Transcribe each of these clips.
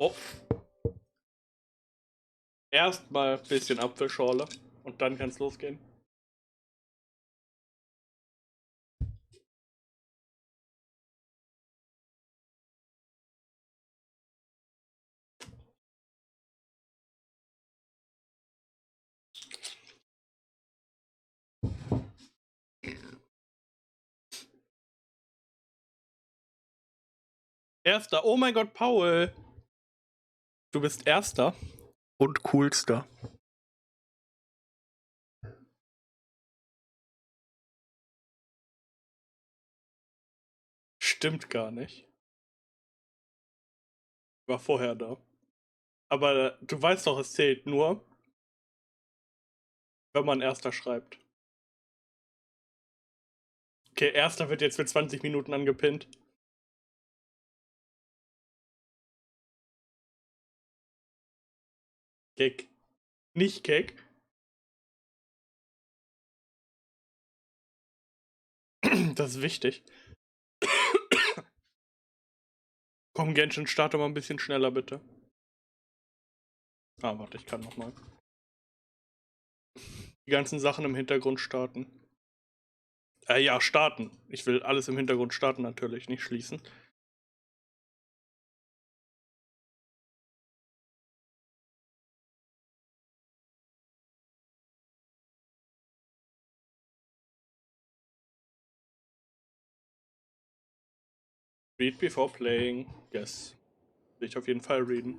Oh. Erstmal ein bisschen Apfelschorle und dann kann's losgehen. Erster. Oh mein Gott, Paul. Du bist Erster und Coolster. Stimmt gar nicht. War vorher da. Aber du weißt doch, es zählt nur, wenn man Erster schreibt. Okay, Erster wird jetzt für 20 Minuten angepinnt. Keck. Nicht Keck. Das ist wichtig. Komm, Genshin, starte mal ein bisschen schneller, bitte. Ah, warte, ich kann nochmal. Die ganzen Sachen im Hintergrund starten. Ja, starten. Ich will alles im Hintergrund starten natürlich, nicht schließen. Read before playing. Yes. Will ich auf jeden Fall reden.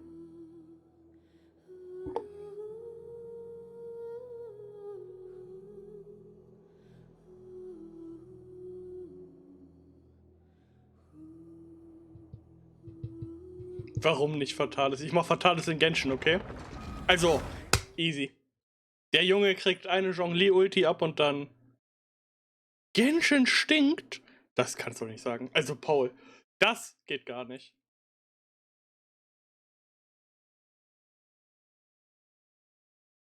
Warum nicht Fatales? Ich mach Fatales in Genshin, okay? Also, easy. Der Junge kriegt eine Zhongli-Ulti ab und dann... Genshin stinkt? Das kannst du nicht sagen. Also, Paul, das geht gar nicht.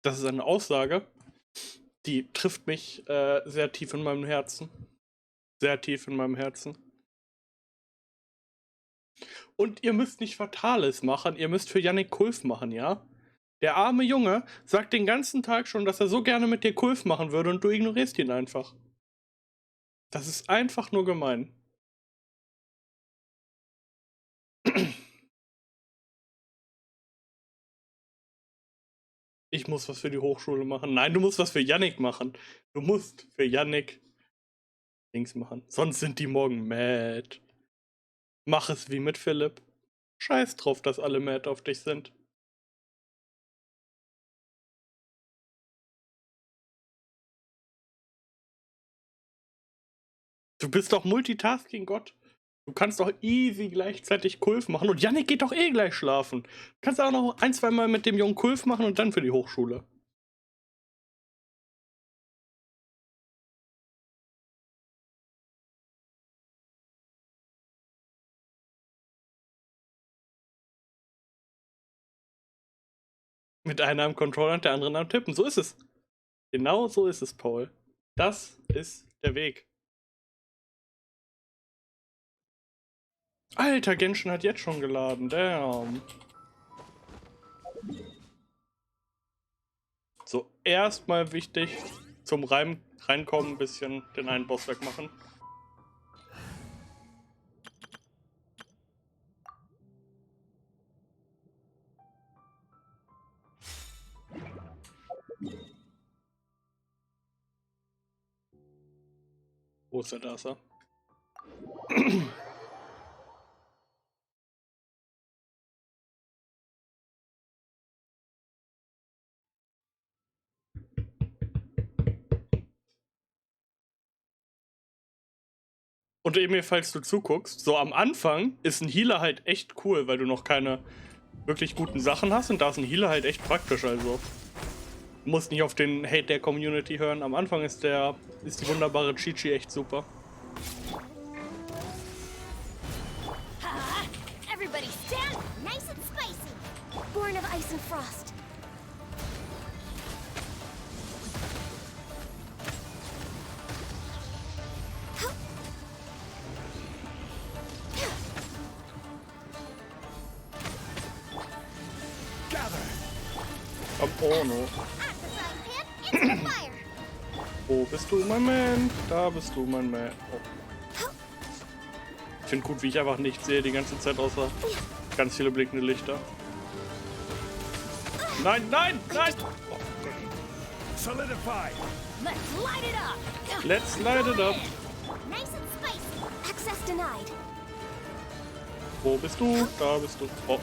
Das ist eine Aussage, die trifft mich sehr tief in meinem Herzen. Sehr tief in meinem Herzen. Und ihr müsst nicht Fatales machen, ihr müsst für Yannick Kulf machen, ja? Der arme Junge sagt den ganzen Tag schon, dass er so gerne mit dir Kulf machen würde und du ignorierst ihn einfach. Das ist einfach nur gemein. Ich muss was für die Hochschule machen. Nein, du musst was für Yannick machen. Du musst für Yannick Dings machen. Sonst sind die morgen mad. Mach es wie mit Philipp. Scheiß drauf, dass alle mad auf dich sind. Du bist doch Multitasking-Gott. Du kannst doch easy gleichzeitig Kulf machen. Und Yannick geht doch eh gleich schlafen. Du kannst auch noch ein, zwei Mal mit dem Jungen Kulf machen und dann für die Hochschule. Mit einer am Controller und der anderen am Tippen. So ist es. Genau so ist es, Paul. Das ist der Weg. Alter, Genshin hat jetzt schon geladen. Damn. So, erstmal wichtig, zum Reinkommen ein bisschen den einen Boss wegmachen. Wo ist der? Da ist er. Und Emil, falls du zuguckst, so am Anfang ist ein Healer halt echt cool, weil du noch keine wirklich guten Sachen hast und da ist ein Healer halt echt praktisch, also. Du musst nicht auf den Hate der Community hören. Am Anfang ist die wunderbare Chichi echt super. Everybody stand nice and spicy. Born of ice and frost. Oh no. At the frying pan, into the fire. Wo bist du, mein Man? Da bist du, mein Man. Oh. Ich finde gut, wie ich einfach nicht sehe die ganze Zeit, außer ganz viele blinkende Lichter. Nein, nein, nein! Oh, Solidify. Let's light it up. let's light it up. Nice and spicy. Access denied. Wo bist du? Da bist du. Oh.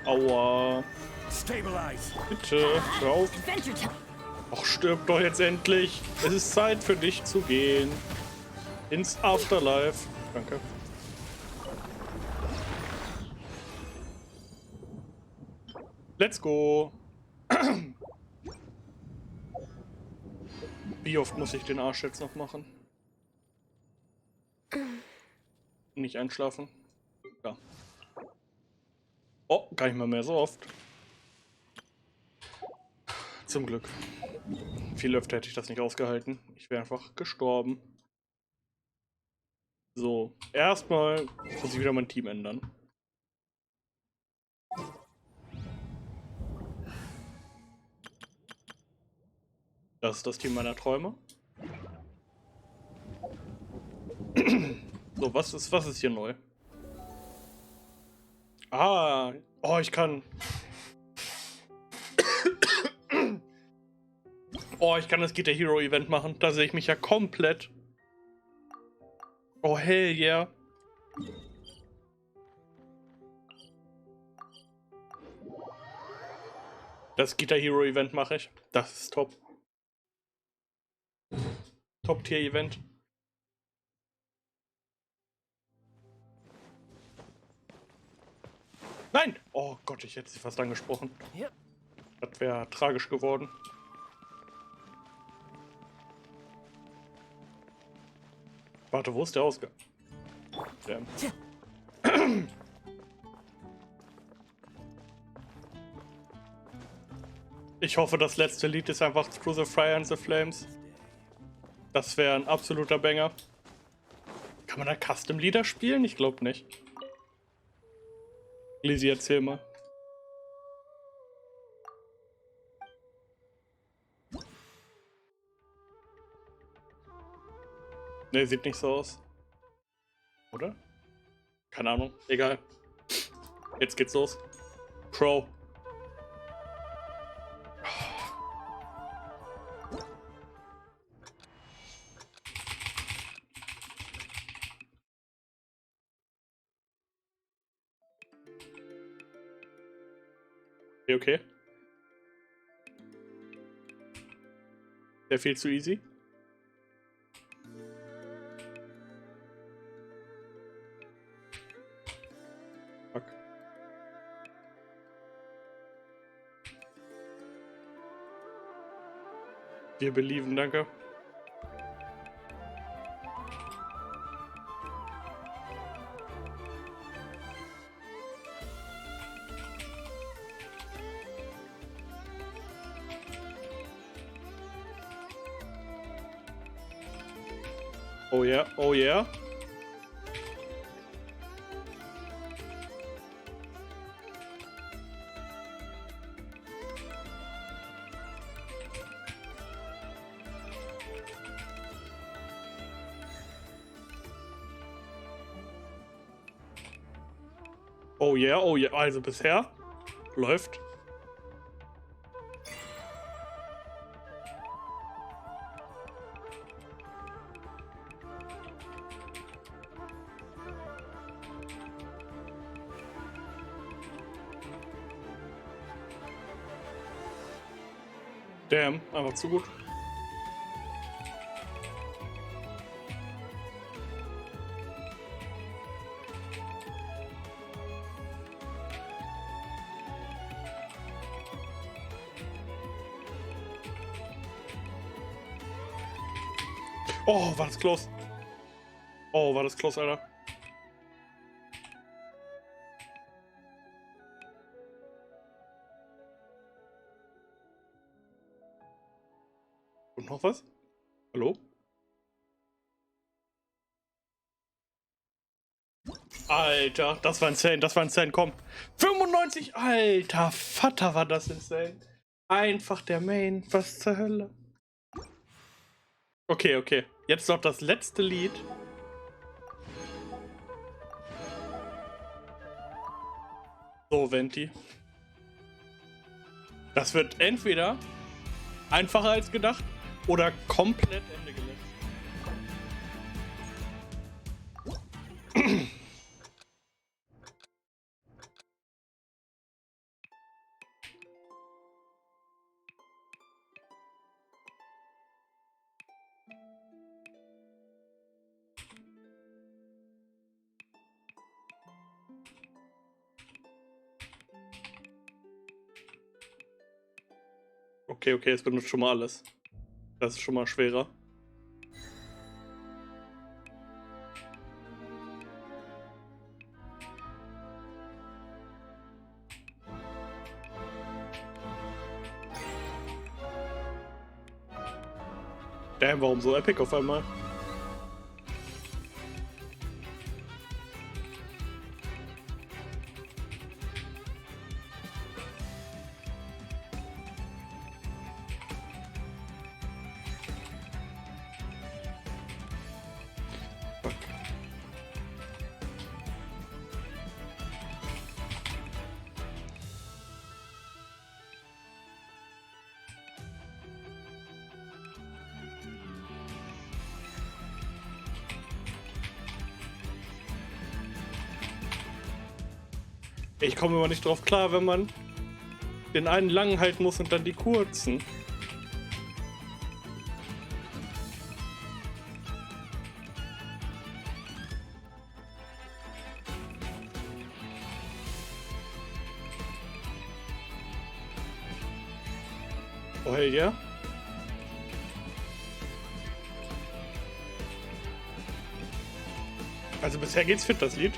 Aua. Stabilize. Bitte, hör auf. Adventure time. Ach, stirb doch jetzt endlich. Es ist Zeit für dich zu gehen. Ins Afterlife. Danke. Let's go. Wie oft muss ich den Arsch jetzt noch machen? Nicht einschlafen? Ja. Oh, gar nicht mal mehr so oft. Zum Glück. Viel öfter hätte ich das nicht ausgehalten. Ich wäre einfach gestorben. So, erstmal muss ich wieder mein Team ändern. Das ist das Team meiner Träume. So, was ist hier neu? Ah, oh, ich kann... Oh, ich kann das Guitar Hero Event machen. Da sehe ich mich ja komplett. Oh, hell yeah. Das Guitar Hero Event mache ich. Das ist top. Top-Tier Event. Nein! Oh Gott, ich hätte sie fast angesprochen. Yep. Das wäre tragisch geworden. Warte, wo ist der Ausgang? Damn. Ich hoffe, das letzte Lied ist einfach Through the Fire and the Flames. Das wäre ein absoluter Banger. Kann man da Custom-Lieder spielen? Ich glaube nicht. Lizzie, erzähl mal. Ne, sieht nicht so aus. Oder? Keine Ahnung. Egal. Jetzt geht's los. Pro. Okay. Sehr viel zu easy. Fuck. Wir belieben, danke. Oh yeah, oh yeah. Oh yeah, oh yeah. Also bisher läuft. Damn, einfach zu gut. Oh, war das close. Oh, war das close, Alter. Und noch was? Hallo? Alter, das war insane, das war insane, komm. 95, alter Vater, war das insane. Einfach der Main, was zur Hölle. Okay, okay, jetzt noch das letzte Lied. So, Venti. Das wird entweder einfacher als gedacht oder komplett Ende gelegt. Okay, okay, es benutzt schon mal alles. Das ist schon mal schwerer. Damn, warum so epic auf einmal? Ich komme immer nicht drauf klar, wenn man den einen langen halten muss und dann die kurzen. Oh, hell ja. Also bisher geht's fit, das Lied.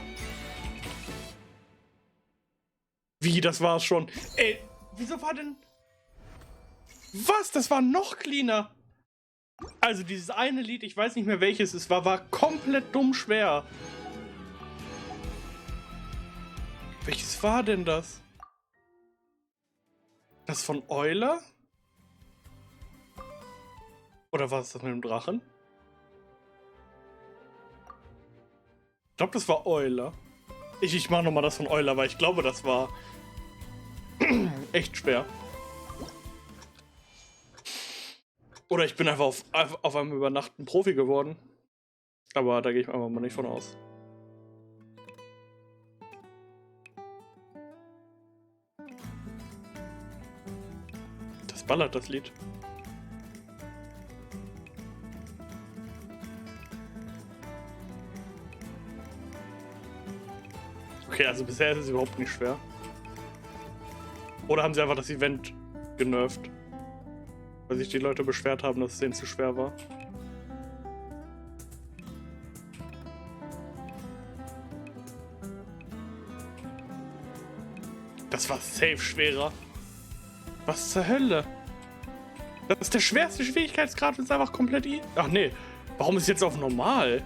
Wie, das war's schon. Ey, wieso war denn... Was? Das war noch cleaner. Also dieses eine Lied, ich weiß nicht mehr welches es war komplett dumm schwer. Welches war denn das? Das von Euler? Oder war es das mit dem Drachen? Ich glaube, das war Euler. Ich mach nochmal das von Euler, weil ich glaube, das war echt schwer. Oder ich bin einfach auf einem über Nacht ein Profi geworden. Aber da gehe ich einfach mal nicht von aus. Das ballert, das Lied. Okay, also bisher ist es überhaupt nicht schwer. Oder haben sie einfach das Event genervt? Weil sich die Leute beschwert haben, dass es denen zu schwer war. Das war safe schwerer. Was zur Hölle? Das ist der schwerste Schwierigkeitsgrad und ist einfach komplett Ach nee, warum ist jetzt auf normal?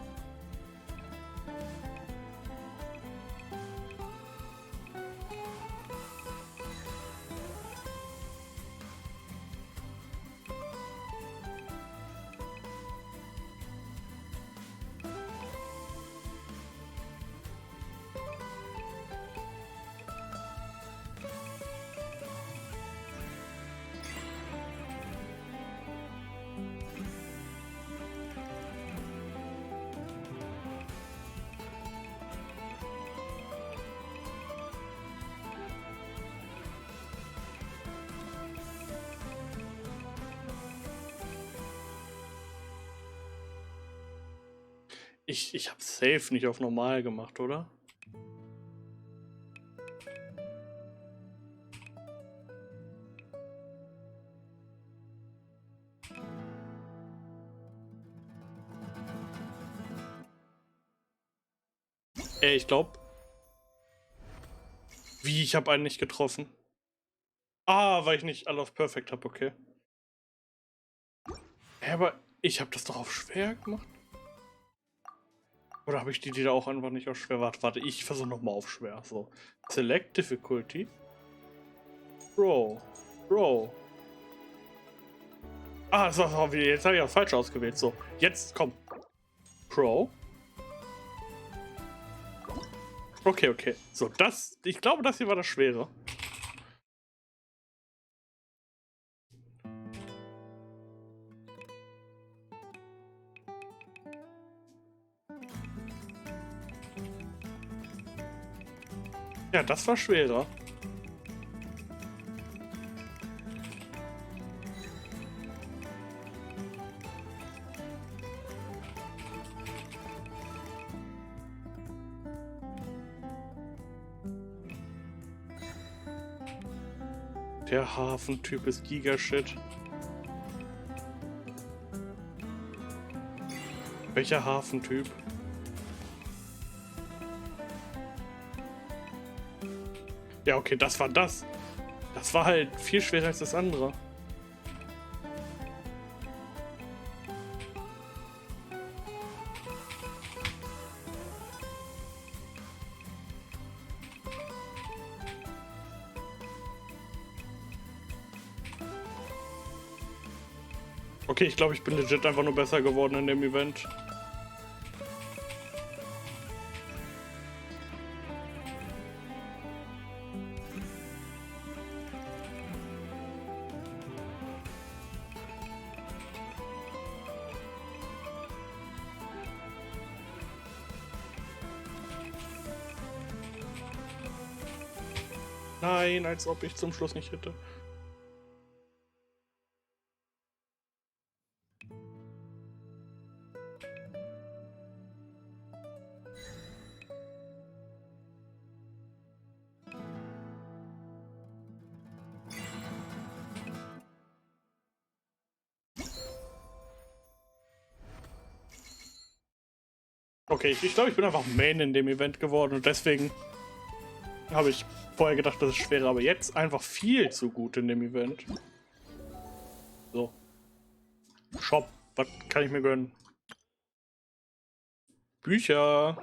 Ich habe safe nicht auf normal gemacht, oder? Ey, ich glaube. Wie, ich habe einen nicht getroffen. Ah, weil ich nicht alle auf Perfect habe, okay. Ja, aber Ich habe das doch auf schwer gemacht. Oder habe ich die da auch einfach nicht auf schwer? Warte, ich versuche nochmal auf schwer. So. Select Difficulty. Bro. Ah, so, jetzt habe ich auch falsch ausgewählt. So, jetzt komm. Pro. Okay. So, ich glaube, das hier war das Schwere. Ja, das war schwerer. Der Hafentyp ist Gigashit. Welcher Hafentyp? Ja, okay, das war das. Das war halt viel schwerer als das andere. Okay, ich glaube, ich bin legit einfach nur besser geworden in dem Event. Nein, als ob ich zum Schluss nicht hätte. Okay, ich glaube, ich bin einfach Main in dem Event geworden und deswegen habe ich vorher gedacht, das ist schwerer, aber jetzt einfach viel zu gut in dem Event. So. Shop, was kann ich mir gönnen? Bücher.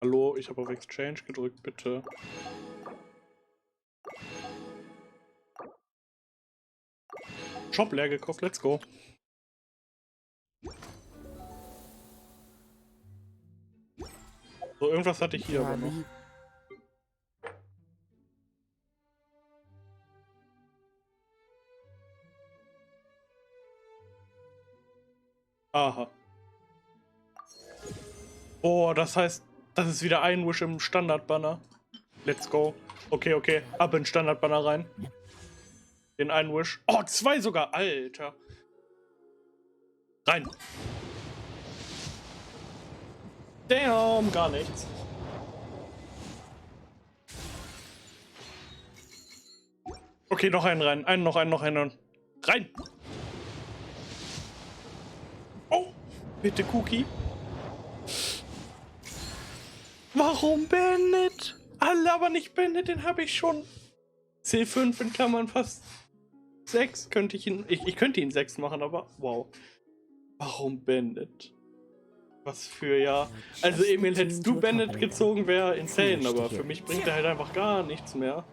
Hallo, ich habe auf Exchange gedrückt, bitte. Shop leer gekauft, let's go. So, irgendwas hatte ich hier aber noch. Aha. Oh, das heißt, das ist wieder ein Wish im Standard-Banner. Let's go. Okay. Ab in Standard-Banner rein. Den einen Wish. Oh, 2 sogar. Alter. Rein. Damn, gar nichts. Okay, noch einen rein. Noch einen. Rein. Oh, bitte Cookie. Warum Bandit? Alle, aber nicht Bandit, den habe ich schon. C5 in Klammern fast 6 könnte ich ihn. Ich könnte ihn 6 machen, aber wow. Warum Bandit? Was für ja. Also Emil, hättest du Bandit gezogen, wäre insane, aber für mich bringt er halt einfach gar nichts mehr.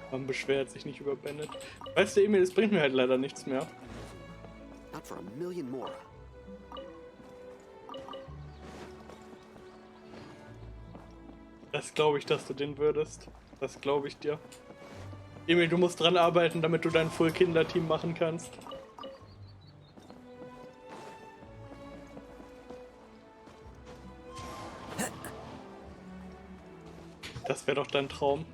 Man beschwert sich nicht über Bandit. Weißt du, Emil, es bringt mir halt leider nichts mehr. Das glaube ich, dass du den würdest. Das glaube ich dir. Emil, du musst dran arbeiten, damit du dein Full-Kinder-Team machen kannst. Das wäre doch dein Traum.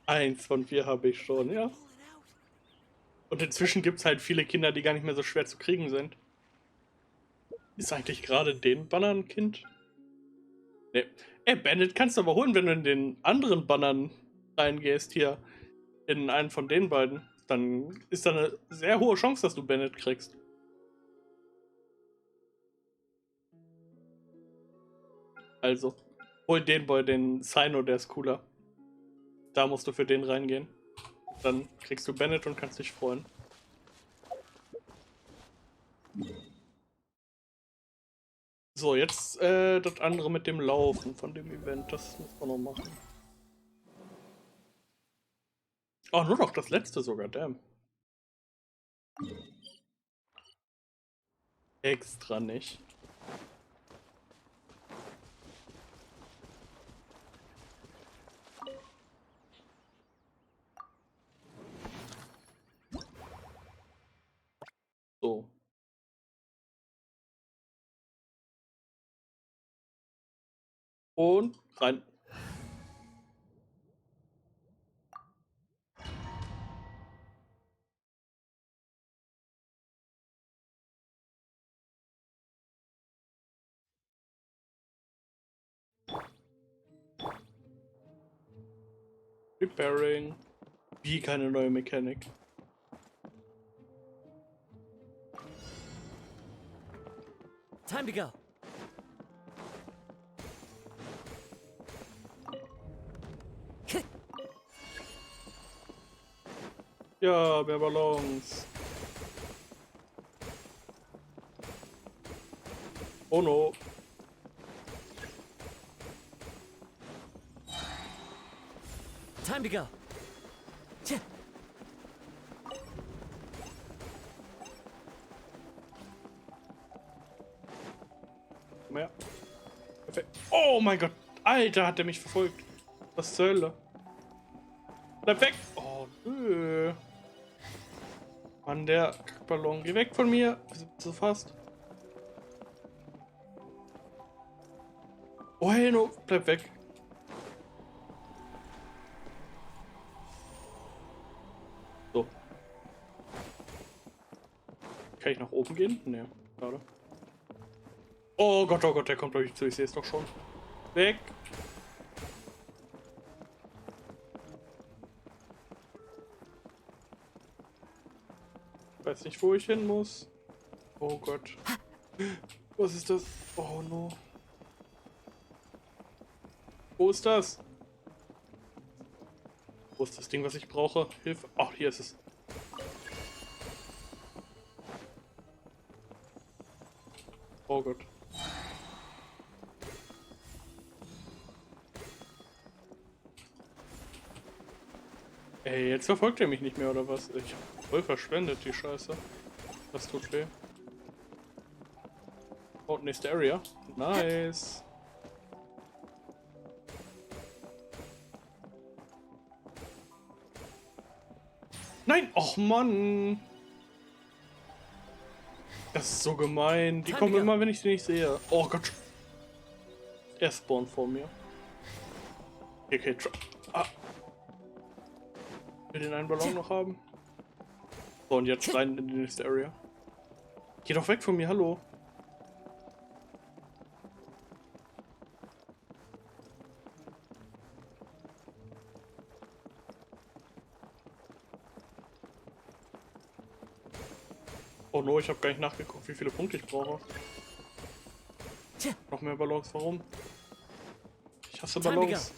1 von 4 habe ich schon, ja. Und inzwischen gibt es halt viele Kinder, die gar nicht mehr so schwer zu kriegen sind. Ist eigentlich gerade den Banner ein Kind? Ne. Ey, Bandit kannst du aber holen, wenn du in den anderen Bannern reingehst hier. In einen von den beiden. dann ist da eine sehr hohe Chance, dass du Bennett kriegst. Also, hol den Boy, den Sino, der ist cooler. Da musst du für den reingehen. Dann kriegst du Bennett und kannst dich freuen. So, jetzt das andere mit dem Laufen von dem Event, das muss man noch machen. Oh, nur noch das letzte sogar, damn. Extra nicht. So. Und rein. Repairing. Wie keine neue Mechanik. Time to go. Ja, mehr Ballons. Oh no. Time to go. Tja. Mehr. Perfekt. Oh mein Gott. Alter, hat er mich verfolgt. Was zur Hölle? Bleib weg. Oh, nö. Mann, der Kackballon. Geh weg von mir. Wir sind so fast. Oh, hey, no. Bleib weg. So. Kann ich nach oben gehen? Nee, schade. Oh Gott, der kommt durch zu. Ich sehe es doch schon. Weg. Ich weiß nicht, wo ich hin muss. Oh Gott. Was ist das? Oh no. Wo ist das? Wo ist das Ding, was ich brauche? Hilfe. Ach, hier ist es. Oh Gott. Ey, jetzt verfolgt er mich nicht mehr, oder was? Ich hab voll verschwendet, die Scheiße. Das tut weh. Oh, nächste Area. Nice. Nein! Och Mann! Das ist so gemein. Die kommen immer, wenn ich sie nicht sehe. Oh Gott. Er spawnt vor mir. Okay, ah. Will den einen Ballon noch haben? So, und jetzt rein in die nächste Area. Geh doch weg von mir, hallo. Oh no, ich habe gar nicht nachgeguckt, wie viele Punkte ich brauche. Noch mehr Ballons, warum? Ich hasse Ballons.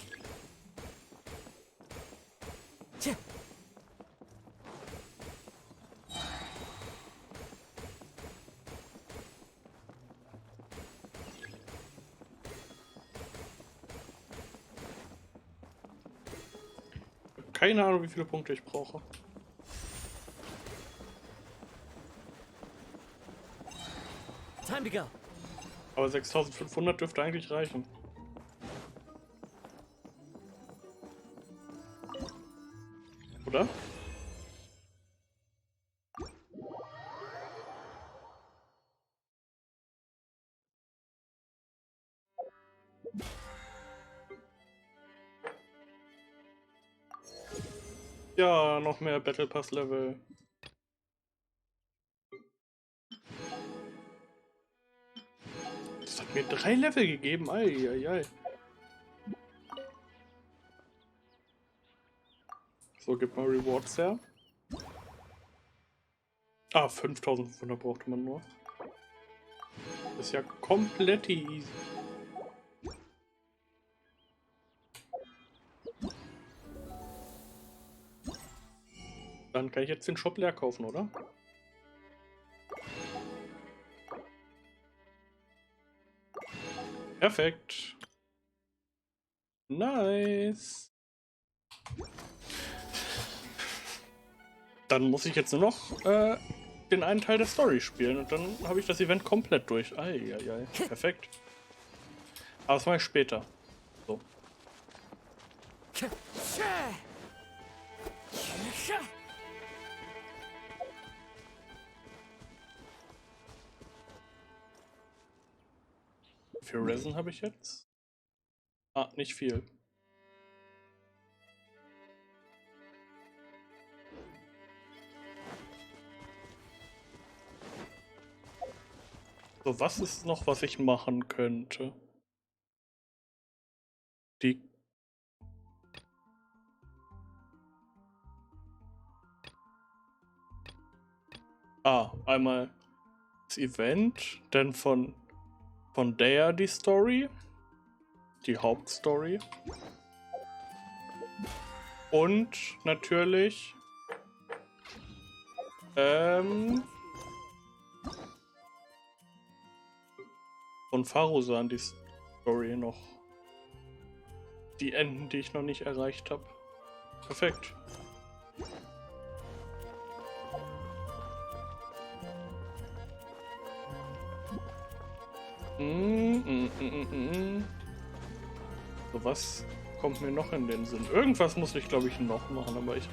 Keine Ahnung, wie viele Punkte ich brauche. Time to go. Aber 6500 dürfte eigentlich reichen. Oder? Ja, noch mehr Battle Pass Level. Das hat mir 3 Level gegeben. Eieiei. So, gib mal Rewards her. Ah, 5500 brauchte man nur. Das ist ja komplett easy. Dann kann ich jetzt den Shop leer kaufen, oder? Perfekt. Nice. Dann muss ich jetzt nur noch den einen Teil der Story spielen und dann habe ich das Event komplett durch. Eieiei. Perfekt. Aber das mache ich später. So. Wie viel Resin habe ich jetzt? Ah, nicht viel. So, was ist noch, was ich machen könnte? Die... Ah, einmal das Event, dann von der die Story, die Hauptstory. Und natürlich von Pharosan die Story noch. Die Enden, die ich noch nicht erreicht habe. Perfekt. So, was kommt mir noch in den Sinn? Irgendwas muss ich, glaube ich, noch machen, aber ich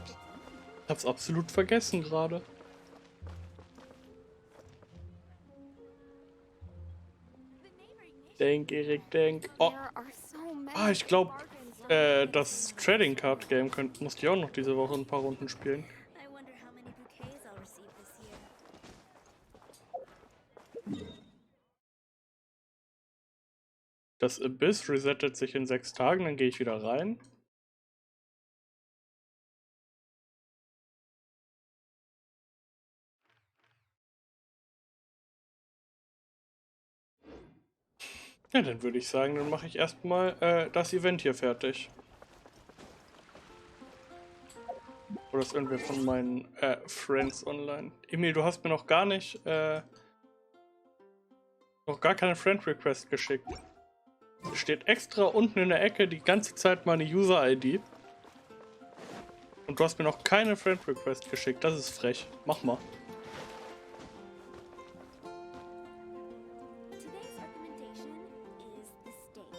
hab's absolut vergessen gerade. Denk, Erik, denk. Oh. Ah, ich glaube, das Trading Card Game musste ich auch noch diese Woche ein paar Runden spielen. I wonder how many bouquets I'll receive this year. Das Abyss resettet sich in 6 Tagen, dann gehe ich wieder rein. Ja, dann würde ich sagen, dann mache ich erstmal das Event hier fertig. Oder ist irgendwer von meinen Friends online? Emil, du hast mir noch gar nicht, noch gar keine Friend Request geschickt. Steht extra unten in der Ecke die ganze Zeit meine User-ID. Und du hast mir noch keine Friend Request geschickt. Das ist frech. Mach mal. Today's recommendation is the steak.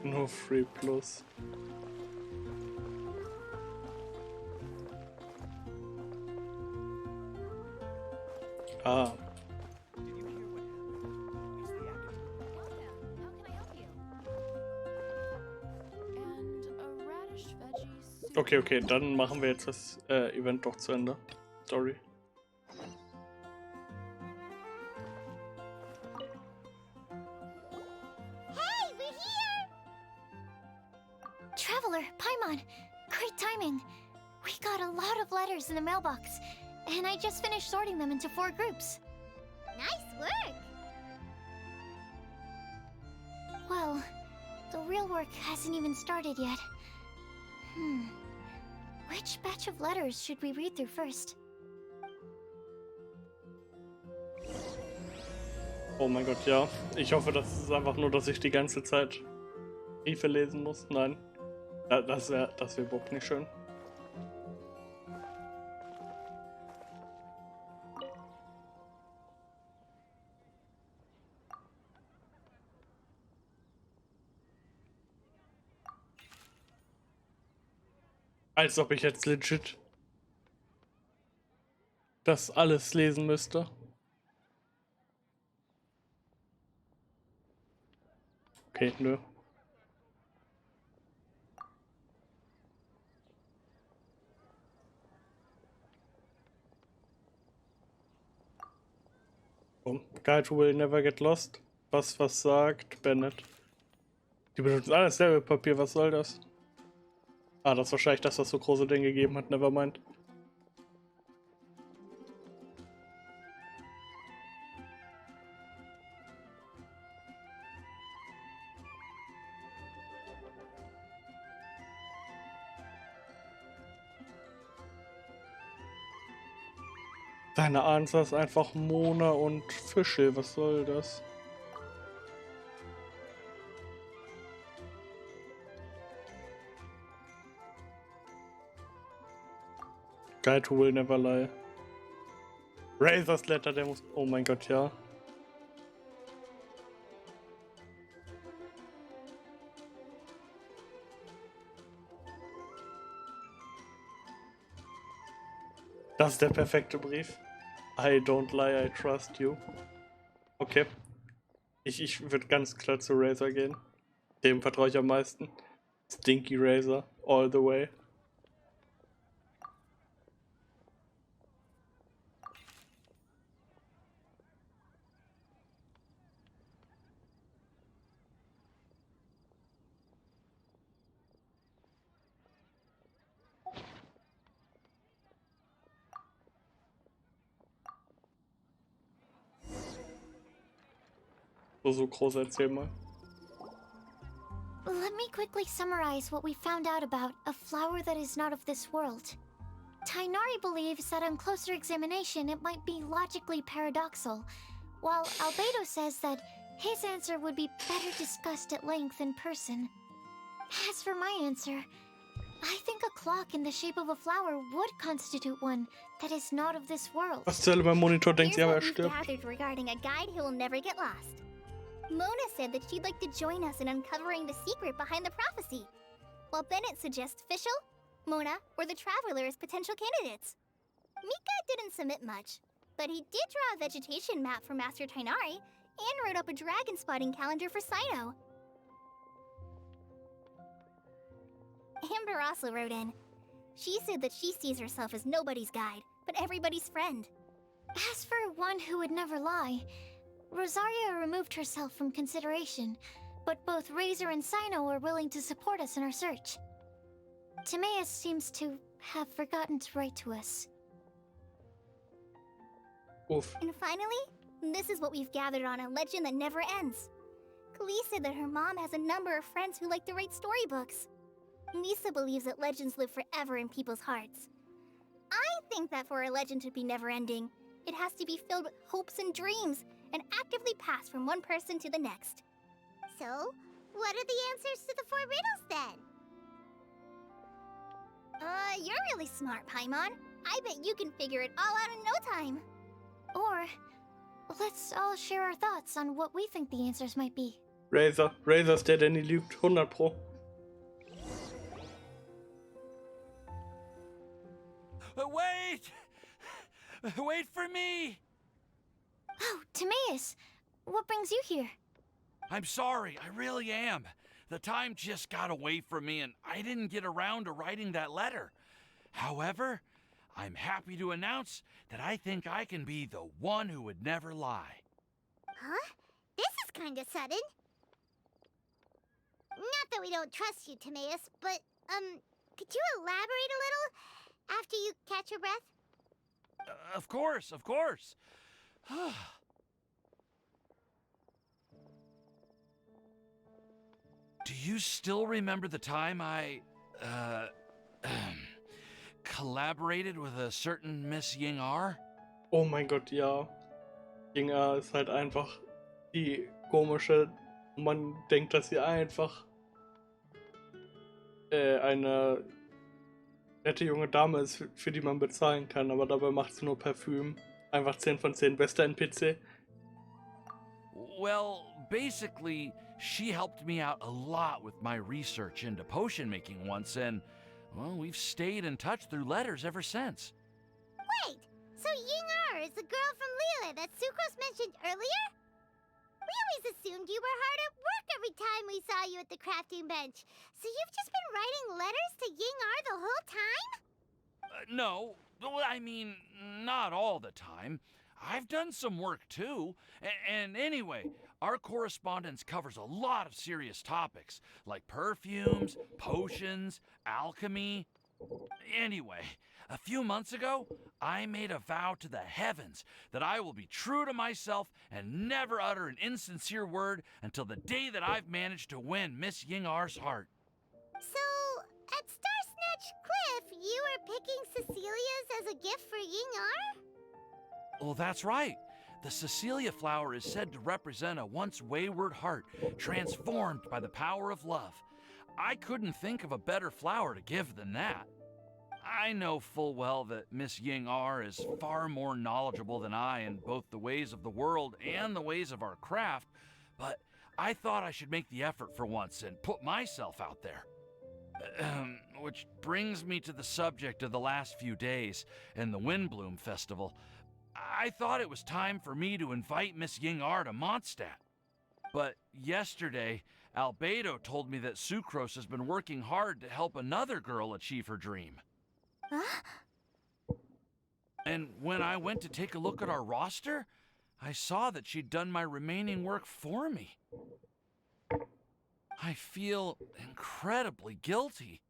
Nur Free Plus. Ah. Okay, okay, dann machen wir jetzt das Event doch zu Ende. Sorry. Hey, we're here! Traveler, Paimon, great timing. We got a lot of letters in the mailbox, and I just finished sorting them into 4 groups. Nice work! Well, the real work hasn't even started yet. Which batch of letters should we read through first? Oh mein Gott, ja. Ich hoffe, das ist einfach nur, dass ich die ganze Zeit Briefe lesen muss. Nein. Das wäre überhaupt nicht schön. Als ob ich jetzt legit das alles lesen müsste. Okay, nö. Guide will never get lost. Was sagt Bennett? Die benutzen alles selbe Papier, was soll das? Ah, das ist wahrscheinlich, dass das so große Dinge gegeben hat. Nevermind. Deine Answer ist einfach Mona und Fische. Was soll das? Guide who will never lie. Razor's Letter, der muss... Oh mein Gott, ja. Das ist der perfekte Brief. I don't lie, I trust you. Okay. Ich würde ganz klar zu Razor gehen. Dem vertraue ich am meisten. Stinky Razor, all the way. So groß, erzähl mal. Let me quickly summarize what we found out about a flower that is not of this world. Tainari believes that on closer examination it might be logically paradoxal, while Albedo says that his answer would be better discussed at length in person. As for my answer, I think a clock in the shape of a flower would constitute one that is not of this world. Was zur Hölle, mein Monitor denkt sie, aber er Here's what we've stirbt. gathered regarding a guide who will never get lost. Mona said that she'd like to join us in uncovering the secret behind the prophecy, while Bennett suggests Fischl, Mona, or the Traveler as potential candidates. Mika didn't submit much, but he did draw a vegetation map for Master Tainari and wrote up a dragon spotting calendar for Sino. Amber also wrote in. She said that she sees herself as nobody's guide, but everybody's friend. As for one who would never lie, Rosaria removed herself from consideration, but both Razor and Sino are willing to support us in our search. Timaeus seems to have forgotten to write to us. Uff. And finally, this is what we've gathered on a legend that never ends. Klee said that her mom has a number of friends who like to write storybooks. Lisa believes that legends live forever in people's hearts. I think that for a legend to be never-ending, it has to be filled with hopes and dreams, and actively passed from one person to the next. So, what are the answers to the 4 riddles then? You're really smart, Paimon. I bet you can figure it all out in no time. Or, let's all share our thoughts on what we think the answers might be. Razor. Razor ist der nie lügt. 100 Pro. Wait! Wait for me! Oh, Timaeus! What brings you here? I'm sorry, I really am. The time just got away from me and I didn't get around to writing that letter. However, I'm happy to announce that I think I can be the one who would never lie. Huh? This is kinda sudden. Not that we don't trust you, Timaeus, but, could you elaborate a little after you catch your breath? Of course, of course. Do you still remember the time I, collaborated with a certain Miss Ying-ar? Oh mein Gott, ja. Inga ist halt einfach die komische. Man denkt, dass sie einfach eine nette junge Dame ist, für die man bezahlen kann, aber dabei macht sie nur Parfüm. Einfach 10 von 10, bester NPC. Well, basically, she helped me out a lot with my research into potion making once, and, well, we've stayed in touch through letters ever since. Wait, so Ying-ar is the girl from Lila that Sucrose mentioned earlier? We always assumed you were hard at work every time we saw you at the crafting bench. So you've just been writing letters to Ying-ar the whole time? No, well, I mean, not all the time. I've done some work too. And anyway, Our correspondence covers a lot of serious topics, like perfumes, potions, alchemy. Anyway, a few months ago, I made a vow to the heavens that I will be true to myself and never utter an insincere word until the day that I've managed to win Miss Yingar's heart. So, at Star Snatch Cliff, you were picking Cecilia's as a gift for Yingar? Well, that's right. The Cecilia flower is said to represent a once wayward heart transformed by the power of love. I couldn't think of a better flower to give than that. I know full well that Miss Yingar is far more knowledgeable than I in both the ways of the world and the ways of our craft, but I thought I should make the effort for once and put myself out there. Which brings me to the subject of the last few days and the Windbloom Festival. I thought it was time for me to invite Miss Yingar to Mondstadt. But yesterday, Albedo told me that Sucrose has been working hard to help another girl achieve her dream. Huh? And when I went to take a look at our roster, I saw that she'd done my remaining work for me. I feel incredibly guilty.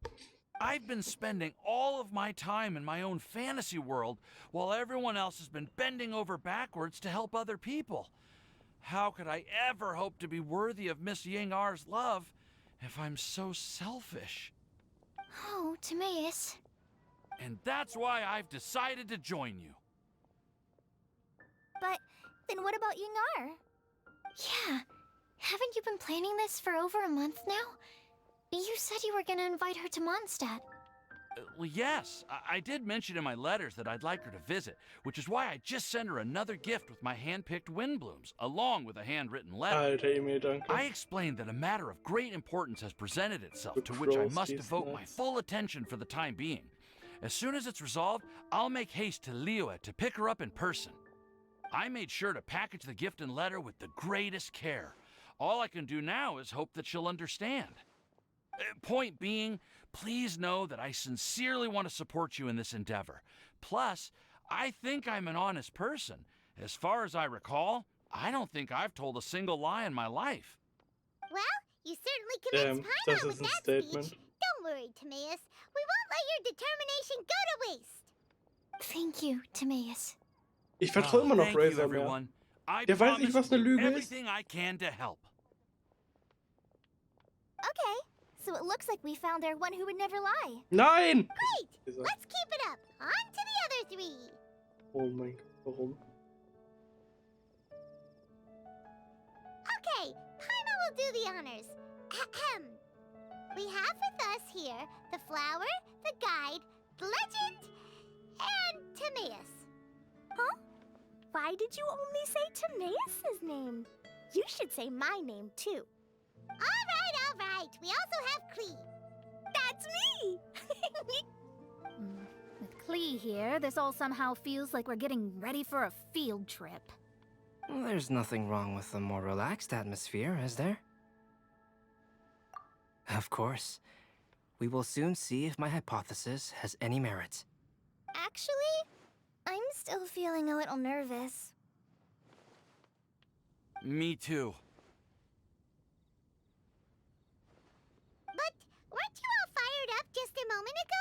I've been spending all of my time in my own fantasy world while everyone else has been bending over backwards to help other people. How could I ever hope to be worthy of Miss Yingar's love if I'm so selfish? Oh, Timaeus. And that's why I've decided to join you. But then what about Yingar? Yeah. Haven't you been planning this for over a month now? You said you were gonna invite her to Mondstadt. Well, yes, I did mention in my letters that I'd like her to visit, which is why I just sent her another gift with my hand-picked Windblooms, along with a handwritten letter. Alter Emil, danke. I explained that a matter of great importance has presented itself, to which I must devote my full attention for the time being. As soon as it's resolved, I'll make haste to Liyue to pick her up in person. I made sure to package the gift and letter with the greatest care. All I can do now is hope that she'll understand. Point being, please know that I sincerely want to support you in this endeavor. Plus, I think I'm an honest person. As far as I recall, I don't think I've told a single lie in my life. Well, you certainly convinced das Paimon ist with ein that Statement. speech. Don't worry, Timaeus. We won't let your determination go to waste. Thank you, Timaeus. Ich vertraue immer noch Thank you, Razor mehr. everyone. I Der weiß nicht, promise was to eine do Lüge ist. everything I can to help. Okay, so it looks like we found our one who would never lie. Nein! Great! Ist er. Let's keep it up. On to the other three. Oh mein Gott, warum? Okay, Paimon will do the honors. Ahem. We have with us here the flower, the guide, the legend, and Timaeus. Huh? Why did you only say Timaeus' name? You should say my name too. All right. We also have Klee. That's me! With Klee here, this all somehow feels like we're getting ready for a field trip. There's nothing wrong with a more relaxed atmosphere, is there? Of course. We will soon see if my hypothesis has any merit. Actually, I'm still feeling a little nervous. Me too. But weren't you all fired up just a moment ago?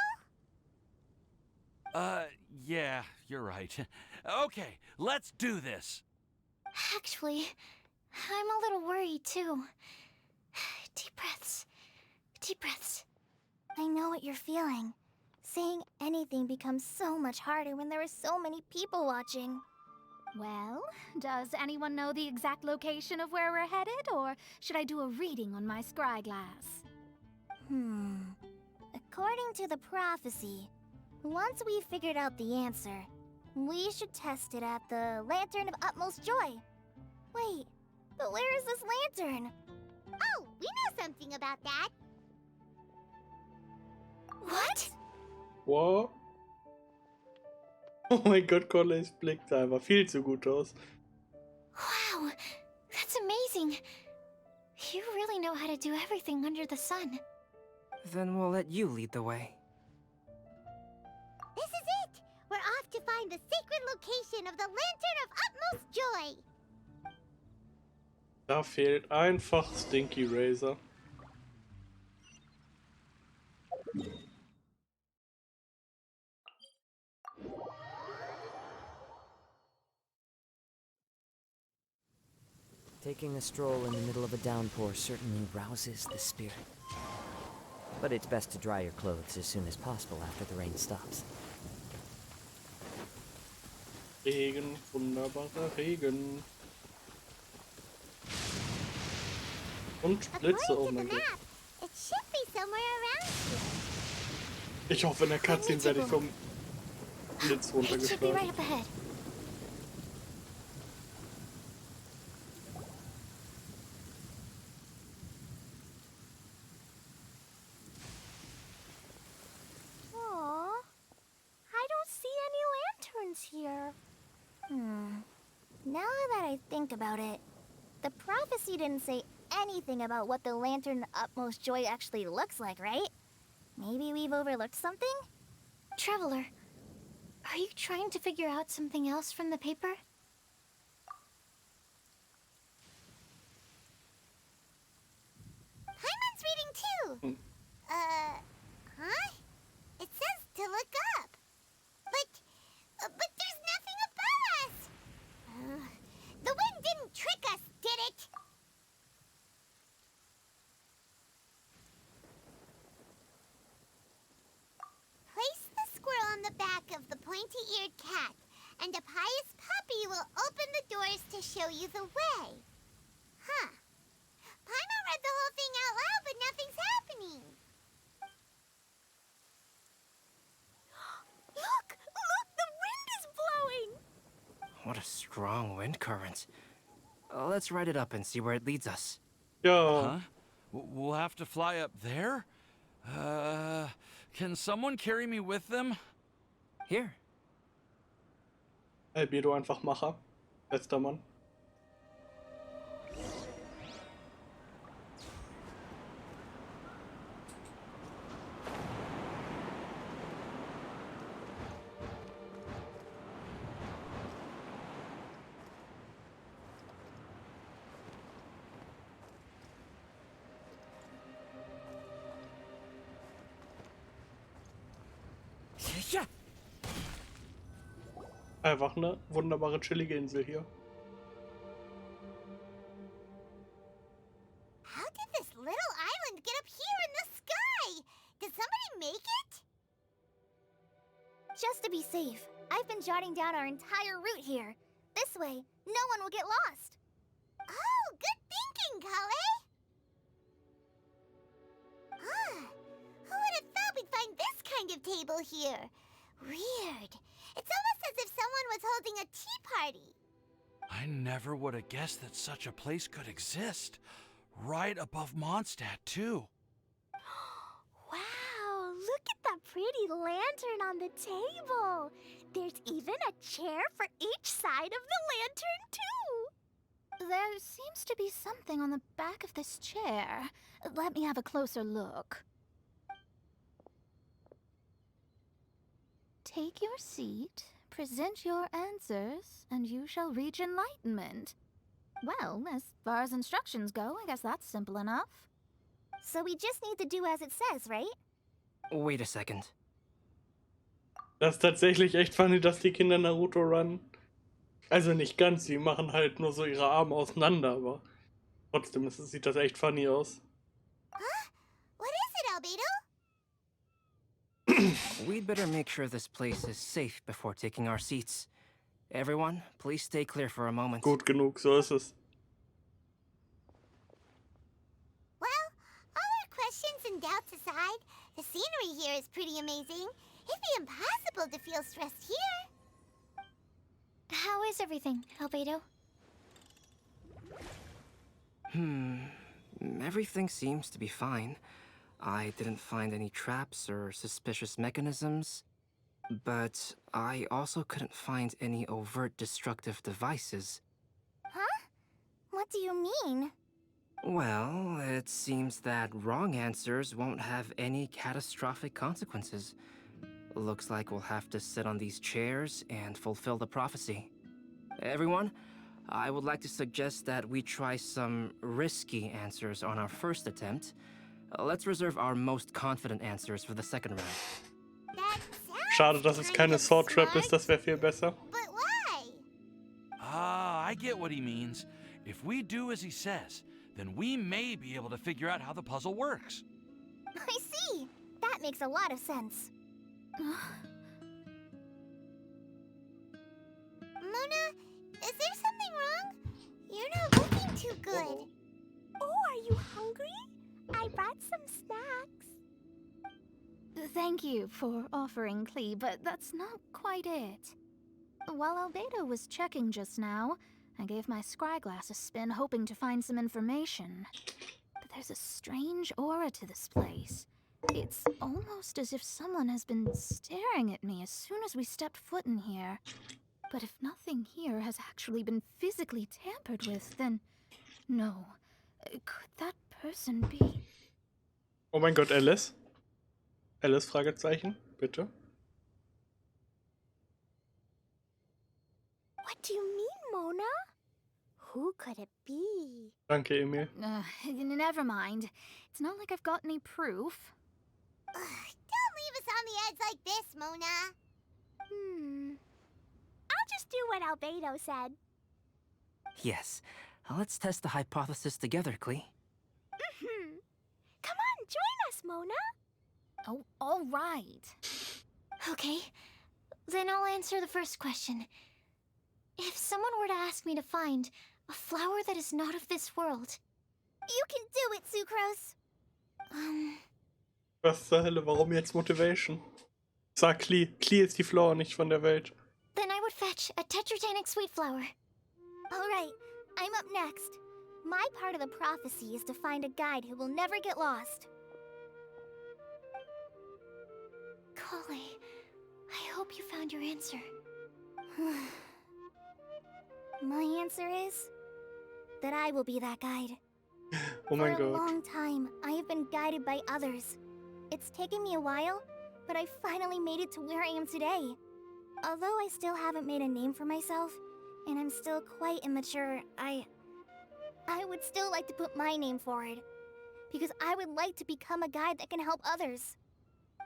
Yeah, you're right. Okay, let's do this. Actually, I'm a little worried too. Deep breaths. Deep breaths. I know what you're feeling. Saying anything becomes so much harder when there are so many people watching. Well, does anyone know the exact location of where we're headed, or should I do a reading on my scry glass? According to the prophecy, once we figured out the answer, we should test it at the Lantern of Utmost Joy. Wait, but where is this lantern? Oh, we know something about that. What? Wow. Oh mein Gott, Corleys Blick sah einfach viel zu gut aus. Wow, that's amazing. You really know how to do everything under the sun. Then we'll let you lead the way. This is it! We're off to find the sacred location of the Lantern of Utmost Joy! Da fehlt einfach Stinky Razor. Taking a stroll in the middle of a downpour certainly rouses the spirit. But it's best to dry your clothes as soon as possible after the rain stops. Regen, wunderbarer Regen. Und Blitze, oh According to the mein Gott. map, it should be somewhere around here. Ich hoffe, in der Cutscene werde ich vom Blitz It should be runtergeschlagen. right up ahead. Aw, I don't see any lanterns here. Now that I think about it, the prophecy didn't say anything about what the Lantern Utmost Joy actually looks like, right? Maybe we've overlooked something? Traveler, are you trying to figure out something else from the paper? Paimon's reading too. Huh? It says to look up. But there's nothing above us. The wind didn't trick us, did it? Place the squirrel on the back of the pointy-eared cat, and a pious puppy will open the doors to show you the way. Huh. Paimon read the whole thing out loud, but nothing's happening. Look! Look! The wind is blowing! What a strong wind current. Let's ride it up and see where it leads us. Ja, Huh? We'll have to fly up there? Can someone carry me with them? Here. Albedo einfach Macher. Bester Mann. Yeah. Einfach eine wunderbare, chillige Insel hier. How did this little island get up here in the sky? Did somebody make it? Just to be safe, I've been jotting down our entire route here. This way, no one will get lost. Oh, good thinking, Kale. Who would have thought we'd find this kind of table here? Weird. It's almost as if someone was holding a tea party. I never would have guessed that such a place could exist. Right above Mondstadt, too. Wow, look at that pretty lantern on the table. There's even a chair for each side of the lantern, too. There seems to be something on the back of this chair. Let me have a closer look. Take your seat, present your answers, and you shall reach enlightenment. Well, as far as instructions go, I guess that's simple enough. So we just need to do as it says, right? Wait a second. Das ist tatsächlich echt funny, dass die Kinder Naruto Run. Also nicht ganz, sie machen halt nur so ihre Arme auseinander, aber trotzdem sieht das echt funny aus. What is it, Albedo? We'd better make sure this place is safe before taking our seats. Everyone, please stay clear for a moment. Gut genug, so ist es. Well, all our questions and doubts aside, the scenery here is pretty amazing. It'd be impossible to feel stressed here. How is everything, Albedo? Everything seems to be fine. I didn't find any traps or suspicious mechanisms, but I also couldn't find any overt destructive devices. Huh? What do you mean? Well, it seems that wrong answers won't have any catastrophic consequences. Looks like we'll have to sit on these chairs and fulfill the prophecy. Everyone, I would like to suggest that we try some risky answers on our first attempt. Let's reserve our most confident answers for the second round. That Schade, sounds dass es kind keine of Sword Trap ist, smart, das wäre viel besser. but why? Ah, I get what he means. If we do as he says, then we may be able to figure out how the puzzle works. I see. That makes a lot of sense. Mona, is there something wrong? You're not looking too good. Oh, are you hungry? I brought some snacks. Thank you for offering, Klee, but that's not quite it. While Albedo was checking just now, I gave my scryglass a spin hoping to find some information. But there's a strange aura to this place. It's almost as if someone has been staring at me as soon as we stepped foot in here. But if nothing here has actually been physically tampered with, then no. Could that person be? Oh mein Gott, Alice? Alice, Fragezeichen, bitte. What do you mean, Mona? Who could it be? Danke, Emil. Never mind. It's not like I've got any proof. Ugh, don't leave us on the edge like this, Mona. I'll just do what Albedo said. Yes. Let's test the hypothesis together, Klee. Come on, join us, Mona. Oh, all right. Okay, then I'll answer the first question. If someone were to ask me to find a flower that is not of this world, You can do it, Sucrose. Was zur Hölle, warum jetzt Motivation? Sag Klee. Klee ist die Flower, nicht von der Welt. then I would fetch a tetragenic sweet flower. All right, I'm up next. My part of the prophecy is to find a guide who will never get lost. Kale, I hope you found your answer. My answer is that I will be that guide. Oh mein For a Gott. long time, I have been guided by others. It's taken me a while, but I finally made it to where I am today. Although I still haven't made a name for myself, and I'm still quite immature, I would still like to put my name forward. Because I would like to become a guide that can help others.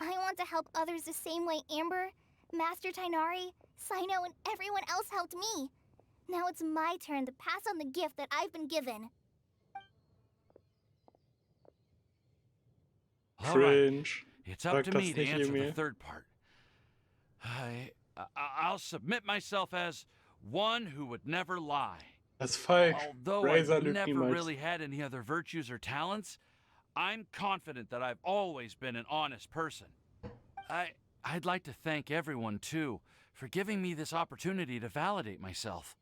I want to help others the same way Amber, Master Tainari, Sino, and everyone else helped me. Now it's my turn to pass on the gift that I've been given. All right, Cringe. it's up Sag to das me to nicht, answer the Emil. third part. I'll submit myself as one who would never lie. Das ist falsch. Although Razor I've lügt never niemals. really had any other virtues or talents, I'm confident that I've always been an honest person. I'd like to thank everyone, too, for giving me this opportunity to validate myself.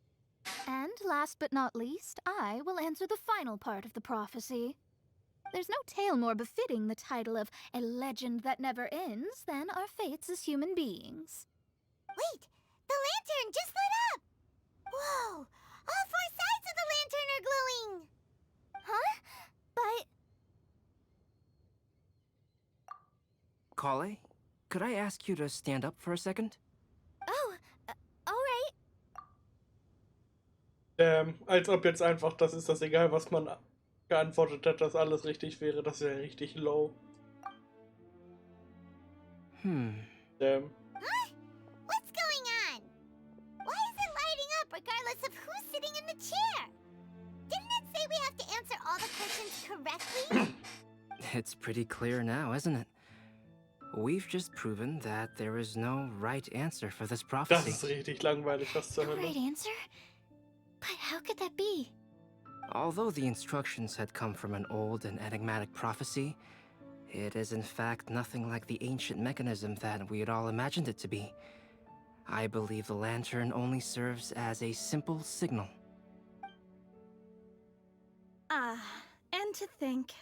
And last but not least, I will answer the final part of the prophecy. There's no tale more befitting the title of a legend that never ends than our fates as human beings. Wait, the lantern just lit up! Whoa, all four sides of the lantern are glowing! Huh? But Kale, could I ask you to stand up for a second? all right. Als ob jetzt einfach, das ist das egal, was man geantwortet hat, dass alles richtig wäre. Das wäre richtig low. Huh? What's going on? Why is it lighting up regardless of who's sitting in the chair? Didn't it say we have to answer all the questions correctly? It's pretty clear now, isn't it? We've just proven that there is no right answer for this Das prophecy. ist richtig langweilig, was zur No Hölle. right answer? But how could that be? Although the instructions had come from an old and enigmatic prophecy, it is in fact nothing like the ancient mechanism that we had all imagined it to be. I believe the lantern only serves as a simple signal. And to think,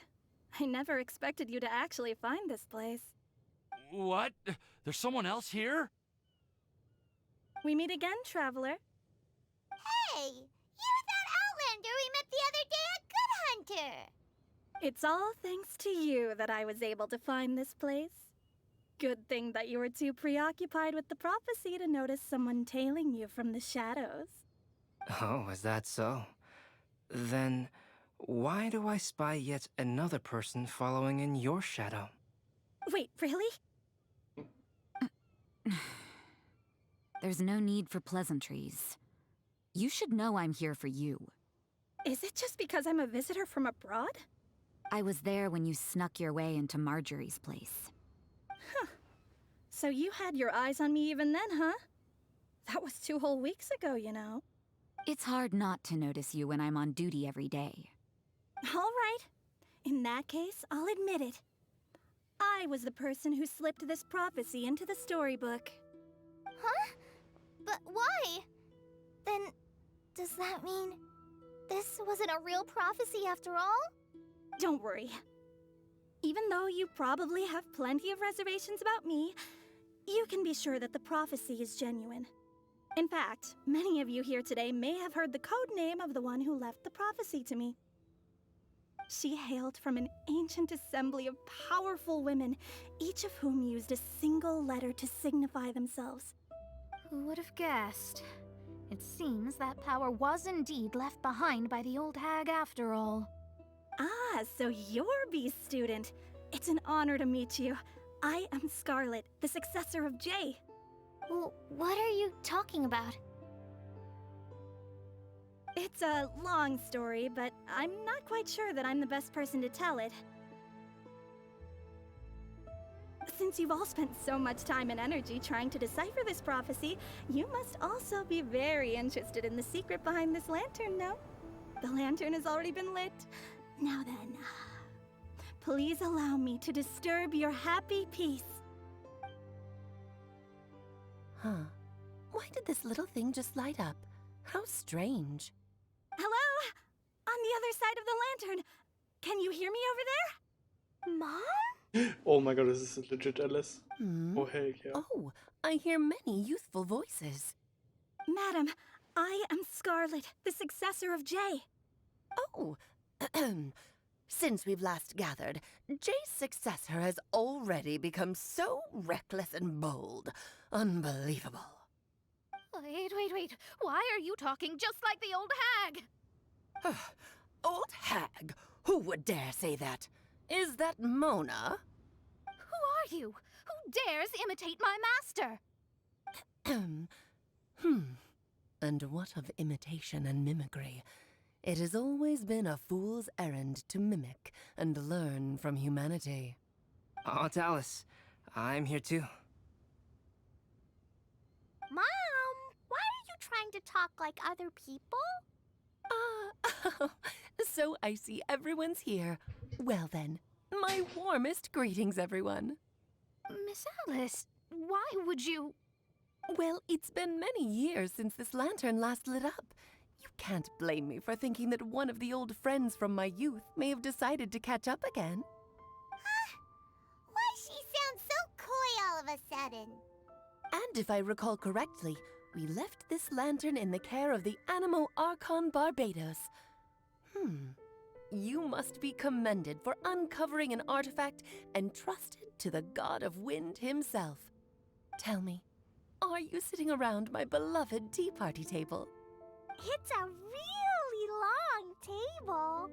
I never expected you to actually find this place. What? There's someone else here? We meet again, traveler. Hey, you're that Outlander we met the other day at Good Hunter! It's all thanks to you that I was able to find this place. Good thing that you were too preoccupied with the prophecy to notice someone tailing you from the shadows. Oh, is that so? Then, why do I spy yet another person following in your shadow? Wait, really? There's no need for pleasantries. You should know I'm here for you. Is it just because I'm a visitor from abroad? I was there when you snuck your way into Marjorie's place. So you had your eyes on me even then, huh? That was 2 whole weeks ago, you know. It's hard not to notice you when I'm on duty every day. All right. In that case, I'll admit it. I was the person who slipped this prophecy into the storybook. Huh? But why? Then, does that mean this wasn't a real prophecy after all? Don't worry. Even though you probably have plenty of reservations about me, you can be sure that the prophecy is genuine. In fact, many of you here today may have heard the code name of the one who left the prophecy to me. She hailed from an ancient assembly of powerful women, each of whom used a single letter to signify themselves. Who would have guessed? It seems that power was indeed left behind by the old hag after all. Ah, so you're B's student. It's an honor to meet you. I am Scarlet, the successor of Jay. Well, what are you talking about? It's a long story, but I'm not quite sure that I'm the best person to tell it. Since you've all spent so much time and energy trying to decipher this prophecy, you must also be very interested in the secret behind this lantern, no? The lantern has already been lit. Now then, please allow me to disturb your happy peace. Huh. Why did this little thing just light up? How strange. Hello? On the other side of the lantern. Can you hear me over there? Mom? Oh my god, this is legit Alice. Hmm? Oh heck yeah. Oh, I hear many youthful voices. Madam, I am Scarlet, the successor of Jay. Oh, since we've last gathered, Jay's successor has already become so reckless and bold. Unbelievable. Wait. Why are you talking just like the old hag? Old hag? Who would dare say that? Is that Mona? Who are you? Who dares imitate my master? And what of imitation and mimicry? It has always been a fool's errand to mimic and learn from humanity. Oh, Dallas, I'm here too. Mom, why are you trying to talk like other people? So I see everyone's here. Well then, my warmest greetings, everyone. Miss Alice, why would you... Well, it's been many years since this lantern last lit up. You can't blame me for thinking that one of the old friends from my youth may have decided to catch up again. Why she sounds so coy all of a sudden? And if I recall correctly, we left this lantern in the care of the Animo Archon Barbados. You must be commended for uncovering an artifact entrusted to the god of wind himself. Tell me, are you sitting around my beloved tea party table? It's a really long table.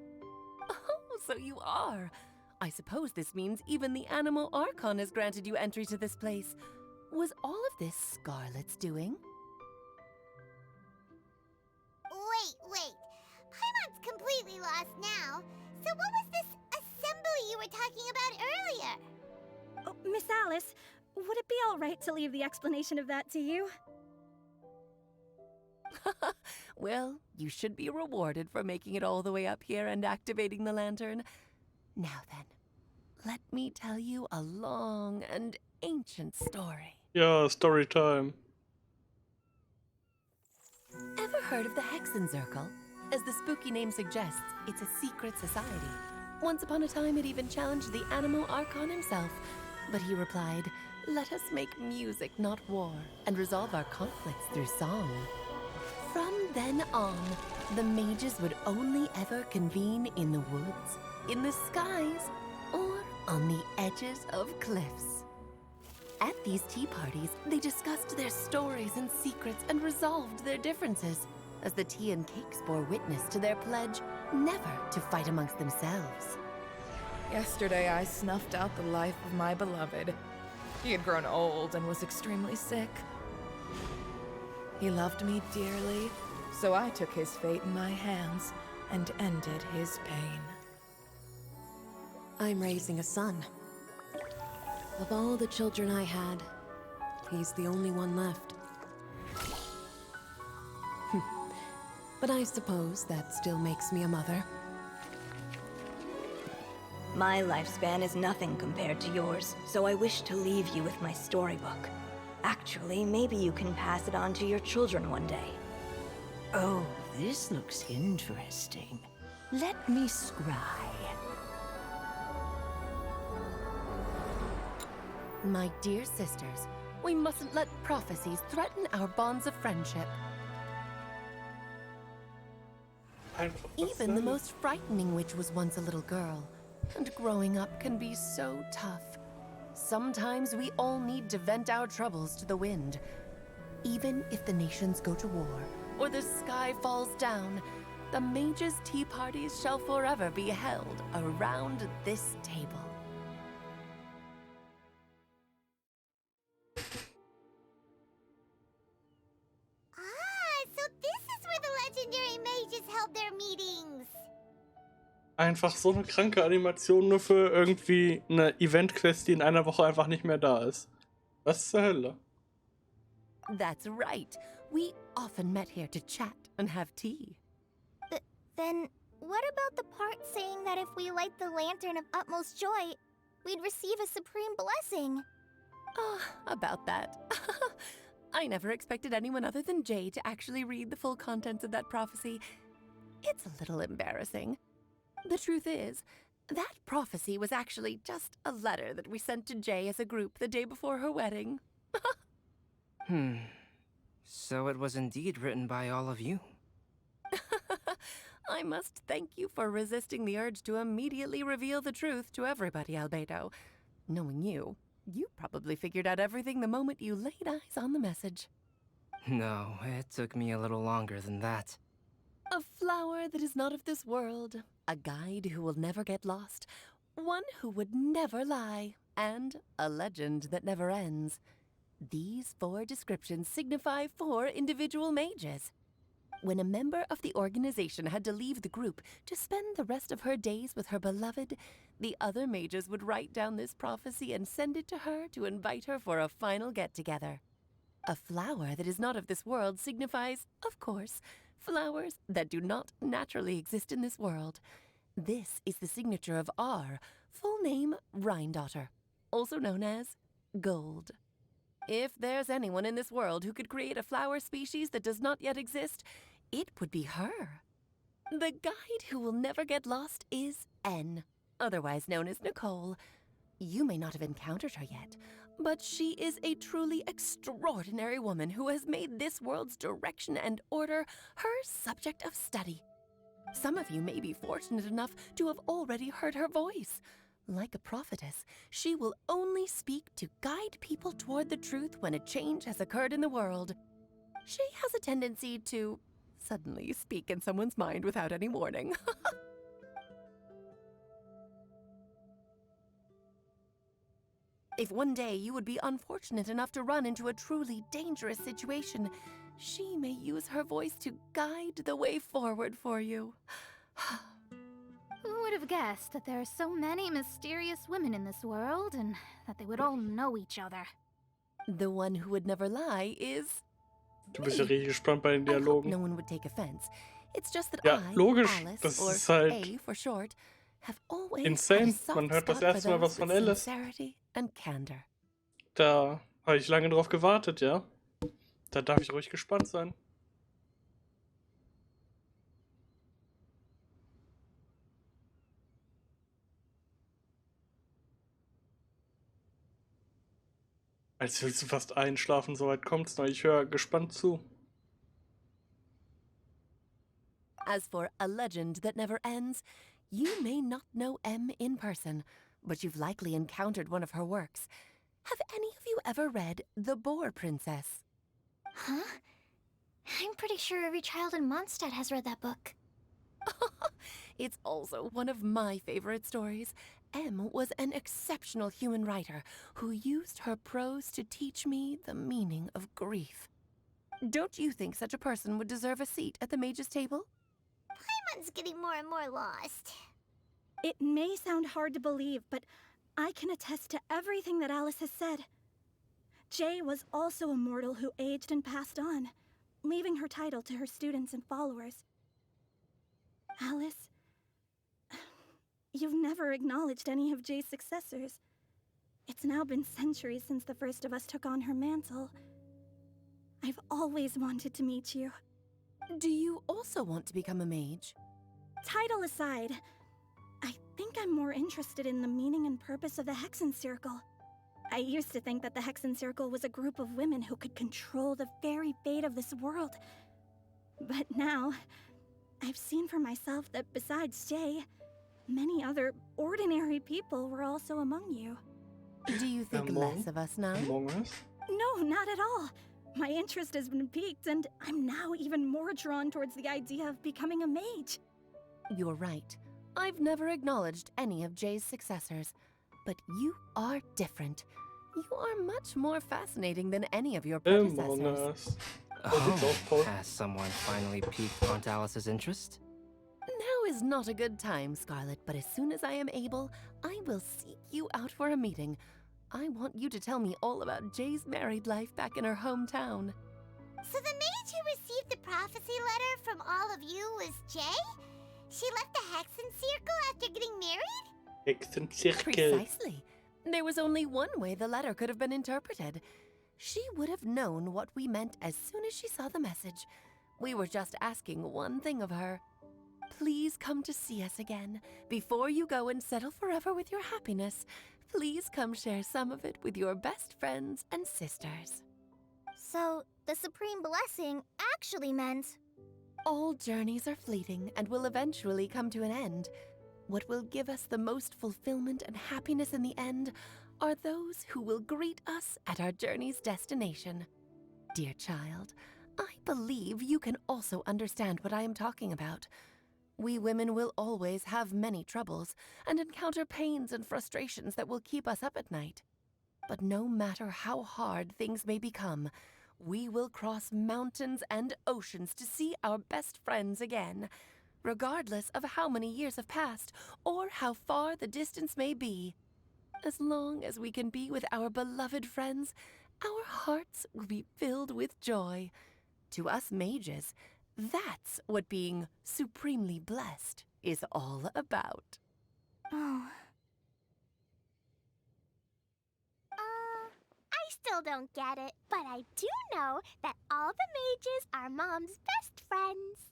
Oh, so you are. I suppose this means even the Animo Archon has granted you entry to this place. Was all of this Scarlet's doing? Wait. Paimon's completely lost now. So what was this assembly you were talking about earlier? Oh, Miss Alice, would it be all right to leave the explanation of that to you? Well, you should be rewarded for making it all the way up here and activating the lantern. Now then, let me tell you a long and ancient story. Yeah, story time. Ever heard of the Hexenzirkel? As the spooky name suggests, it's a secret society. Once upon a time, it even challenged the Animo Archon himself. But he replied, "Let us make music, not war, and resolve our conflicts through song." From then on, the mages would only ever convene in the woods, in the skies, or on the edges of cliffs. At these tea parties, they discussed their stories and secrets and resolved their differences. as the tea and cakes bore witness to their pledge never to fight amongst themselves. Yesterday, I snuffed out the life of my beloved. He had grown old and was extremely sick. He loved me dearly, so I took his fate in my hands and ended his pain. I'm raising a son. Of all the children I had, he's the only one left. But I suppose that still makes me a mother. My lifespan is nothing compared to yours, so I wish to leave you with my storybook. Actually, maybe you can pass it on to your children one day. Oh, this looks interesting. Let me scry. My dear sisters, we mustn't let prophecies threaten our bonds of friendship. Even the most frightening witch was once a little girl, and growing up can be so tough. Sometimes we all need to vent our troubles to the wind. Even if the nations go to war, or the sky falls down, the mages' tea parties shall forever be held around this table. So this is where the legendary mages held their meetings. Einfach so eine kranke Animation nur für irgendwie eine Event-Quest, die in einer Woche einfach nicht mehr da ist. Was zur Hölle? That's right. We often met here to chat and have tea. Then, what about the part saying that if we light the lantern of utmost joy, we'd receive a supreme blessing? About that. I never expected anyone other than Jay to actually read the full contents of that prophecy. It's a little embarrassing. The truth is, that prophecy was actually just a letter that we sent to Jay as a group the day before her wedding. So it was indeed written by all of you. I must thank you for resisting the urge to immediately reveal the truth to everybody, Albedo. Knowing you, you probably figured out everything the moment you laid eyes on the message. No, it took me a little longer than that. A flower that is not of this world, a guide who will never get lost, one who would never lie, and a legend that never ends. These 4 descriptions signify 4 individual mages. When a member of the organization had to leave the group to spend the rest of her days with her beloved, the other mages would write down this prophecy and send it to her to invite her for a final get-together. A flower that is not of this world signifies, of course, flowers that do not naturally exist in this world. This is the signature of our full name, Rhindaughter, also known as Gold. If there's anyone in this world who could create a flower species that does not yet exist, it would be her. The guide who will never get lost is N, otherwise known as Nicole. You may not have encountered her yet, but she is a truly extraordinary woman who has made this world's direction and order her subject of study. Some of you may be fortunate enough to have already heard her voice. Like a prophetess, she will only speak to guide people toward the truth when a change has occurred in the world. She has a tendency to suddenly speak in someone's mind without any warning. If one day you would be unfortunate enough to run into a truly dangerous situation, she may use her voice to guide the way forward for you. Who would have guessed that there are so many mysterious women in this world and that they would all know each other? The one who would never lie is... Du bist ja richtig gespannt bei den I hope Dialogen. no one would take offense. It's just that Ja, I, logisch. Alice, Das or ist halt A for short, have always insane. had a soft Man hört das spot for erste Mal was those von with Alice. sincerity and candor. Da habe ich lange drauf gewartet, ja. Da darf ich ruhig gespannt sein. Als willst du fast einschlafen, soweit kommt's noch. Ich höre gespannt zu. As for a legend that never ends, you may not know M in person, but you've likely encountered one of her works. Have any of you ever read The Boar Princess? Huh? I'm pretty sure every child in Mondstadt has read that book. It's also one of my favorite stories. Em was an exceptional human writer who used her prose to teach me the meaning of grief. Don't you think such a person would deserve a seat at the mage's table? Paimon's getting more and more lost. It may sound hard to believe, but I can attest to everything that Alice has said. Jay was also a mortal who aged and passed on, leaving her title to her students and followers. Alice, you've never acknowledged any of Jay's successors. It's now been centuries since the first of us took on her mantle. I've always wanted to meet you. Do you also want to become a mage? Title aside, I think I'm more interested in the meaning and purpose of the Hexen Circle. I used to think that the Hexen Circle was a group of women who could control the very fate of this world. But now, I've seen for myself that besides Jay, many other ordinary people were also among you. Do you think less of us now? Among us? No, not at all. My interest has been piqued, and I'm now even more drawn towards the idea of becoming a mage. You're right. I've never acknowledged any of Jay's successors, but you are different. You are much more fascinating than any of your Among predecessors. us. Oh, has someone finally piqued Aunt Alice's interest? Now is not a good time, Scarlet, but as soon as I am able, I will seek you out for a meeting. I want you to tell me all about Jay's married life back in her hometown. So the mage who received the prophecy letter from all of you was Jay? She left the Hexen Circle after getting married? Hexen Circle. Precisely. There was only one way the letter could have been interpreted. She would have known what we meant as soon as she saw the message. We were just asking one thing of her. Please come to see us again. Before you go and settle forever with your happiness, please come share some of it with your best friends and sisters. So, the Supreme Blessing actually meant... All journeys are fleeting and will eventually come to an end. What will give us the most fulfillment and happiness in the end are those who will greet us at our journey's destination. Dear child, I believe you can also understand what I am talking about. We women will always have many troubles and encounter pains and frustrations that will keep us up at night. But no matter how hard things may become, we will cross mountains and oceans to see our best friends again, regardless of how many years have passed or how far the distance may be. As long as we can be with our beloved friends, our hearts will be filled with joy. To us mages, that's what being supremely blessed is all about. Oh. I still don't get it, but I do know that all the mages are Mom's best friends.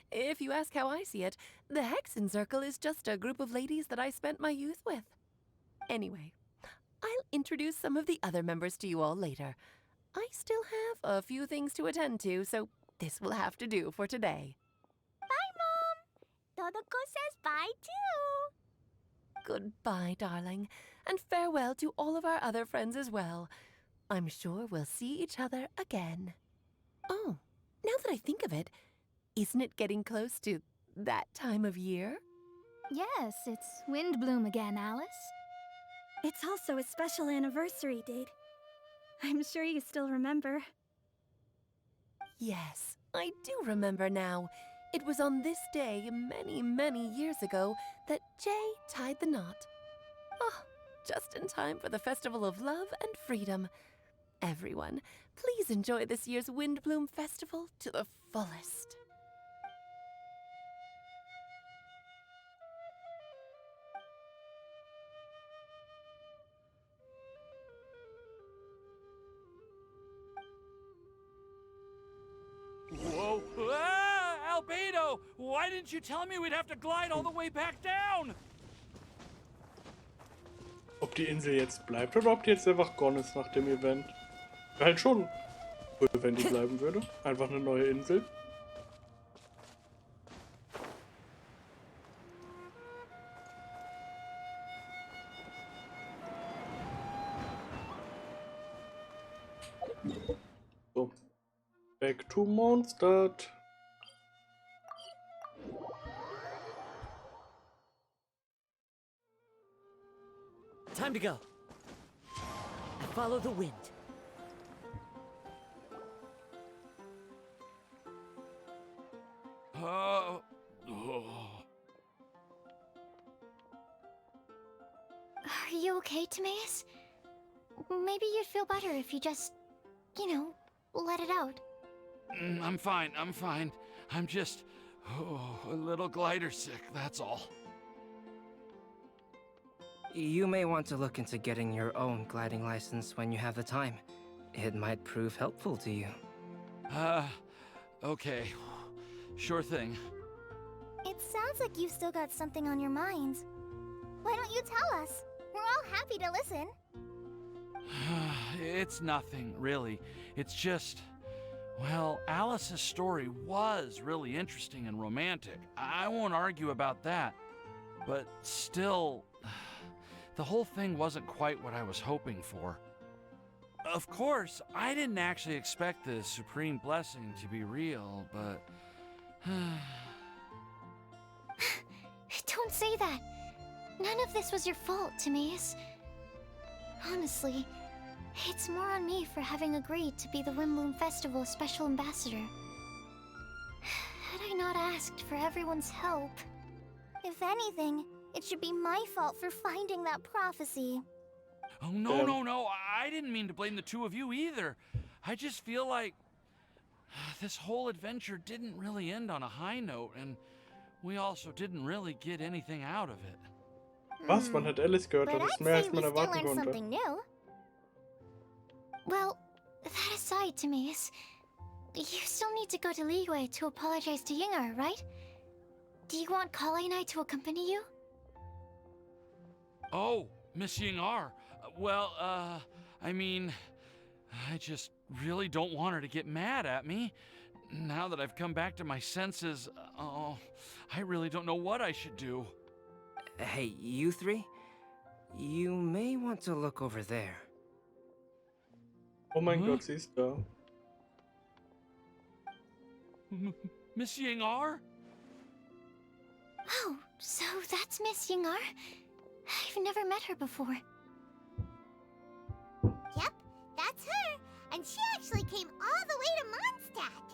If you ask how I see it, the Hexen Circle is just a group of ladies that I spent my youth with. Anyway, I'll introduce some of the other members to you all later. I still have a few things to attend to, so this will have to do for today. Bye, Mom. Todoko says bye, too. Goodbye, darling, and farewell to all of our other friends as well. I'm sure we'll see each other again. Oh, now that I think of it, isn't it getting close to that time of year? Yes, it's wind bloom again, Alice. It's also a special anniversary date. I'm sure you still remember. Yes, I do remember now. It was on this day many, many years ago that Jay tied the knot. Ah, just in time for the Festival of Love and Freedom. Everyone, please enjoy this year's Windbloom Festival to the fullest. Whoa! Ah! Albedo! Why didn't you tell me we'd have to glide all the way back down? Ob die Insel jetzt bleibt oder ob die jetzt einfach gone ist nach dem Event. Wäre halt schon cool, wenn die bleiben würde. Einfach eine neue Insel. So. Back to Mondstadt. Time to go. I follow the wind. Oh. Are you okay, Timaeus? Maybe you'd feel better if you just, let it out. I'm fine, I'm fine. I'm just a little glider sick, that's all. You may want to look into getting your own gliding license when you have the time. It might prove helpful to you. Okay. Sure thing. It sounds like you've still got something on your mind. Why don't you tell us? We're all happy to listen. It's nothing, really. It's just... Well, Alice's story was really interesting and romantic. I won't argue about that. But still, the whole thing wasn't quite what I was hoping for. Of course, I didn't actually expect the Supreme Blessing to be real, but... Don't say that. None of this was your fault, Timaeus. Honestly, it's more on me for having agreed to be the Windbloom Festival Special Ambassador. Had I not asked for everyone's help... If anything, it should be my fault for finding that prophecy. Oh, no, I didn't mean to blame the two of you either. I just feel like this whole adventure didn't really end on a high note, and we also didn't really get anything out of it. Was? Man hat Alice gehört, But das ist I'd mehr say als we man still erwarten learned konnte. something new. Well, that aside, Timaeus, you still need to go to Liyue to apologize to Yingar, right? Do you want Kali and I to accompany you? Oh, Miss Yingar. Well, I mean, I just really don't want her to get mad at me. Now that I've come back to my senses, I really don't know what I should do. Hey, you three? You may want to look over there. Oh mein Gott, sie ist da. Miss Yingar? Oh, so that's Miss Yingar? I've never met her before. Yep, that's her. And she actually came all the way to Mondstadt.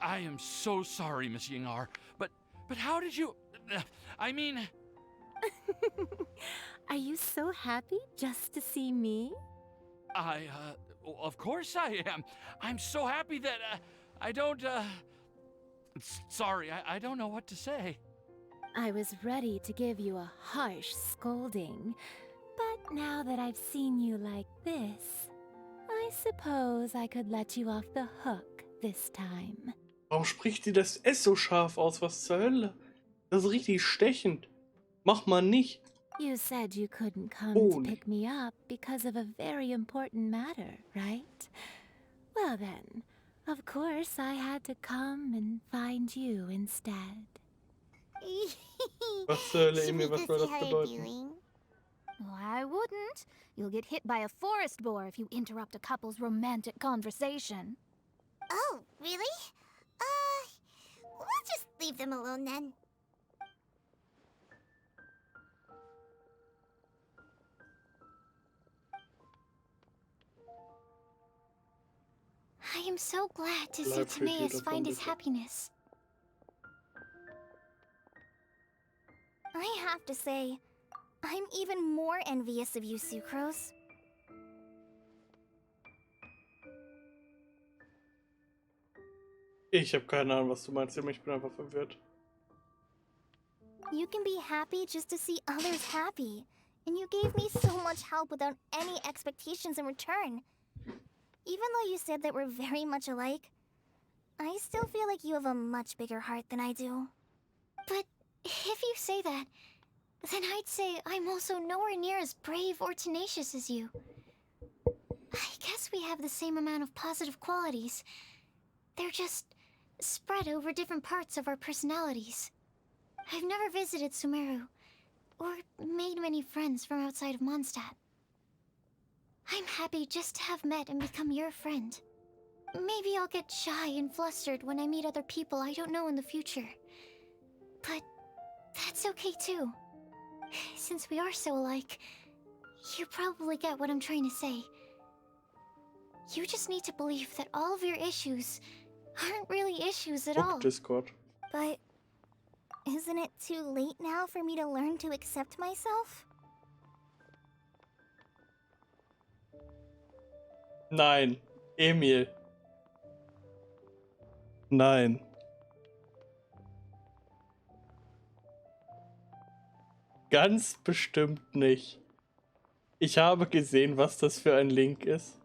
I am so sorry, Miss Yingar, but how did you... I mean... Are you so happy just to see me? Of course I am. I'm so happy that, I don't, sorry, I don't know what to say. I was ready to give you a harsh scolding, but now that I've seen you like this, I suppose I could let you off the hook this time. Warum spricht sie das S so scharf aus? Was zur Hölle? Das ist richtig stechend. Mach mal nicht. You said you couldn't come Oh, to pick me up because of a very important matter, right? Well then, of course I had to come and find you instead. Was zur Hölle, Should we Emil, was go soll see das her bedeuten? doing? Oh, I wouldn't. You'll get hit by a forest boar if you interrupt a couple's romantic conversation. Oh, really? We'll just leave them alone then. I am so glad to see Bleib für Timaeus jeder find his Bitte. happiness. I have to say, I'm even more envious of you, Sucrose. Ich habe keine Ahnung, was du meinst, Emil. Ich bin einfach verwirrt. You can be happy just to see others happy. And you gave me so much help without any expectations in return. Even though you said that we're very much alike, I still feel like you have a much bigger heart than I do. But if you say that, then I'd say I'm also nowhere near as brave or tenacious as you. I guess we have the same amount of positive qualities. They're just spread over different parts of our personalities. I've never visited Sumeru, or made many friends from outside of Mondstadt. I'm happy just to have met and become your friend. Maybe I'll get shy and flustered when I meet other people I don't know in the future. But that's okay too. Since we are so alike, you probably get what I'm trying to say. You just need to believe that all of your issues aren't really issues at all. Discord. But isn't it too late now for me to learn to accept myself? Nein, Emil. Nein. Ganz bestimmt nicht. Ich habe gesehen, was das für ein Link ist.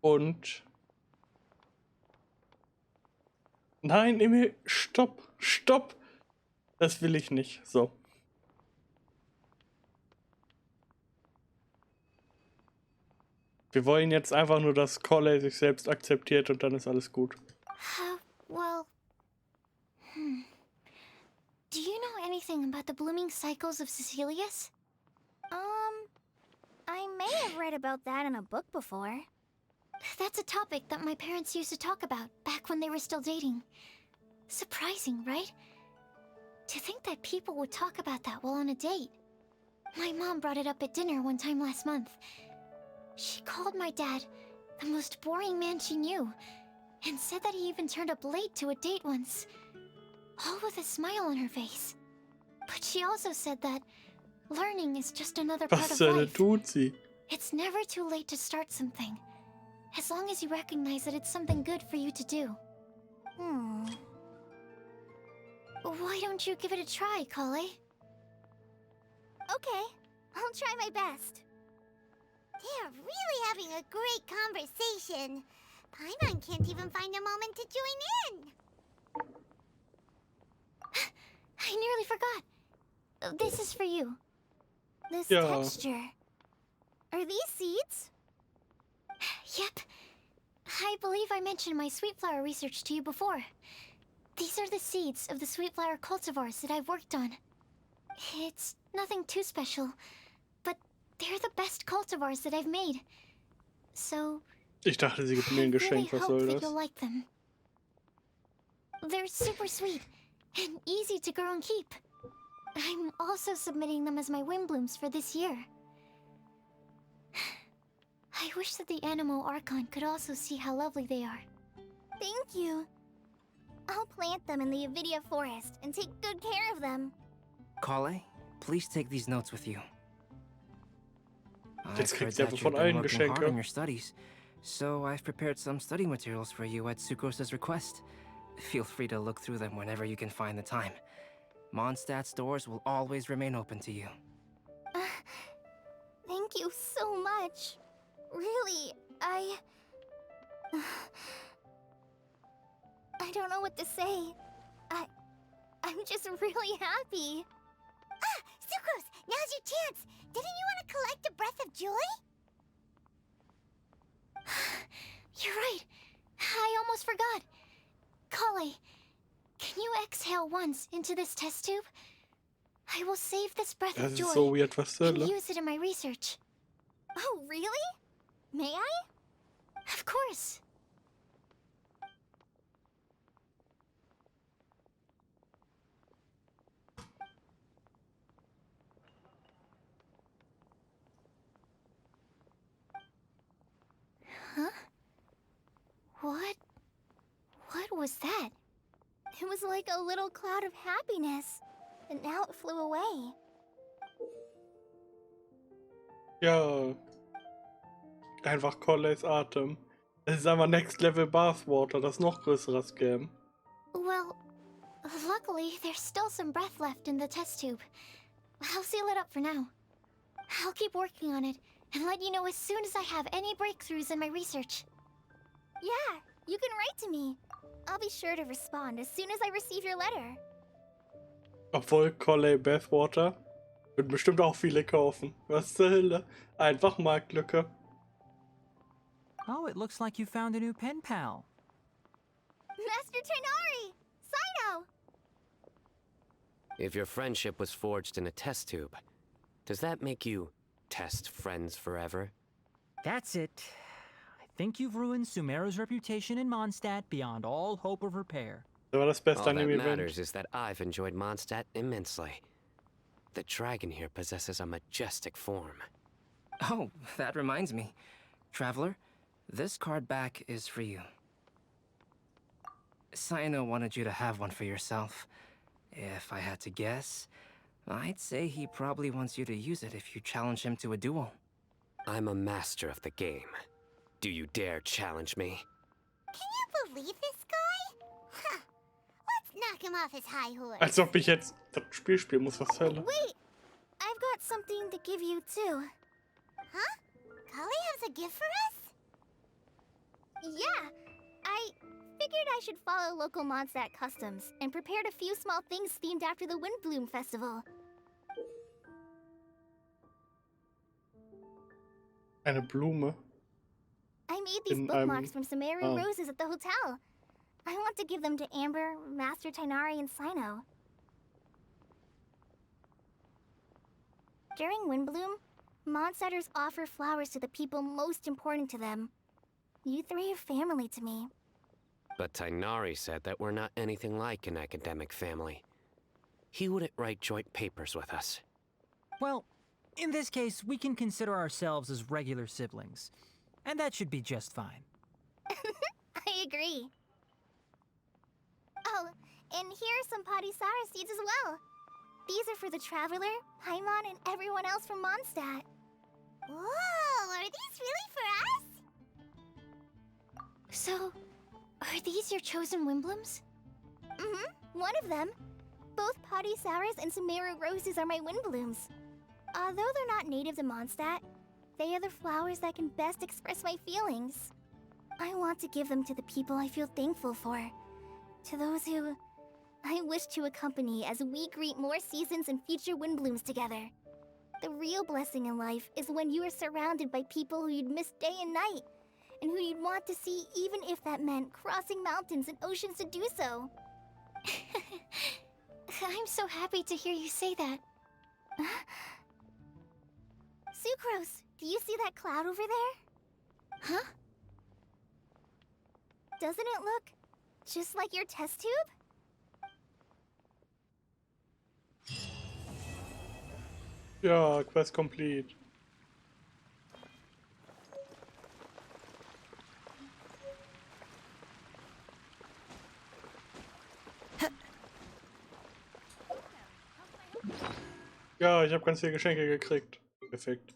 Und... Nein, Emil, stopp, stopp. Das will ich nicht. So. Wir wollen jetzt einfach nur, dass Corley sich selbst akzeptiert und dann ist alles gut. Well... Do you know anything about the blooming cycles of Cecilius? I may have read about that in a book before. That's a topic that my parents used to talk about back when they were still dating. Surprising, right? To think that people would talk about that while on a date. My mom brought it up at dinner one time last month. She called my dad the most boring man she knew, and said that he even turned up late to a date once, all with a smile on her face. But she also said that learning is just another part Was of denn life. tut sie? It's never too late to start something, as long as you recognize that it's something good for you to do. Why don't you give it a try, Kale? Okay, I'll try my best. They're really having a great conversation. Paimon can't even find a moment to join in. I nearly forgot. This is for you. This Yeah. texture. Are these seeds? Yep. I believe I mentioned my sweet flower research to you before. These are the seeds of the sweet flower cultivars that I've worked on. It's nothing too special, but they're the best cultivars that I've made. So, Ich dachte, sie gibt mir ein I really Geschenk. Was hope soll that das? you'll like them. They're super sweet and easy to grow and keep. I'm also submitting them as my wind blooms for this year. I wish that the Animo Archon could also see how lovely they are. Thank you. I'll plant them in the Avidia forest and take good care of them. Kale, please take these notes with you. I've Jetzt heard kriegt sie aber that you've von been allen working hard Geschenke. on your studies, so I've prepared some study materials for you at Sucrose's request. Feel free to look through them whenever you can find the time. Mondstadt's doors will always remain open to you. Thank you so much. Really, I don't know what to say. I'm just really happy. Ah, Sucrose, now's your chance. Didn't you want to collect a breath of joy? You're right. I almost forgot. Kale, can you exhale once into this test tube? I will save this breath Das of ist joy so weird, was zur and Hölle? use it in my research. Oh, really? May I? Of course. Huh? What was that? It was like a little cloud of happiness, and now it flew away. Ja. Einfach Corleys Atem. Es ist einfach Next Level Bathwater, das noch größere Scam. Well, luckily, there's still some breath left in the test tube. I'll seal it up for now. I'll keep working on it and let you know as soon as I have any breakthroughs in my research. Yeah, you can write to me. I'll be sure to respond as soon as I receive your letter. Obwohl Corley Bathwater wird bestimmt auch viele kaufen. Was zur Hölle? Einfach Marktlücke. Oh, it looks like you found a new pen pal. Master Tainari! Saito! If your friendship was forged in a test tube, does that make you test friends forever? That's it. I think you've ruined Sumeru's reputation in Mondstadt beyond all hope of repair. Das war das beste All that Anime-Event. matters is that I've enjoyed Mondstadt immensely. The dragon here possesses a majestic form. Oh, that reminds me. Traveler, this card back is for you. Saino wanted you to have one for yourself. If I had to guess, I'd say he probably wants you to use it if you challenge him to a duel. I'm a master of the game. Do you dare challenge me? Can you believe this guy? Huh. Let's knock him off his high horse. Als ob ich jetzt das Spiel spielen muss, was zur Hölle. Wait! I've got something to give you, too. Huh? Kali has a gift for us? Yeah! I figured I should follow local Mondstadt customs and prepared a few small things themed after the Windbloom Festival. Eine Blume. I made these In bookmarks from Sumeru oh. roses at the hotel. I want to give them to Amber, Master Tainari, and Sino. During Windbloom, Mondstatters offer flowers to the people most important to them. You three are family to me. But Tainari said that we're not anything like an academic family. He wouldn't write joint papers with us. Well, in this case, we can consider ourselves as regular siblings. And that should be just fine. I agree. Oh, and here are some Padisara seeds as well. These are for the Traveler, Paimon, and everyone else from Mondstadt. Whoa, are these really for us? So, are these your chosen Windblooms? One of them. Both Padisaras and Sumeru roses are my Windblooms. Although they're not native to Mondstadt, they are the flowers that can best express my feelings. I want to give them to the people I feel thankful for. To those who I wish to accompany as we greet more seasons and future Windblooms together. The real blessing in life is when you are surrounded by people who you'd miss day and night, and who you'd want to see even if that meant crossing mountains and oceans to do so. I'm so happy to hear you say that. Sucrose, do you see that cloud over there? Huh? Doesn't it look just like your test tube? Ja, Quest complete. Ja, ich habe ganz viele Geschenke gekriegt. Perfekt.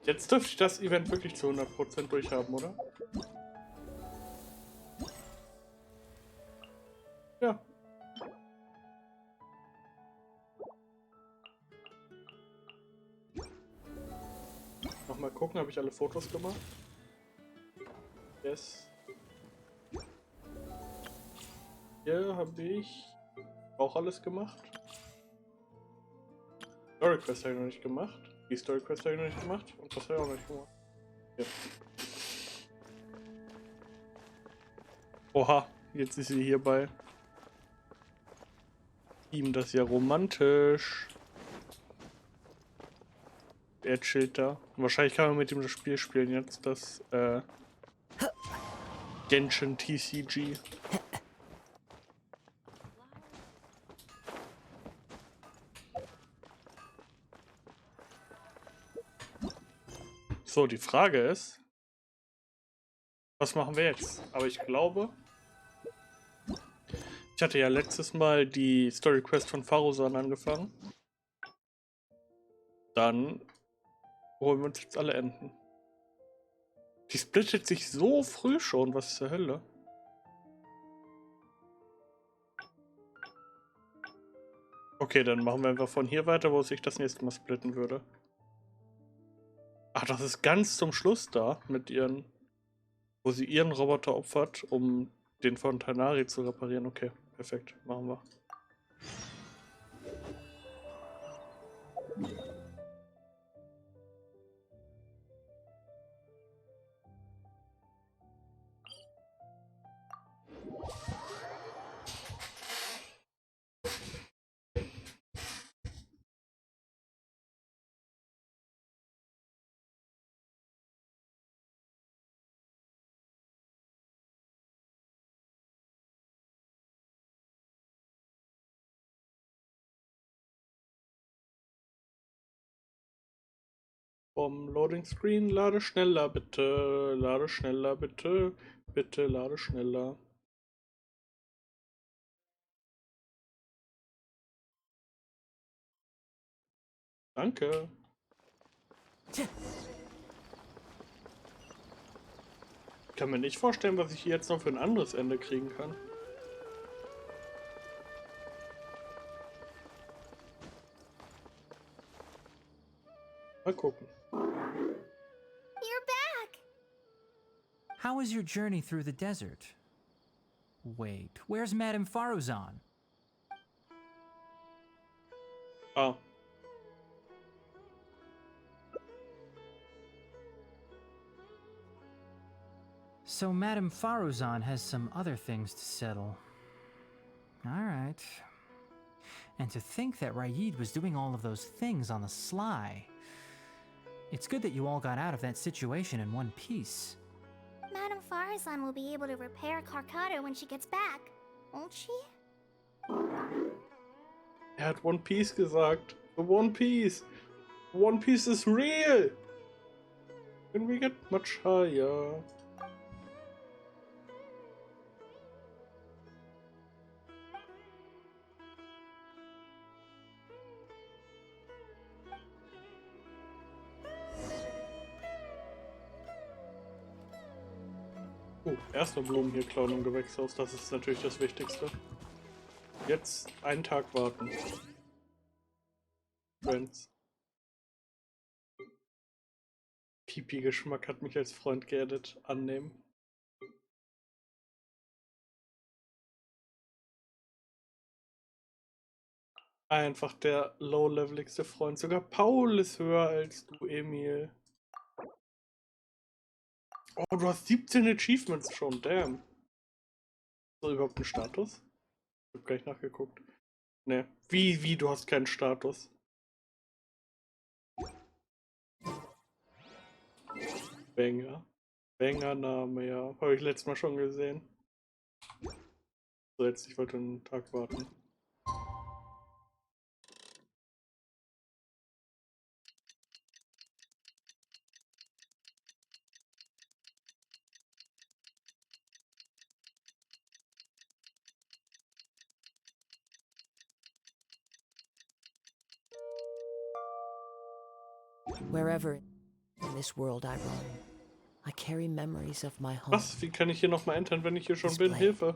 Jetzt dürfte ich das Event wirklich zu 100% durchhaben, oder? Ja. Nochmal gucken, habe ich alle Fotos gemacht? Yes. Hier habe ich auch alles gemacht. Story Quest habe ich noch nicht gemacht. Die Story Quest habe ich noch nicht gemacht. Und das habe ich auch noch nicht gemacht. Ja. Oha, jetzt ist sie hier bei ihm. Das ist ja romantisch. Er chillt da. Und wahrscheinlich kann man mit ihm das Spiel spielen jetzt. Das Genshin TCG. So, die Frage ist, was machen wir jetzt? Aber ich glaube, ich hatte ja letztes Mal die Story Quest von Pharosan angefangen. Dann holen wir uns jetzt alle Enten. Die splittet sich so früh schon, was zur Hölle? Okay, dann machen wir einfach von hier weiter, wo sich das nächste Mal splitten würde. Ach, das ist ganz zum Schluss da mit ihren, wo sie ihren Roboter opfert, um den von Tainari zu reparieren. Okay, perfekt, machen wir. vom Loading Screen. Lade schneller, bitte. Lade schneller, bitte. Bitte lade schneller. Danke. Ich kann mir nicht vorstellen, was ich hier jetzt noch für ein anderes Ende kriegen kann. Mal gucken. You're back! How was your journey through the desert? Wait, where's Madame Faruzan? Ah. So Madame Faruzan has some other things to settle. Alright. And to think that Raid was doing all of those things on the sly. It's good that you all got out of that situation in one piece. Madame Farazan will be able to repair Karkata when she gets back, won't she? Er hat One Piece gesagt. The One Piece. One Piece is real. Can we get much higher? Erstmal Blumen hier klauen im Gewächshaus, das ist natürlich das Wichtigste. Jetzt einen Tag warten. Friends. Pipi-Geschmack hat mich als Freund geaddet. Annehmen. Einfach der low-leveligste Freund. Sogar Paul ist höher als du, Emil. Oh, du hast 17 Achievements schon, damn. So, überhaupt einen Status? Ich hab gleich nachgeguckt. Ne, wie, du hast keinen Status? Banger. Banger-Name, ja. Habe ich letztes Mal schon gesehen. So, jetzt, ich wollte einen Tag warten. Wherever in this world I roam, I carry memories of my home. Was? Wie kann ich hier nochmal entern, wenn ich hier schon bin? Hilfe!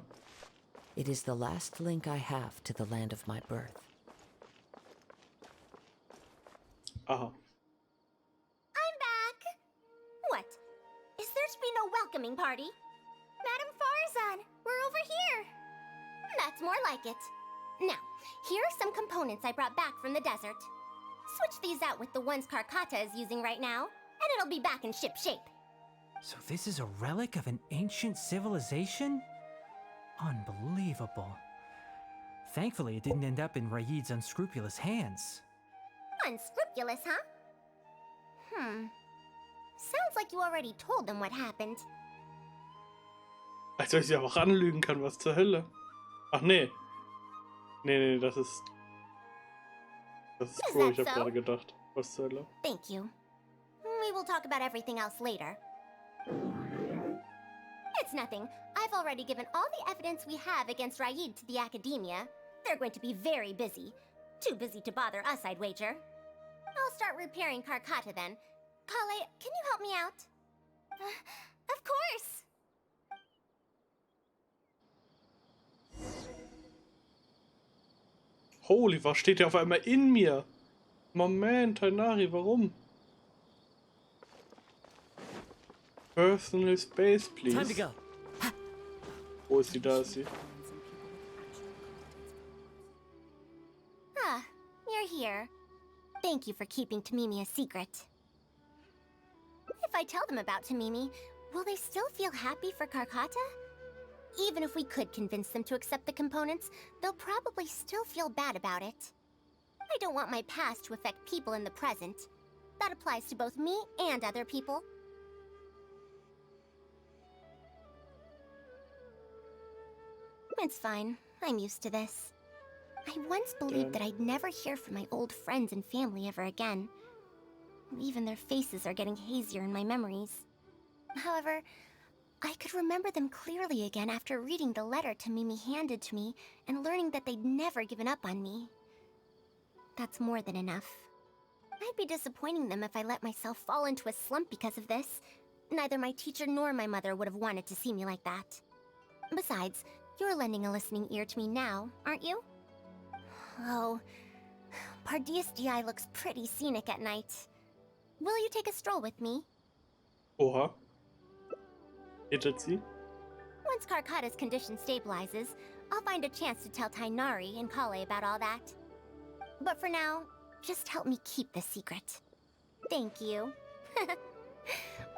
It is the last link I have to the land of my birth. Aha. I'm back! What? Is there to be no welcoming party? Madame Farazan, we're over here! That's more like it. Now, here are some components I brought back from the desert. Switch these out with the ones Karkata is using right now, and it'll be back in ship shape. So this is a relic of an ancient civilization? Unbelievable. Thankfully, it didn't end up in Raid's unscrupulous hands. Unscrupulous, huh? Sounds like you already told them what happened. Als ob ich sie auch anlügen kann, was zur Hölle? Ach nee. Nee, das ist... Das ist cool, ich hab gerade gedacht. Was zur Hölle? Thank you. We will talk about everything else later. It's nothing. I've already given all the evidence we have against Raid to the Academia. They're going to be very busy. Too busy to bother us, I'd wager. I'll start repairing Karkata then. Kale, can you help me out? Of course! Holy, was steht hier auf einmal in mir? Moment, Tainari, warum? Personal space, please. Time to go. Wo ist sie? Da ist sie. Ah, you're here. Thank you for keeping Tamimi a secret. If I tell them about Tamimi, will they still feel happy for Karkata? Even if we could convince them to accept the components, they'll probably still feel bad about it. I don't want my past to affect people in the present. That applies to both me and other people. It's fine. I'm used to this. I once believed that I'd never hear from my old friends and family ever again. Even their faces are getting hazier in my memories. However, I could remember them clearly again after reading the letter Tamimi handed to me and learning that they'd never given up on me. That's more than enough. I'd be disappointing them if I let myself fall into a slump because of this. Neither my teacher nor my mother would have wanted to see me like that. Besides, you're lending a listening ear to me now, aren't you? Oh, Pardius DI looks pretty scenic at night. Will you take a stroll with me? Oha. Hittet sie? Once Karkata's condition stabilizes, I'll find a chance to tell Tainari and Kale about all that. But for now, just help me keep this secret. Thank you.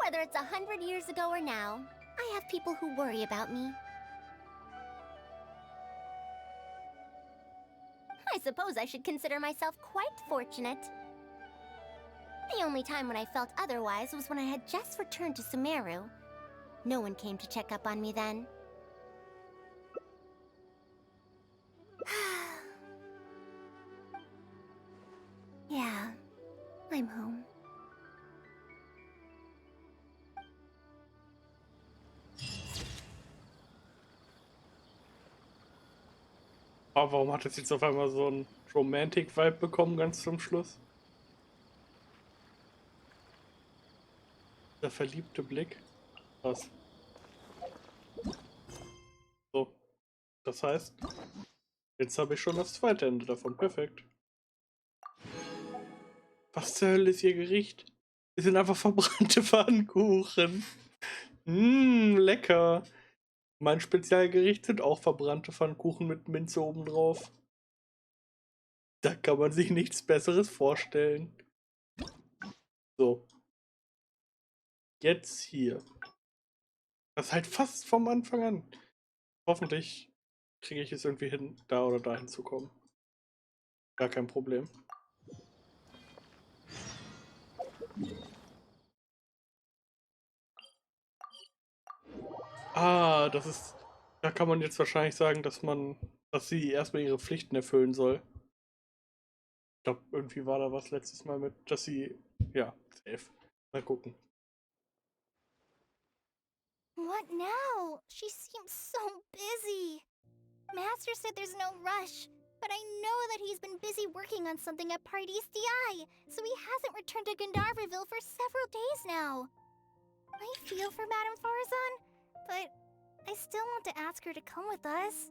Whether it's 100 years ago or now, I have people who worry about me. I suppose I should consider myself quite fortunate. The only time when I felt otherwise was when I had just returned to Sumeru. No one came to check up on me then. Yeah, I'm home. Aber warum hat es jetzt auf einmal so einen Romantic-Vibe bekommen, ganz zum Schluss? Der verliebte Blick. Was? So. Das heißt, jetzt habe ich schon das zweite Ende davon. Perfekt. Was zur Hölle ist Ihr Gericht? Es sind einfach verbrannte Pfannkuchen. Lecker. Mein Spezialgericht sind auch verbrannte Pfannkuchen mit Minze obendrauf. Da kann man sich nichts Besseres vorstellen. So. Jetzt hier. Das ist halt fast vom Anfang an. Hoffentlich kriege ich es irgendwie hin, da oder dahin zu kommen. Gar kein Problem. Ah, das ist... Da kann man jetzt wahrscheinlich sagen, dass sie erstmal ihre Pflichten erfüllen soll. Ich glaube, irgendwie war da was letztes Mal mit, dass sie... Ja, safe. Mal gucken. What now? She seems so busy. Master said there's no rush, but I know that he's been busy working on something at Pardees DI, so he hasn't returned to Gandharville for several days now. I feel for Madame Farazan, but I still want to ask her to come with us.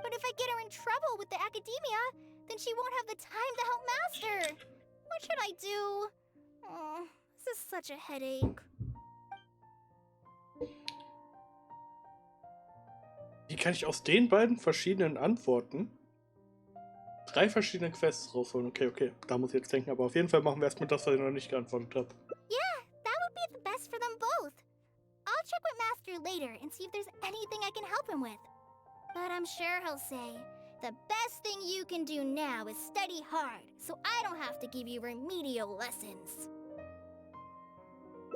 But if I get her in trouble with the academia, then she won't have the time to help Master. What should I do? Oh, this is such a headache. Wie kann ich aus den beiden verschiedenen Antworten 3 verschiedene Quests rausholen? Okay. Da muss ich jetzt denken, aber auf jeden Fall machen wir erstmal das, was ich noch nicht geantwortet habe. Yeah, that would be the best for them both. I'll check with Master later and see if there's anything I can help him with. But I'm sure he'll say, the best thing you can do now is study hard, so I don't have to give you remedial lessons.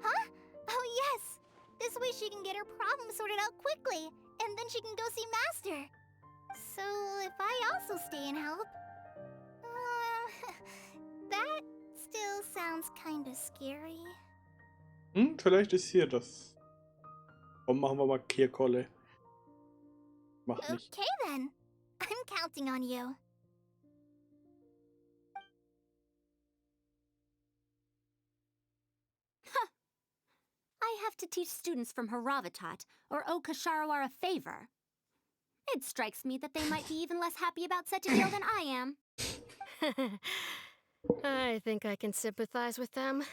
Huh? Oh yes! This way she can get her problem sorted out quickly, and then she can go see Master. So if I also stay and help... that still sounds kinda scary. Vielleicht ist hier das. Komm, machen wir mal Kirkolle. Mach nicht. Okay then. I'm counting on you. I have to teach students from Haravatat or owe Kasharawar a favor. It strikes me that they might be even less happy about such a deal than I am. I think I can sympathize with them.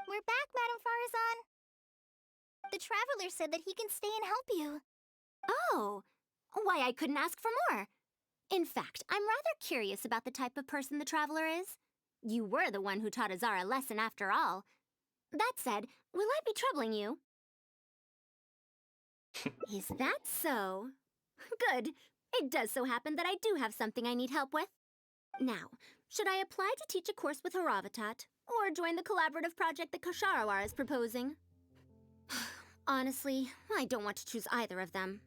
We're back, Madame Farazan. The Traveler said that he can stay and help you. Oh, why I couldn't ask for more. In fact, I'm rather curious about the type of person the Traveler is. You were the one who taught Azar a lesson after all. That said, will I be troubling you? Is that so? Good. It does so happen that I do have something I need help with. Now, should I apply to teach a course with Haravatat, or join the collaborative project that Kasharawar is proposing? Honestly, I don't want to choose either of them.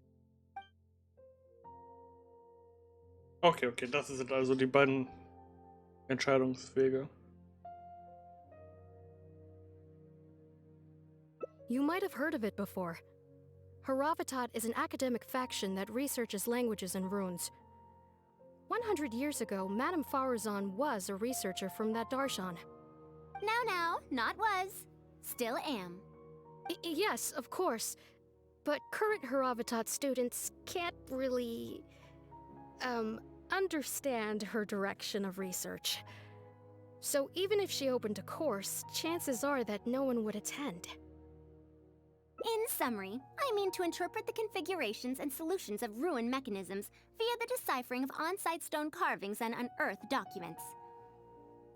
Okay, das sind also die beiden entscheidungsfähiger. You might have heard of it before. Haravatat is an academic faction that researches languages and runes. 100 years ago, Madame Farazan was a researcher from that darshan. Now, not was. Still am. Yes, of course. But current Haravatat students can't really... understand her direction of research. So even if she opened a course, chances are that no one would attend. In summary, I mean to interpret the configurations and solutions of ruin mechanisms via the deciphering of on-site stone carvings and unearthed documents.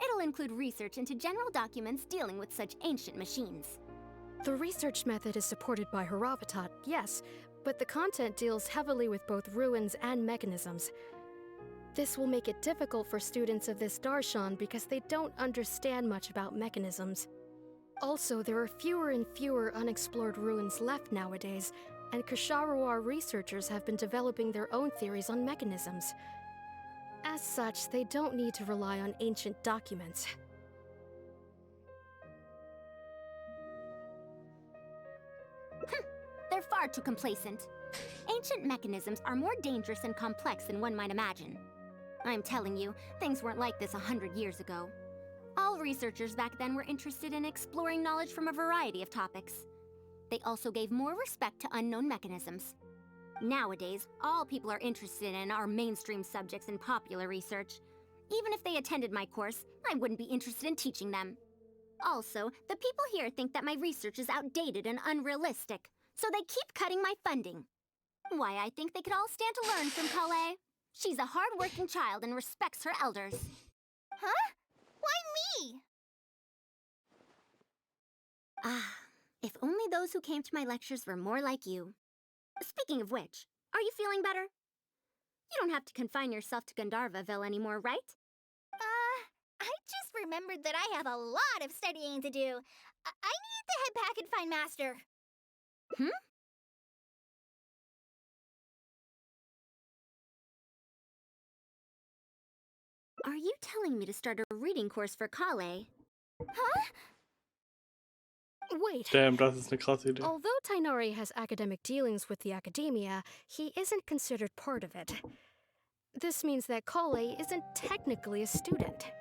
It'll include research into general documents dealing with such ancient machines. The research method is supported by Haravatat, yes, but the content deals heavily with both ruins and mechanisms. This will make it difficult for students of this darshan because they don't understand much about mechanisms. Also, there are fewer and fewer unexplored ruins left nowadays, and Ksharawar researchers have been developing their own theories on mechanisms. As such, they don't need to rely on ancient documents. They're far too complacent. Ancient mechanisms are more dangerous and complex than one might imagine. I'm telling you, things weren't like this 100 years ago. All researchers back then were interested in exploring knowledge from a variety of topics. They also gave more respect to unknown mechanisms. Nowadays, all people are interested in are mainstream subjects in popular research. Even if they attended my course, I wouldn't be interested in teaching them. Also, the people here think that my research is outdated and unrealistic, so they keep cutting my funding. Why, I think they could all stand to learn from Kale. She's a hard-working child and respects her elders. Huh? Why me? Ah, if only those who came to my lectures were more like you. Speaking of which, are you feeling better? You don't have to confine yourself to Gandharvaville anymore, right? I just remembered that I have a lot of studying to do. I need to head back and find Master. Are you telling me to start a reading course for Kale? Huh? Wait. Damn, das ist eine krasse Idee. Although Tainari has academic dealings with the academia, he isn't considered part of it. This means that Kale isn't technically a student.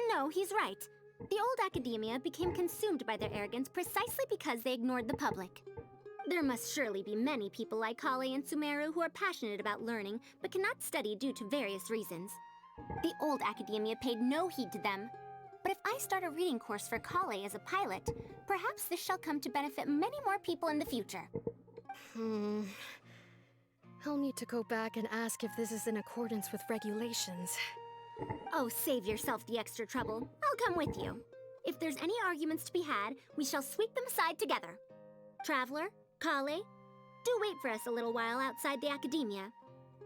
No, he's right. The old academia became consumed by their arrogance precisely because they ignored the public. There must surely be many people like Kale and Sumeru who are passionate about learning but cannot study due to various reasons. The old academia paid no heed to them. But if I start a reading course for Kale as a pilot, perhaps this shall come to benefit many more people in the future. I'll need to go back and ask if this is in accordance with regulations. Oh, save yourself the extra trouble. I'll come with you. If there's any arguments to be had, we shall sweep them aside together. Traveler, Kale, do wait for us a little while outside the academia.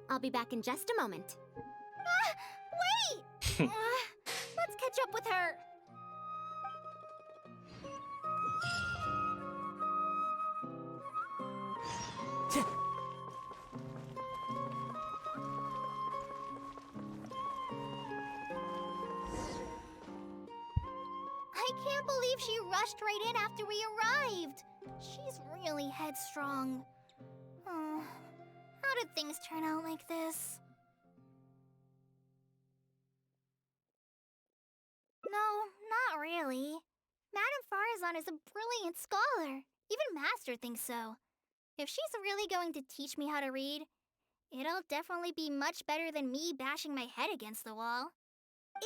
I'll be back in just a moment. Wait! Let's catch up with her. I can't believe she rushed right in after we arrived. She's really headstrong. Oh, how did things turn out like this? No, not really. Madame Farazan is a brilliant scholar. Even Master thinks so. If she's really going to teach me how to read, it'll definitely be much better than me bashing my head against the wall.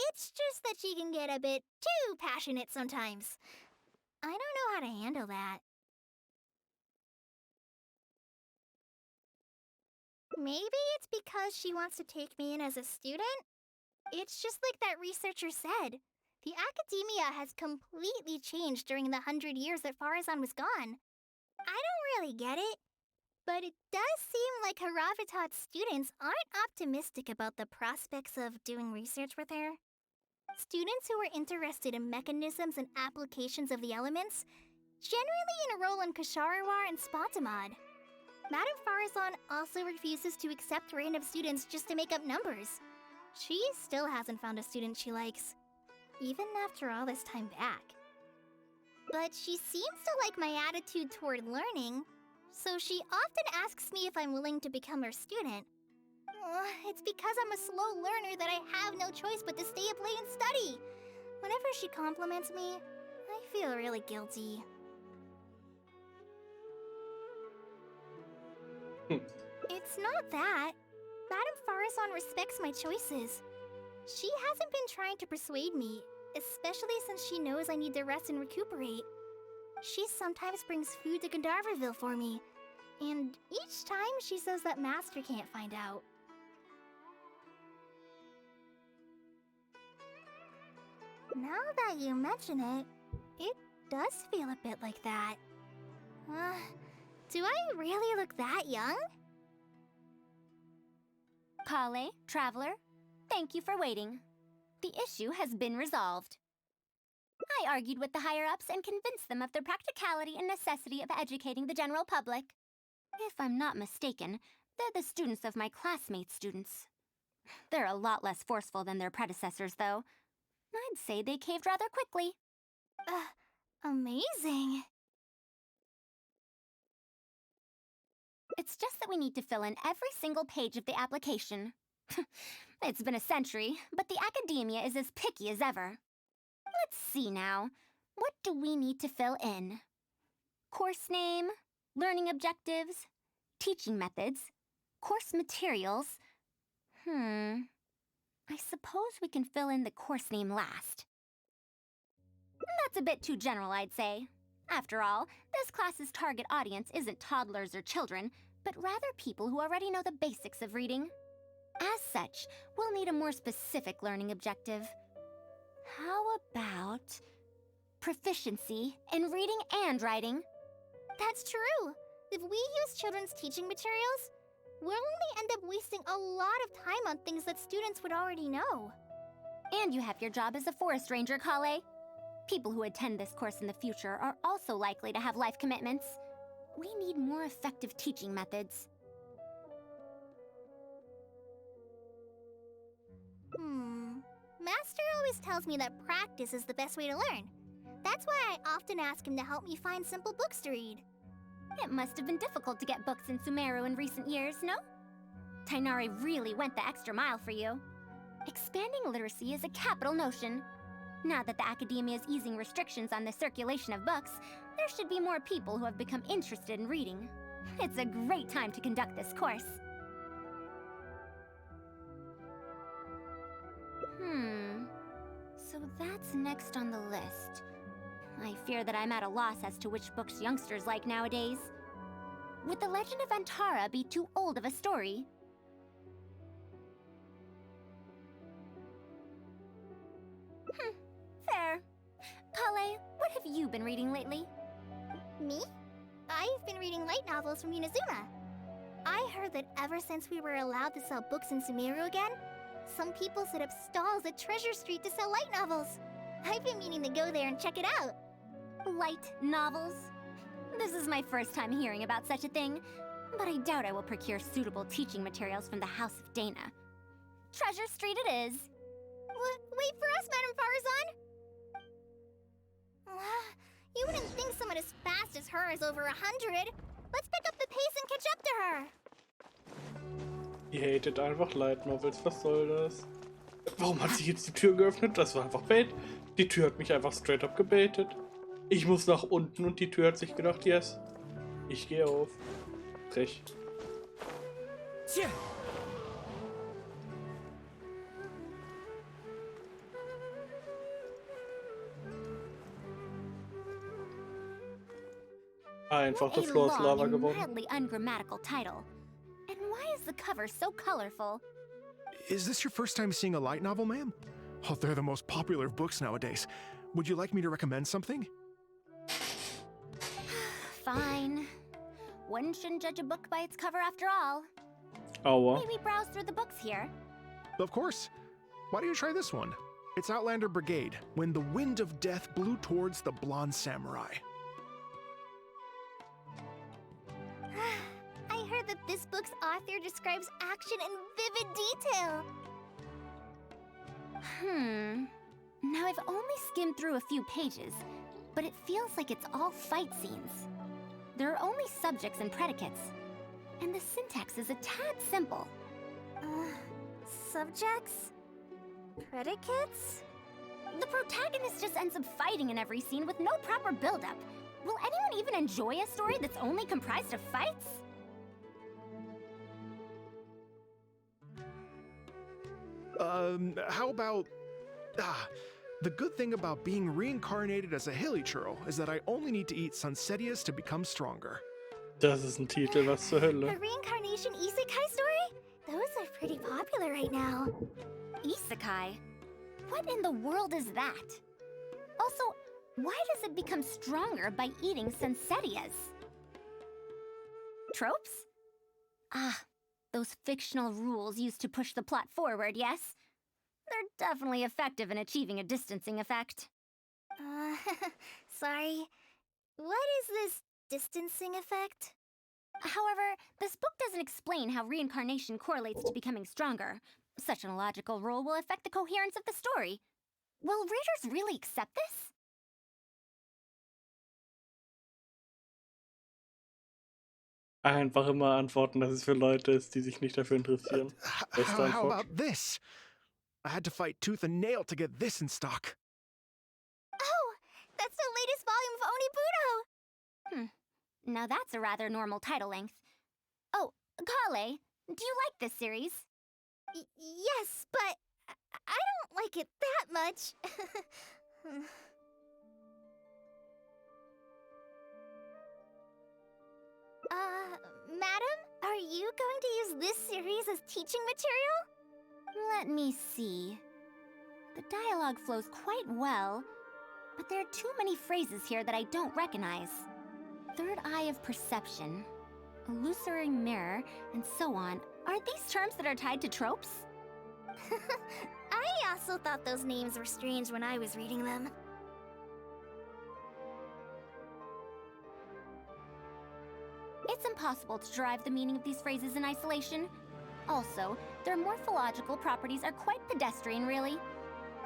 It's just that she can get a bit too passionate sometimes. I don't know how to handle that. Maybe it's because she wants to take me in as a student? It's just like that researcher said. The academia has completely changed during the 100 years that Farazan was gone. I don't really get it, but it does seem like Haravatat's students aren't optimistic about the prospects of doing research with her. Students who are interested in mechanisms and applications of the elements generally in a role in Kasharawar and Spotamod. Madame Farazan also refuses to accept random students just to make up numbers. She still hasn't found a student she likes, even after all this time back. But she seems to like my attitude toward learning, so she often asks me if I'm willing to become her student. It's because I'm a slow learner that I have no choice but to stay up late and study. Whenever she compliments me, I feel really guilty. It's not that. Madame Farazan respects my choices. She hasn't been trying to persuade me, especially since she knows I need to rest and recuperate. She sometimes brings food to Gandharvaville for me, and each time she says that Master can't find out. Now that you mention it, it does feel a bit like that. Do I really look that young? Kale, Traveler, thank you for waiting. The issue has been resolved. I argued with the higher-ups and convinced them of the practicality and necessity of educating the general public. If I'm not mistaken, they're the students of my classmates' students. They're a lot less forceful than their predecessors, though. I'd say they caved rather quickly. Amazing. It's just that we need to fill in every single page of the application. It's been a century, but the academia is as picky as ever. Let's see now. What do we need to fill in? Course name, learning objectives, teaching methods, course materials. I suppose we can fill in the course name last. That's a bit too general, I'd say. After all, this class's target audience isn't toddlers or children, but rather people who already know the basics of reading. As such, we'll need a more specific learning objective. How about proficiency in reading and writing? That's true. If we use children's teaching materials, we'll only end up wasting a lot of time on things that students would already know. And you have your job as a forest ranger, Kale. People who attend this course in the future are also likely to have life commitments. We need more effective teaching methods. Master always tells me that practice is the best way to learn. That's why I often ask him to help me find simple books to read. It must have been difficult to get books in Sumeru in recent years, no? Tighnari really went the extra mile for you. Expanding literacy is a capital notion. Now that the academia is easing restrictions on the circulation of books, there should be more people who have become interested in reading. It's a great time to conduct this course. So that's next on the list. I fear that I'm at a loss as to which books youngsters like nowadays. Would The Legend of Antara be too old of a story? Fair. Kale, what have you been reading lately? Me? I've been reading light novels from Inazuma. I heard that ever since we were allowed to sell books in Sumeru again, some people set up stalls at Treasure Street to sell light novels. I've been meaning to go there and check it out. Light novels? This is my first time hearing about such a thing, but I doubt I will procure suitable teaching materials from the House of Dana. Treasure Street it is. Wait for us, Madame Farazan! You wouldn't think someone as fast as her is over 100. Let's pick up the pace and catch up to her. Ihr hatet einfach Light Novels, was soll das? Warum hat sich jetzt die Tür geöffnet? Das war einfach Bait. Die Tür hat mich einfach straight up gebaitet. Ich muss nach unten und die Tür hat sich gedacht, yes. Ich gehe auf. Frech. Einfach der Floor ist Lava geworden. Mildly ungrammatical title. And why is the cover so colorful? Is this your first time seeing a light novel, ma'am? Oh, they're the most popular of books nowadays. Would you like me to recommend something? Fine. One shouldn't judge a book by its cover after all. Aua. May we browse through the books here? Of course. Why don't you try this one? It's Outlander Brigade, When the Wind of Death Blew Towards the Blonde Samurai. This book's author describes action in vivid detail. Now I've only skimmed through a few pages, but it feels like it's all fight scenes. There are only subjects and predicates, and the syntax is a tad simple. Subjects? Predicates? The protagonist just ends up fighting in every scene with no proper build-up. Will anyone even enjoy a story that's only comprised of fights? How about... the good thing about being reincarnated as a hilly churl is that I only need to eat Sunsetias to become stronger. Das ist ein Titel, was zur Hölle. A reincarnation isekai story? Those are pretty popular right now. Isekai? What in the world is that? Also, why does it become stronger by eating Sunsetias? Tropes? Those fictional rules used to push the plot forward, yes? They're definitely effective in achieving a distancing effect. Sorry. What is this distancing effect? However, this book doesn't explain how reincarnation correlates to becoming stronger. Such an illogical rule will affect the coherence of the story. Will readers really accept this? Einfach immer antworten, dass es für Leute ist, die sich nicht dafür interessieren. Beste How Antwort. about this? I had to fight tooth and nail to get this in stock. Oh, that's the latest volume of Onibudo! Now that's a rather normal title length. Oh, Kale, do you like this series? Yes, but I don't like it that much. Madam, are you going to use this series as teaching material? Let me see. The dialogue flows quite well, but there are too many phrases here that I don't recognize. Third eye of perception, illusory mirror, and so on. Aren't these terms that are tied to tropes? I also thought those names were strange when I was reading them. It's impossible to derive the meaning of these phrases in isolation. Also, their morphological properties are quite pedestrian, really.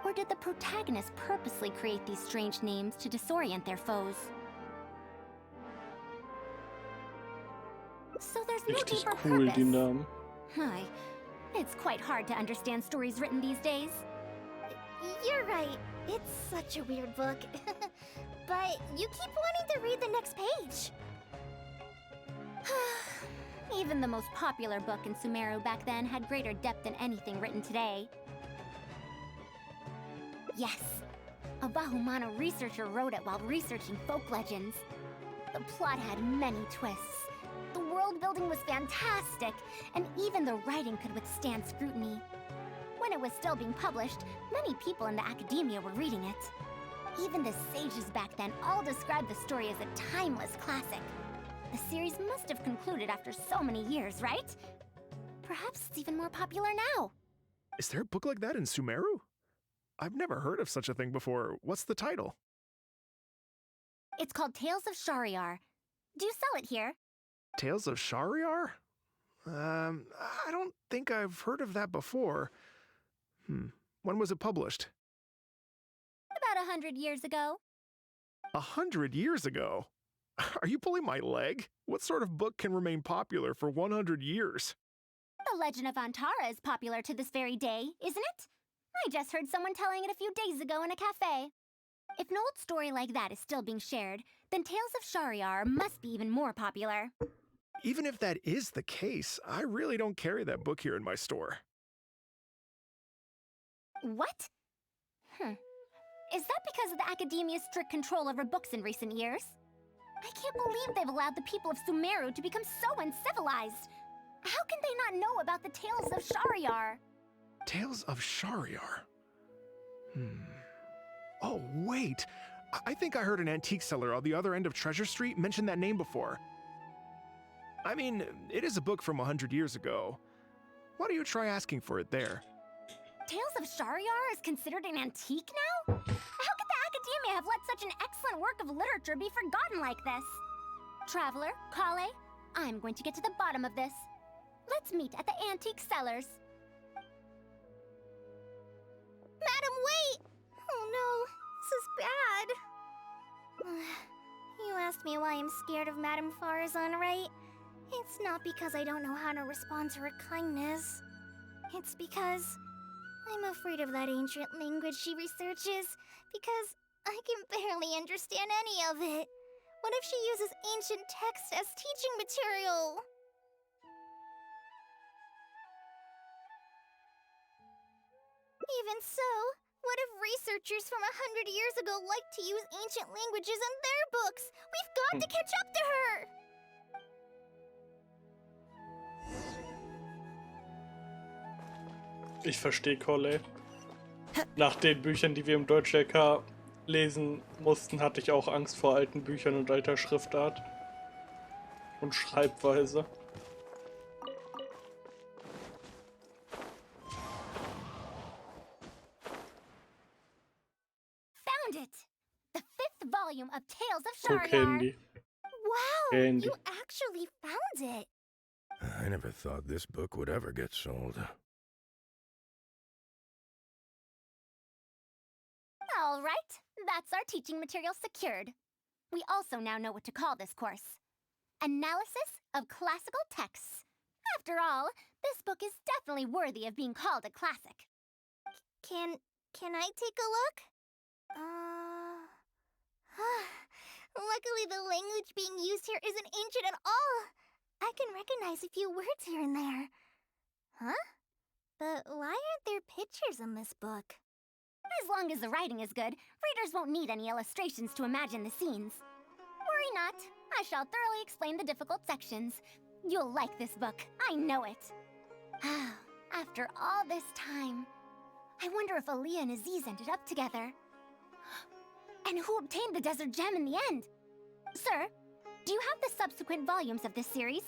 Or did the protagonists purposely create these strange names to disorient their foes? So there's no Richtig deeper cool, die purpose. Namen. Hi. It's quite hard to understand stories written these days. You're right. It's such a weird book. But you keep wanting to read the next page. Even the most popular book in Sumeru back then had greater depth than anything written today. Yes, a Bahumano researcher wrote it while researching folk legends. The plot had many twists. The world building was fantastic, and even the writing could withstand scrutiny. When it was still being published, many people in the academia were reading it. Even the sages back then all described the story as a timeless classic. The series must have concluded after so many years, right? Perhaps it's even more popular now. Is there a book like that in Sumeru? I've never heard of such a thing before. What's the title? It's called Tales of Shariar. Do you sell it here? Tales of Shariar? I don't think I've heard of that before. When was it published? About 100 years ago. 100 years ago? Are you pulling my leg? What sort of book can remain popular for 100 years? The Legend of Antara is popular to this very day, isn't it? I just heard someone telling it a few days ago in a cafe. If an old story like that is still being shared, then Tales of Shariar must be even more popular. Even if that is the case, I really don't carry that book here in my store. What? Is that because of the academia's strict control over books in recent years? I can't believe they've allowed the people of Sumeru to become so uncivilized. How can they not know about the Tales of Shariar? Tales of Shariar? Oh, wait. I think I heard an antique seller on the other end of Treasure Street mention that name before. I mean, it is a book from 100 years ago. Why don't you try asking for it there? Tales of Shariar is considered an antique now? How could the academia have let such an excellent work of literature be forgotten like this? Traveler, Kale, I'm going to get to the bottom of this. Let's meet at the antique sellers. Madam, wait! Oh no, this is bad. You asked me why I'm scared of Madame Farazan, right? It's not because I don't know how to respond to her kindness. It's because I'm afraid of that ancient language she researches, because I can barely understand any of it. What if she uses ancient text as teaching material? Even so, what if researchers from 100 years ago like to use ancient languages in their books? We've got to catch up to her! Ich verstehe Corley. Nach den Büchern, die wir im Deutsch-LK lesen mussten, hatte ich auch Angst vor alten Büchern und alter Schriftart. Und Schreibweise. Found it! The 5th volume of Tales of So Shariar. Candy. Wow, Candy. you actually found it! I never thought this book would ever get sold. All right, that's our teaching material secured. We also now know what to call this course. Analysis of Classical Texts. After all, this book is definitely worthy of being called a classic. Can I take a look? Luckily the language being used here isn't ancient at all. I can recognize a few words here and there. Huh? But why aren't there pictures in this book? As long as the writing is good, readers won't need any illustrations to imagine the scenes. Worry not, I shall thoroughly explain the difficult sections. You'll like this book, I know it. After all this time, I wonder if Aaliyah and Aziz ended up together. And who obtained the desert gem in the end? Sir, do you have the subsequent volumes of this series?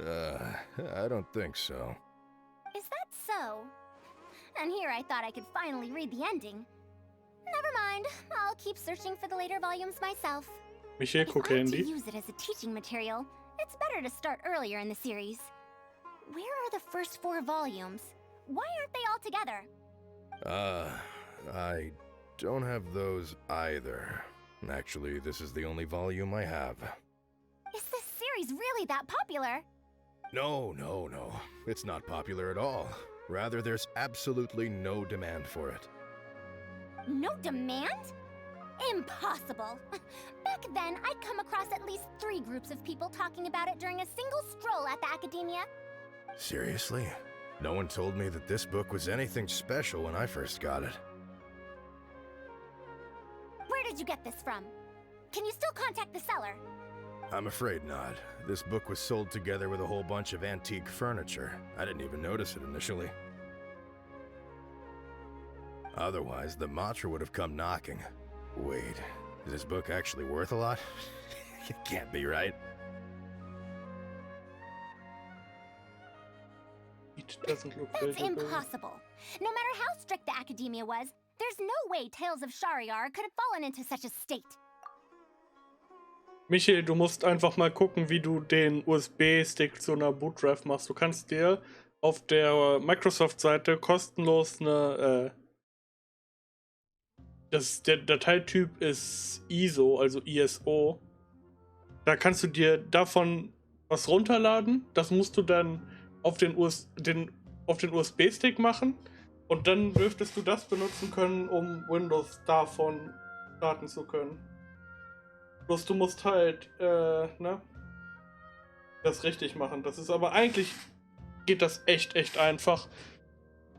I don't think so. Is that so? And here I thought I could finally read the ending. Never mind, I'll keep searching for the later volumes myself. Michael If I'm Candy. to use it as a teaching material, it's better to start earlier in the series. Where are the first 4 volumes? Why aren't they all together? I don't have those either. Actually, this is the only volume I have. Is this series really that popular? No. It's not popular at all. Rather, there's absolutely no demand for it. No demand? Impossible! Back then, I'd come across at least 3 groups of people talking about it during a single stroll at the Academia. Seriously? No one told me that this book was anything special when I first got it. Where did you get this from? Can you still contact the seller? I'm afraid not. This book was sold together with a whole bunch of antique furniture. I didn't even notice it initially. Otherwise, the Matra would have come knocking. Wait, is this book actually worth a lot? It can't be, right? It doesn't look That's very good. impossible. No matter how strict the Academia was, there's no way Tales of Shariar could have fallen into such a state. Michael, du musst einfach mal gucken, wie du den USB-Stick zu einer Bootdrive machst. Du kannst dir auf der Microsoft-Seite kostenlos eine, der Dateityp ist ISO, also ISO. Da kannst du dir davon was runterladen. Das musst du dann auf den USB-Stick machen. Und dann dürftest du das benutzen können, um Windows davon starten zu können. Bloß du musst halt, das richtig machen. Das ist aber eigentlich, geht das echt einfach.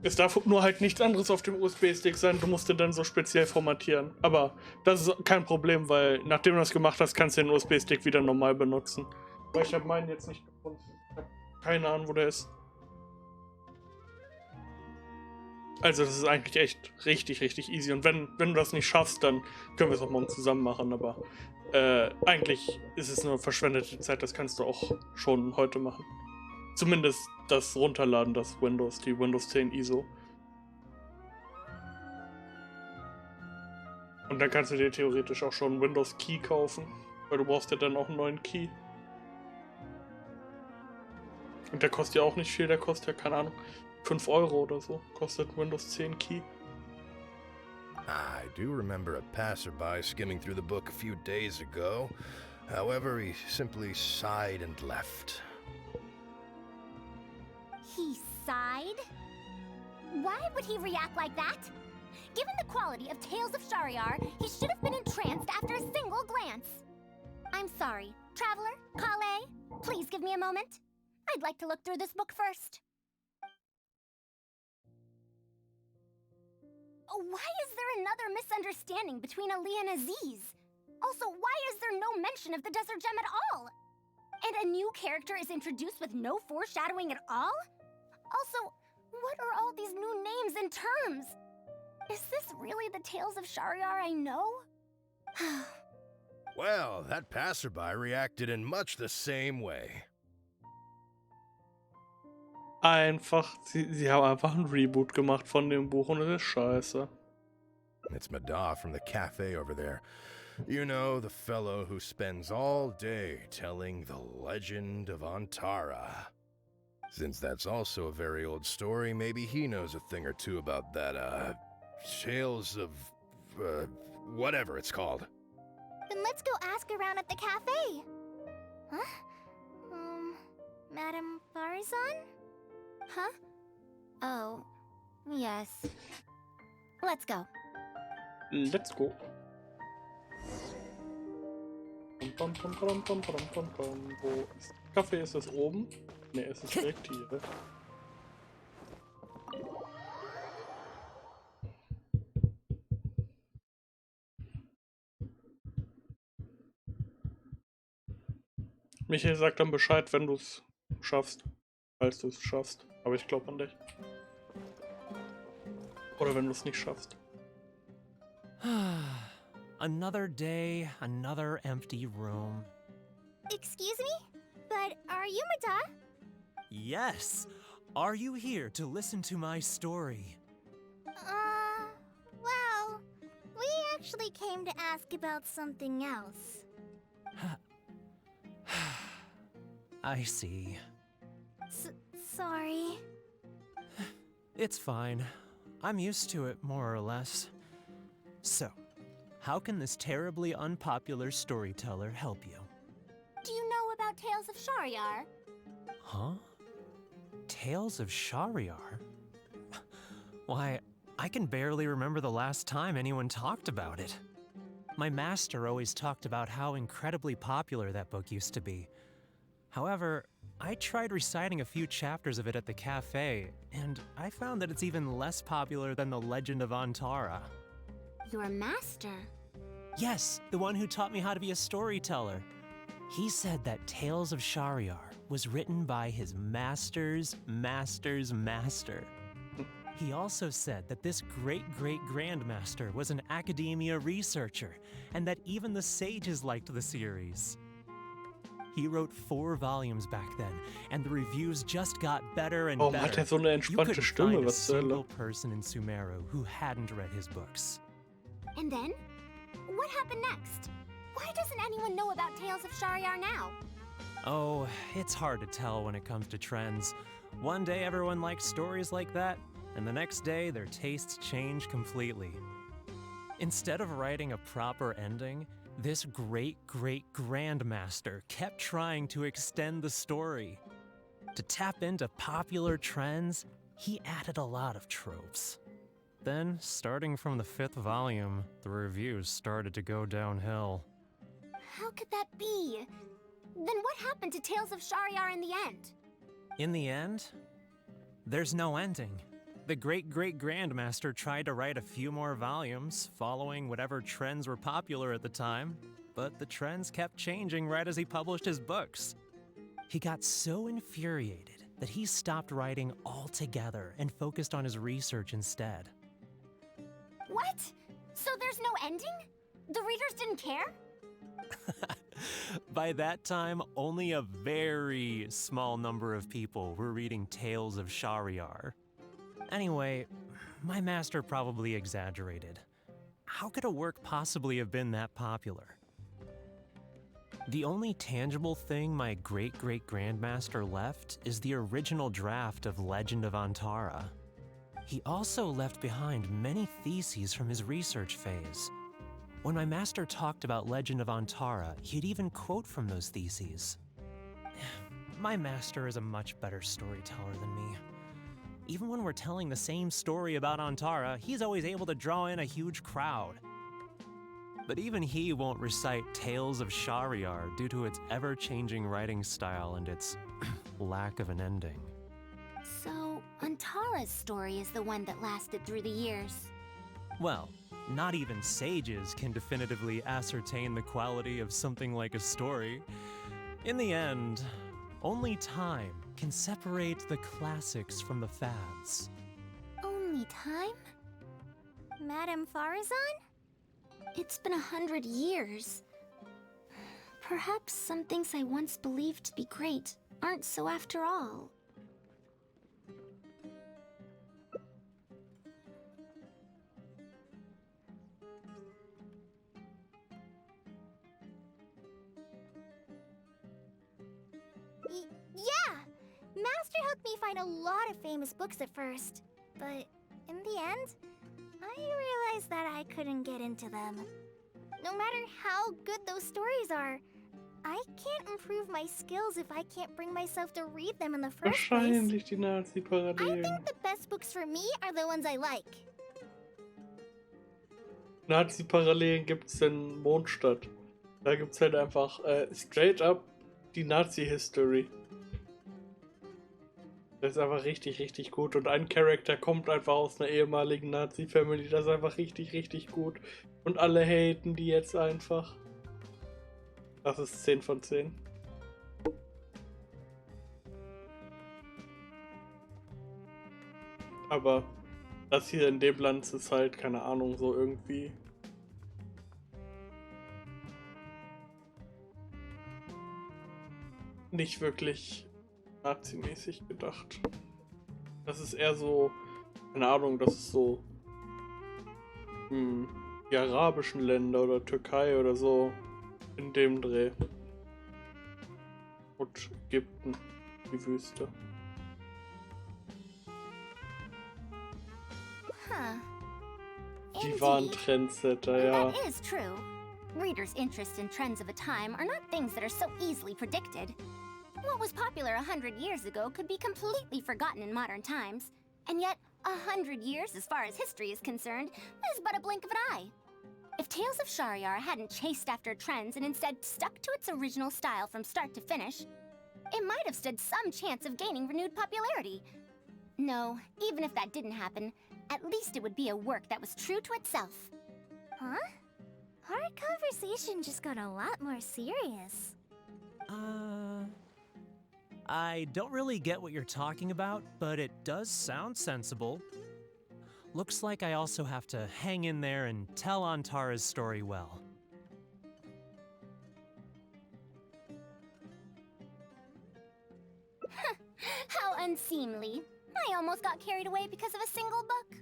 Es darf nur halt nichts anderes auf dem USB-Stick sein. Du musst den dann so speziell formatieren. Aber das ist kein Problem, weil nachdem du das gemacht hast, kannst du den USB-Stick wieder normal benutzen. Weil ich habe meinen jetzt nicht gefunden. Ich habe keine Ahnung, wo der ist. Also das ist eigentlich echt richtig easy. Und wenn du das nicht schaffst, dann können wir es auch morgen zusammen machen. Aber eigentlich ist es nur verschwendete Zeit. Das kannst du auch schon heute machen. Zumindest das Runterladen, die Windows 10 ISO. Und dann kannst du dir theoretisch auch schon einen Windows Key kaufen. Weil du brauchst ja dann auch einen neuen Key. Und der kostet ja auch nicht viel, der kostet ja, keine Ahnung, 5 Euro oder so. Kostet Windows 10 Key. I do remember a passerby skimming through the book a few days ago. However, he simply sighed and left. He sighed? Why would he react like that? Given the quality of Tales of Shariar, he should have been entranced after a single glance. I'm sorry. Traveler, Kale, please give me a moment. I'd like to look through this book first. Why is there another misunderstanding between Ali and Aziz? Also, why is there no mention of the Desert Gem at all? And a new character is introduced with no foreshadowing at all? Also, what are all these new names and terms? Is this really the Tales of Shariar I know? Well, that passerby reacted in much the same way. Sie haben einfach ein Reboot gemacht von dem Buch und das ist scheiße. It's Madar from the cafe over there. You know, the fellow who spends all day telling the legend of Antara. Since that's also a very old story, maybe he knows a thing or two about that, Tales of, whatever it's called. Then let's go ask around at the cafe. Huh? Madame Farazan? Huh? Oh, yes. Let's go. Let's go. Wo ist der Kaffee? Ist das oben? Ne, es ist direkt hier. Michael sagt dann Bescheid, wenn du es schaffst. Falls du es schaffst. Aber ich glaube an dich. Oder wenn du es nicht schaffst. Another day, another empty room. Excuse me? But are you Madar? Yes! Are you here to listen to my story? Well, we actually came to ask about something else. I see. Sorry. It's fine. I'm used to it, more or less. So, how can this terribly unpopular storyteller help you? Do you know about Tales of Shariar? Huh? Tales of Shariar? Why, I can barely remember the last time anyone talked about it. My master always talked about how incredibly popular that book used to be. However, I tried reciting a few chapters of it at the cafe, and I found that it's even less popular than the Legend of Antara. Your master? Yes, the one who taught me how to be a storyteller. He said that Tales of Shariar was written by his master's master's master. He also said that this great-great-grandmaster was an academia researcher, and that even the sages liked the series. He wrote 4 volumes back then, and the reviews just got better and better. Hat so eine You entspannte couldn't Stimme, find a was zur Hölle? single person in Sumeru who hadn't read his books. And then? What happened next? Why doesn't anyone know about Tales of Shariar now? Oh, it's hard to tell when it comes to trends. One day everyone likes stories like that, and the next day their tastes change completely. Instead of writing a proper ending, this great-great-grandmaster kept trying to extend the story. To tap into popular trends, he added a lot of tropes. Then, starting from the 5th volume, the reviews started to go downhill. How could that be? Then what happened to Tales of Shariar in the end? In the end, there's no ending. The great-great-grandmaster tried to write a few more volumes, following whatever trends were popular at the time, but the trends kept changing right as he published his books. He got so infuriated that he stopped writing altogether and focused on his research instead. What? So there's no ending? The readers didn't care? By that time, only a very small number of people were reading Tales of Shariar. Anyway, my master probably exaggerated. How could a work possibly have been that popular? The only tangible thing my great-great-grandmaster left is the original draft of Legend of Antara. He also left behind many theses from his research phase. When my master talked about Legend of Antara, he'd even quote from those theses. My master is a much better storyteller than me. Even when we're telling the same story about Antara, he's always able to draw in a huge crowd. But even he won't recite Tales of Shahryar due to its ever-changing writing style and its lack of an ending. So, Antara's story is the one that lasted through the years. Well, not even sages can definitively ascertain the quality of something like a story. In the end, only time can separate the classics from the fads. Only time? Madame Farazan? It's been 100 years. Perhaps some things I once believed to be great aren't so after all. Yeah! Master helped me find a lot of famous books at first, but in the end, I realized that I couldn't get into them. No matter how good those stories are, I can't improve my skills if I can't bring myself to read them in the first place. Wahrscheinlich die I Nazi-Parallelen. think the best books for me are the ones I like. Nazi-Parallelen gibt's in Mondstadt. Da gibt's halt einfach straight up die Nazi-History. Das ist einfach richtig, richtig gut. Und ein Charakter kommt einfach aus einer ehemaligen Nazi-Family. Das ist einfach richtig, richtig gut. Und alle haten die jetzt einfach. Das ist 10 von 10. Aber das hier in dem Land ist halt, keine Ahnung, so irgendwie. Nicht wirklich nazimäßig gedacht. Das ist eher so, keine Ahnung, das ist so die arabischen Länder oder Türkei oder so in dem Dreh. Und Ägypten, die Wüste. Huh. Die waren Trendsetter, ja. That is true. Readers' interest in trends of a time are not things that are so easily predicted. What was popular 100 years ago could be completely forgotten in modern times. And yet, 100 years, as far as history is concerned, is but a blink of an eye. If Tales of Shahryar hadn't chased after trends and instead stuck to its original style from start to finish, it might have stood some chance of gaining renewed popularity. No, even if that didn't happen, at least it would be a work that was true to itself. Huh? Our conversation just got a lot more serious. I don't really get what you're talking about, but it does sound sensible. Looks like I also have to hang in there and tell Antara's story well. How unseemly. I almost got carried away because of a single book.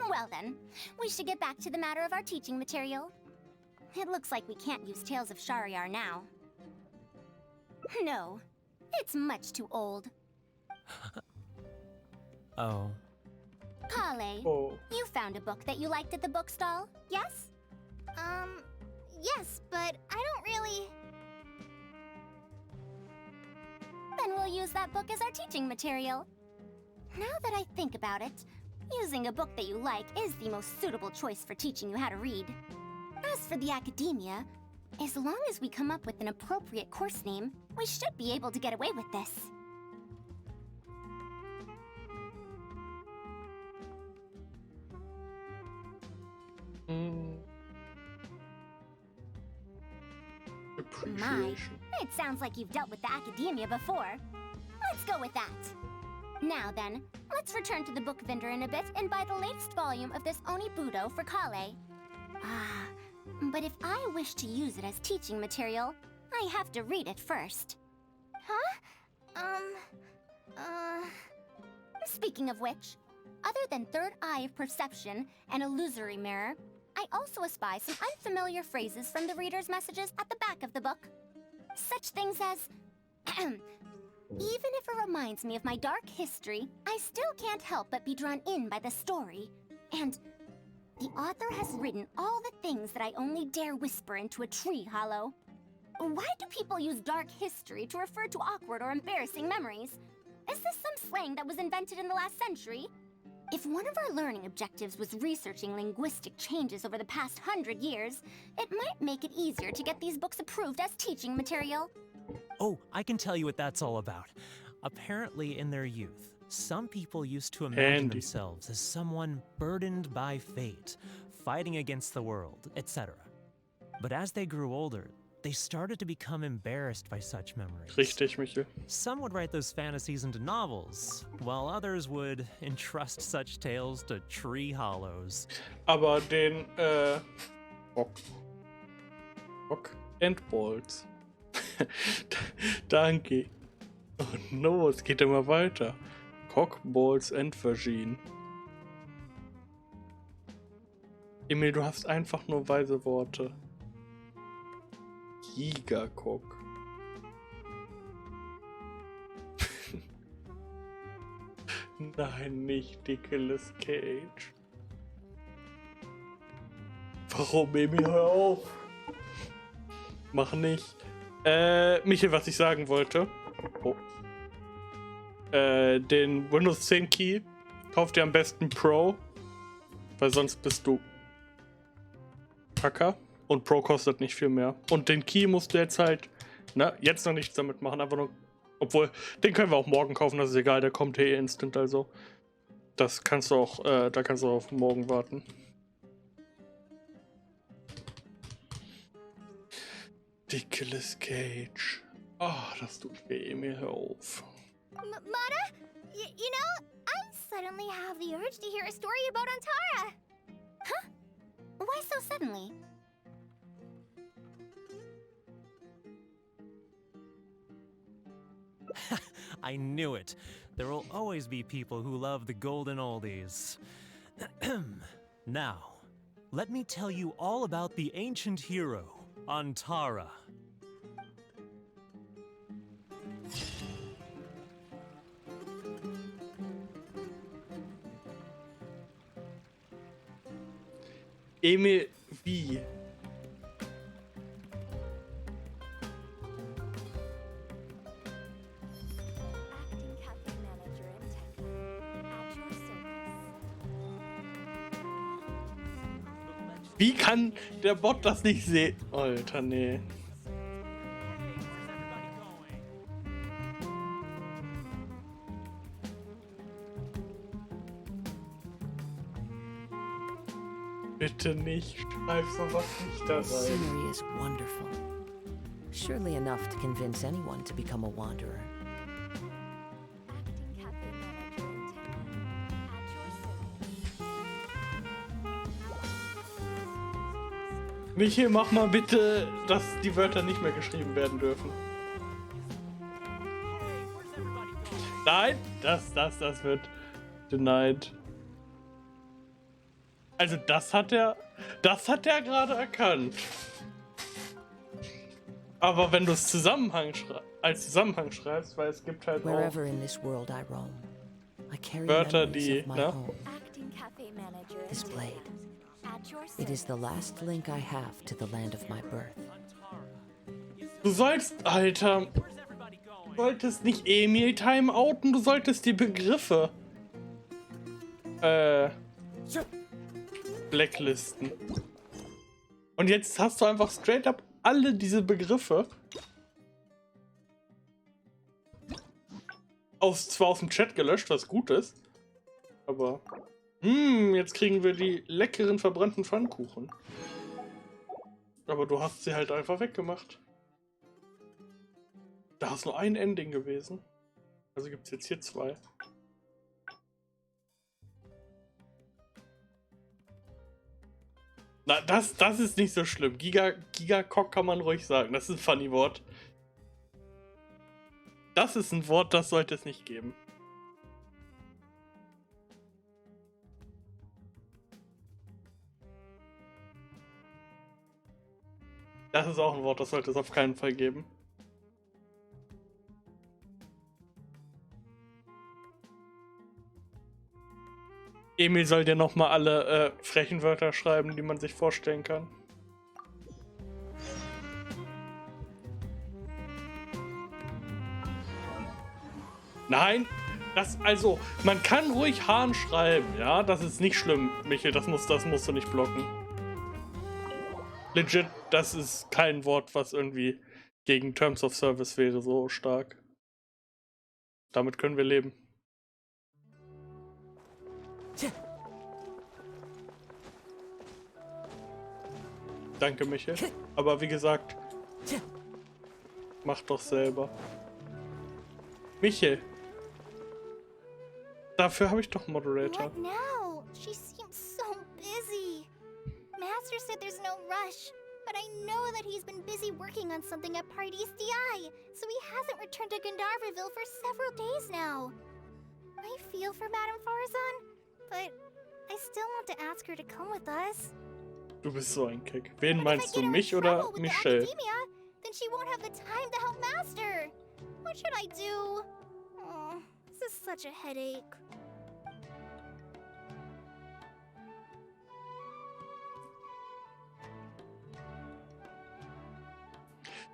Well then, we should get back to the matter of our teaching material. It looks like we can't use Tales of Shahryar now. No, it's much too old. Oh. Kale, you found a book that you liked at the bookstall, yes? Yes, but I don't really... Then we'll use that book as our teaching material. Now that I think about it, using a book that you like is the most suitable choice for teaching you how to read. As for the academia, as long as we come up with an appropriate course name, we should be able to get away with this. My, it sounds like you've dealt with the academia before. Let's go with that. Now then, let's return to the book vendor in a bit and buy the latest volume of this Onibudo for Kale. But if I wish to use it as teaching material, I have to read it first. Huh? Speaking of which, other than third eye of perception and illusory mirror, I also espy some unfamiliar phrases from the reader's messages at the back of the book. Such things as... Even if it reminds me of my dark history, I still can't help but be drawn in by the story. And the author has written all the things that I only dare whisper into a tree hollow. Why do people use dark history to refer to awkward or embarrassing memories? Is this some slang that was invented in the last century? If one of our learning objectives was researching linguistic changes over the past 100 years, it might make it easier to get these books approved as teaching material. Oh, I can tell you what that's all about. Apparently, in their youth, some people used to imagine themselves as someone burdened by fate, fighting against the world, etc. But as they grew older, they started to become embarrassed by such memories. Richtig, Michel. Some would write those fantasies into novels, while others would entrust such tales to tree hollows. Aber den, Rock and Balls. Danke. Oh no, es geht immer weiter. Cock, Balls and Vagine. Emil, du hast einfach nur weise Worte. Gigacock. Nein, nicht Nicolas Cage. Warum, Emil, hör auf? Mach nicht. Michael, was ich sagen wollte. Oh. Den Windows 10 Key kauf dir am besten Pro, weil sonst bist du Hacker und Pro kostet nicht viel mehr. Und den Key musst du jetzt halt, jetzt noch nichts damit machen, einfach nur, obwohl, den können wir auch morgen kaufen, das ist egal, der kommt instant, also das kannst du auch, da kannst du auf morgen warten. Nicolas Cage. Oh, das tut weh, mir hör auf. Mata, you know, I suddenly have the urge to hear a story about Antara. Huh? Why so suddenly? I knew it. There will always be people who love the golden oldies. Now, let me tell you all about the ancient hero, Antara. Emil, wie? Wie kann der Bot das nicht sehen? Alter, nee. Bitte nicht, schreib sowas nicht da The rein. scenery is wonderful. Surely enough to convince anyone to become a wanderer. Michael, mach mal bitte, dass die Wörter nicht mehr geschrieben werden dürfen. Nein, das wird denied. Also das hat er gerade erkannt. Aber wenn du es als Zusammenhang schreibst, weil es gibt halt auch Wherever in this world I roam, I carry Wörter, memories die, of my home. This blade. It is the last link I have to the land of my birth. Du sollst, Alter, du solltest nicht Emil timeouten, du solltest die Begriffe blacklisten. Und jetzt hast du einfach straight up alle diese Begriffe zwar aus dem Chat gelöscht, was gut ist, aber jetzt kriegen wir die leckeren verbrannten Pfannkuchen. Aber du hast sie halt einfach weggemacht. Da ist nur ein Ending gewesen. Also gibt es jetzt hier 2. Na, das ist nicht so schlimm. Gigacock kann man ruhig sagen. Das ist ein funny Wort. Das ist ein Wort, das sollte es nicht geben. Das ist auch ein Wort, das sollte es auf keinen Fall geben. Emil soll dir nochmal alle frechen Wörter schreiben, die man sich vorstellen kann. Nein, also, man kann ruhig Hahn schreiben, ja? Das ist nicht schlimm, Michel, das musst du nicht blocken. Legit, das ist kein Wort, was irgendwie gegen Terms of Service wäre, so stark. Damit können wir leben. Danke, Michel. Aber wie gesagt, mach doch selber. Michel. Dafür habe ich doch Moderator. What now? She seems so busy. Master said there's no rush, but I know that he's been busy working on something at Pardees DI, so he hasn't returned to Gandharville for several days now. I feel for Madame Farazan, but I still want to ask her to come with us. Du bist so ein Kick. Wen meinst du, mich oder Michelle? Then she won't have the time to help Master. What should I do? Oh, this is such a headache.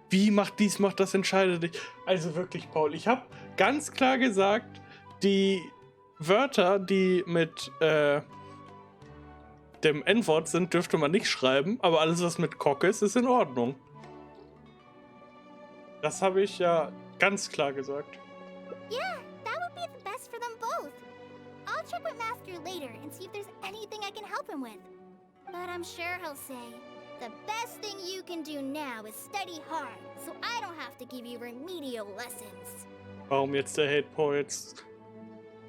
Wie macht dies, macht das, entscheide dich. Also wirklich, Paul, ich habe ganz klar gesagt, die Wörter, die mit dem N-Wort sind, dürfte man nicht schreiben, aber alles, was mit Cock ist in Ordnung. Das habe ich ja ganz klar gesagt. Yeah, that would be the best for them both. I'll check with Master later and see if there's anything I can help him with. But I'm sure he'll say, the best thing you can do now is study hard, so I don't have to give you remedial lessons. Warum jetzt der Hate, Paul? Jetzt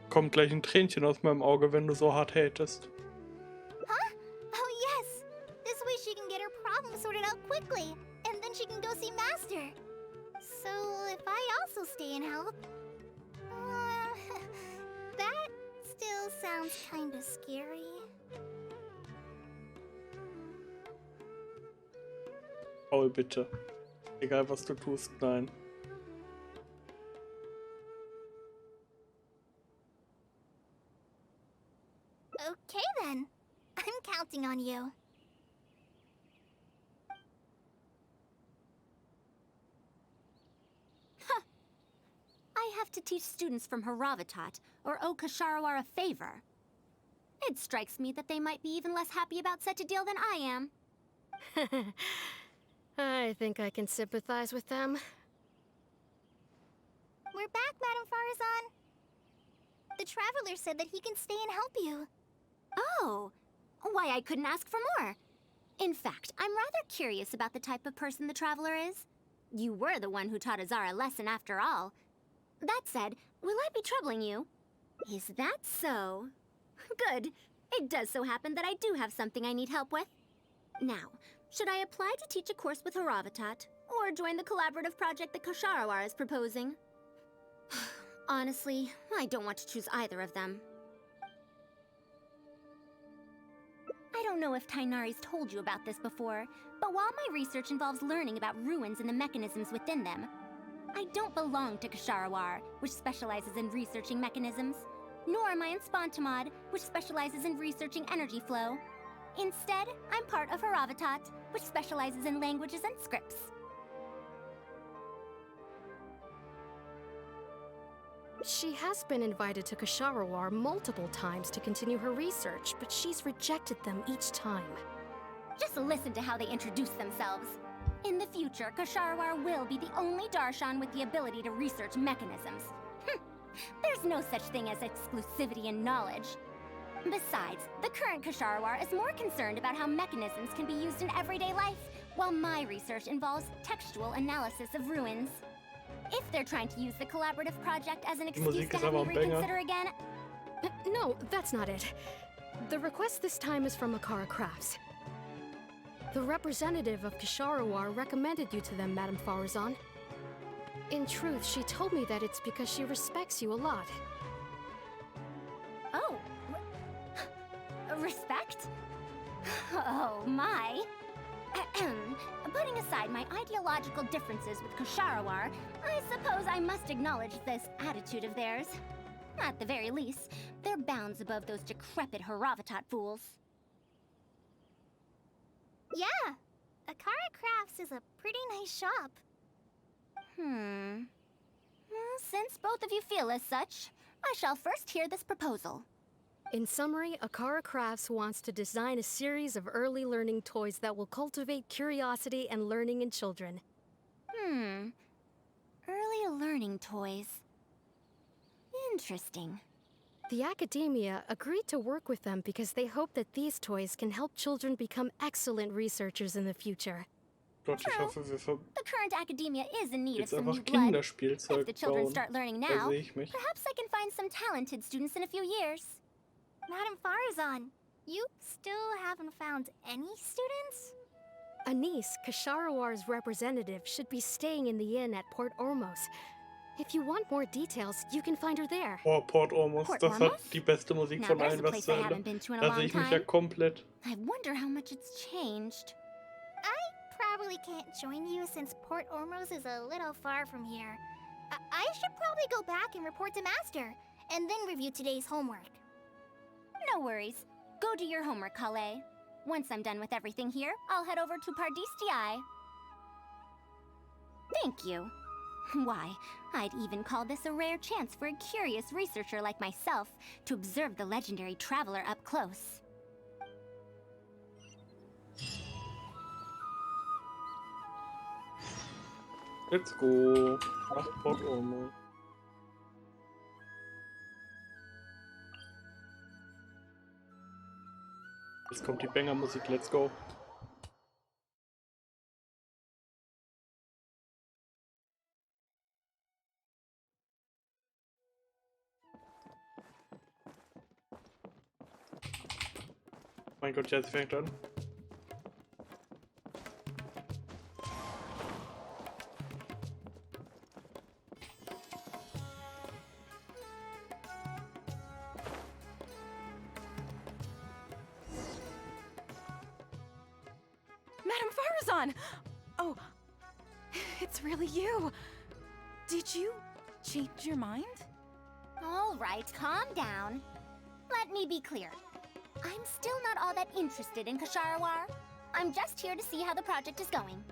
kommt gleich ein Tränchen aus meinem Auge, wenn du so hart hatest. Huh? Oh yes! This way she can get her problem sorted out quickly, and then she can go see Master. So if I also stay and help... that still sounds kinda scary. Paul, bitte. Egal, was du tust, nein. Okay then. I'm counting on you. I have to teach students from Haravatat, or owe Kasharawar a favor. It strikes me that they might be even less happy about such a deal than I am. I think I can sympathize with them. We're back, Madame Farazan. The Traveler said that he can stay and help you. Oh, why I couldn't ask for more. In fact, I'm rather curious about the type of person the Traveler is. You were the one who taught Azar a lesson after all. That said, will I be troubling you? Is that so? Good. It does so happen that I do have something I need help with. Now, should I apply to teach a course with Haravatat, or join the collaborative project that Kasharawar is proposing? Honestly, I don't want to choose either of them. I don't know if Tainari's told you about this before, but while my research involves learning about ruins and the mechanisms within them, I don't belong to Kasharawar, which specializes in researching mechanisms, nor am I in Spontamod, which specializes in researching energy flow. Instead, I'm part of Haravatat, which specializes in languages and scripts. She has been invited to Kasharawar multiple times to continue her research, but she's rejected them each time. Just listen to how they introduce themselves. In the future, Kasharawar will be the only Darshan with the ability to research mechanisms. There's no such thing as exclusivity in knowledge. Besides, the current Kasharawar is more concerned about how mechanisms can be used in everyday life, while my research involves textual analysis of ruins. If they're trying to use the collaborative project as an excuse to have me reconsider again... No, that's not it. The request this time is from Akara Crafts. The representative of Kasharawar recommended you to them, Madame Farazan. In truth, she told me that it's because she respects you a lot. Oh. Respect? Oh, my. Putting aside my ideological differences with Kasharawar, I suppose I must acknowledge this attitude of theirs. At the very least, They're bounds above those decrepit Haravatat fools. Yeah, Akara Crafts is a pretty nice shop. Well, since both of you feel as such, I shall first hear this proposal. In summary, Akara Crafts wants to design a series of early learning toys that will cultivate curiosity and learning in children. Early learning toys. Interesting. The academia agreed to work with them because they hope that these toys can help children become excellent researchers in the future. Gott, ich hoffe, wir The current academia is in need of jetzt some einfach new blood. Kinderspielzeug If the children bauen. start learning Da now, sehe ich mich. perhaps I can find some talented students in a few years. Madame Farazan, you still haven't found any students? Anise, Kasharawar's representative, should be staying in the inn at Port Ormos. If you want more details, you can find her there. Oh, Port Ormos, Port das Ormos? hat die beste Musik Now von there's allen, a was place zur I Hölle. haven't been to in a Da long sehe ich mich ja time. komplett. I wonder how much it's changed. I probably can't join you since Port Ormos is a little far from here. I should probably go back and report to Master, and then review today's homework. No worries. Go do your homework, Kale. Once I'm done with everything here, I'll head over to Pardistii. Thank you. Why, I'd even call this a rare chance for a curious researcher like myself to observe the legendary traveler up close. Let's go. Nach Port Ormos. Jetzt kommt die Banger-Musik, let's go. Mein Gott, jetzt fängt an. Madame Farazan! Oh, it's really you. Did you change your mind? All right, calm down. Let me be clear. I'm still not all that interested in Kasharawar. I'm just here to see how the project is going.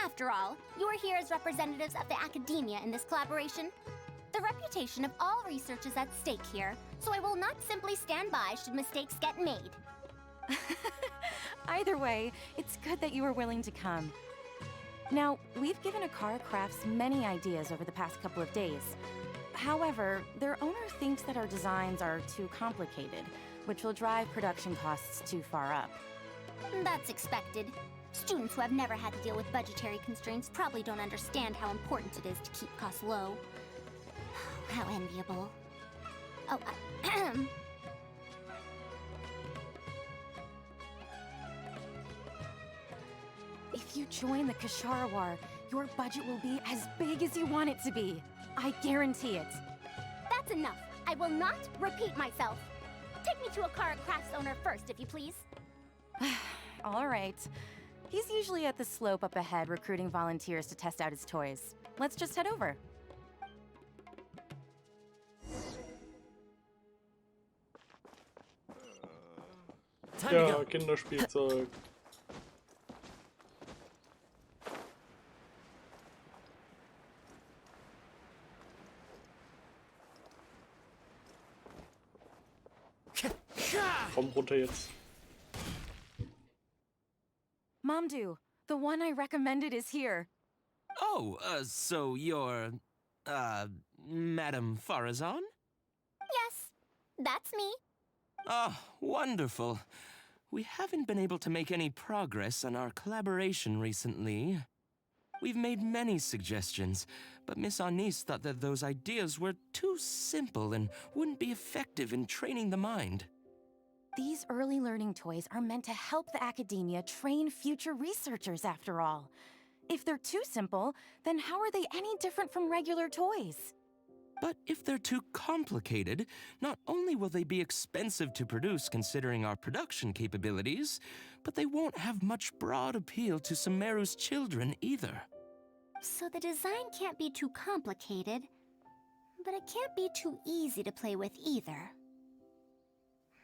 After all, you're here as representatives of the academia in this collaboration. The reputation of all research is at stake here, so I will not simply stand by should mistakes get made. Either way, it's good that you were willing to come. Now, we've given Akara Crafts many ideas over the past couple of days. However, their owner thinks that our designs are too complicated, which will drive production costs too far up. That's expected. Students who have never had to deal with budgetary constraints probably don't understand how important it is to keep costs low. How enviable. Oh, If you join the Kasharawar, your budget will be as big as you want it to be. I guarantee it. That's enough. I will not repeat myself. Take me to Akara Crafts owner first, if you please. All right. He's usually at the slope up ahead recruiting volunteers to test out his toys. Let's just head over. Ja, Kinderspielzeug. Komm runter jetzt. Mamdu, the one I recommended is here. Oh, so you're, Madame Farazan? Yes, that's me. Ah, wonderful. We haven't been able to make any progress on our collaboration recently. We've made many suggestions, but Miss Anise thought that those ideas were too simple and wouldn't be effective in training the mind. These early learning toys are meant to help the academia train future researchers, after all. If they're too simple, then how are they any different from regular toys? But if they're too complicated, not only will they be expensive to produce considering our production capabilities, but they won't have much broad appeal to Sumeru's children either. So the design can't be too complicated, but it can't be too easy to play with either.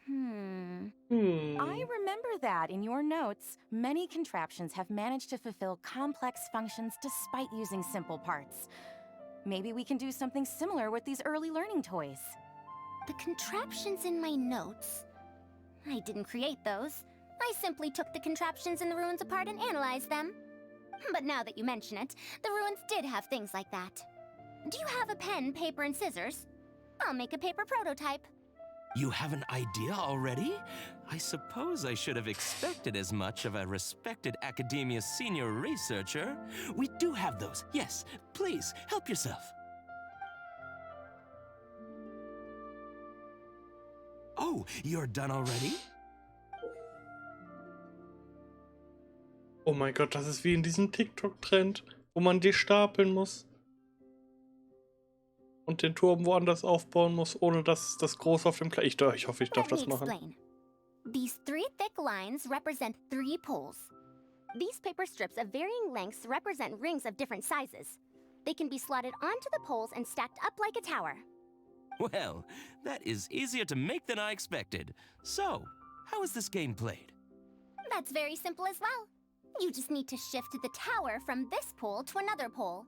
I remember that in your notes, many contraptions have managed to fulfill complex functions despite using simple parts. Maybe we can do something similar with these early learning toys. The contraptions in my notes? I didn't create those. I simply took the contraptions in the ruins apart and analyzed them. But now that you mention it, the ruins did have things like that. Do you have a pen, paper, and scissors? I'll make a paper prototype. You have an idea already? I suppose I should have expected as much of a respected academia senior researcher. We do have those. Yes, please, help yourself. Oh, you're done already? Oh mein Gott, das ist wie in diesem TikTok-Trend, wo man die stapeln muss. Und den Turm woanders aufbauen muss, ohne dass das groß auf dem Kleid... Ich hoffe, ich darf das machen. Explain. These 3 thick lines represent 3 poles. These paper strips of varying lengths represent rings of different sizes. They can be slotted onto the poles and stacked up like a tower. Well, that is easier to make than I expected. So, how is this game played? That's very simple as well. You just need to shift the tower from this pole to another pole.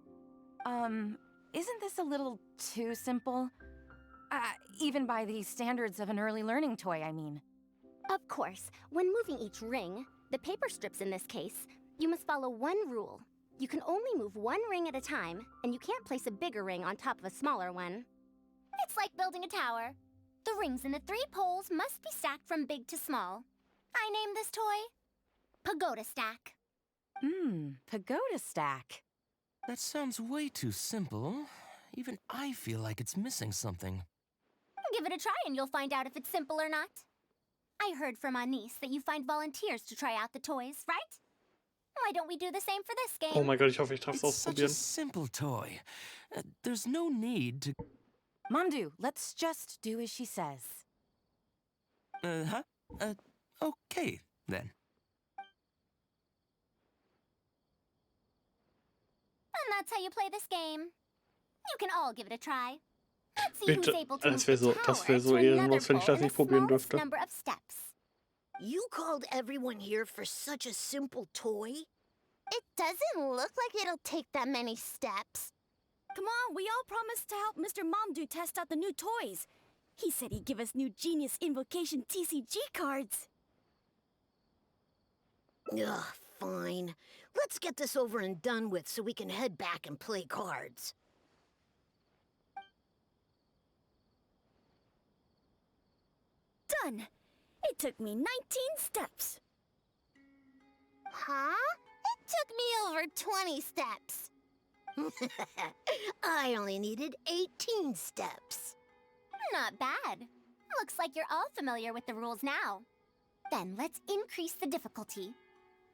Isn't this a little too simple? Even by the standards of an early learning toy, I mean. Of course, when moving each ring, the paper strips in this case, you must follow one rule. You can only move one ring at a time, and you can't place a bigger ring on top of a smaller one. It's like building a tower. The rings in the 3 poles must be stacked from big to small. I named this toy Pagoda Stack. Pagoda Stack. That sounds way too simple. Even I feel like it's missing something. Give it a try and you'll find out if it's simple or not. I heard from Anis that you find volunteers to try out the toys, right? Why don't we do the same for this game? Oh mein Gott, ich hoffe, ich darf es It's such a ausprobieren. simple toy. There's no need to... Mamdu, let's just do as she says. Okay, then. And that's how you play this game. You can all give it a try. Let's see who's Bitte, able to das move wäre the tower so to another ehrenlos, wenn ich pole das in the nicht probieren smallest dürfte. number of steps. You called everyone here for such a simple toy? It doesn't look like it'll take that many steps. Come on, we all promised to help Mr. Mamdu test out the new toys. He said he'd give us new Genius Invocation TCG cards. Ugh, fine. Let's get this over and done with so we can head back and play cards. Done! It took me 19 steps. Huh? It took me over 20 steps. I only needed 18 steps. Not bad. Looks like you're all familiar with the rules now. Then let's increase the difficulty.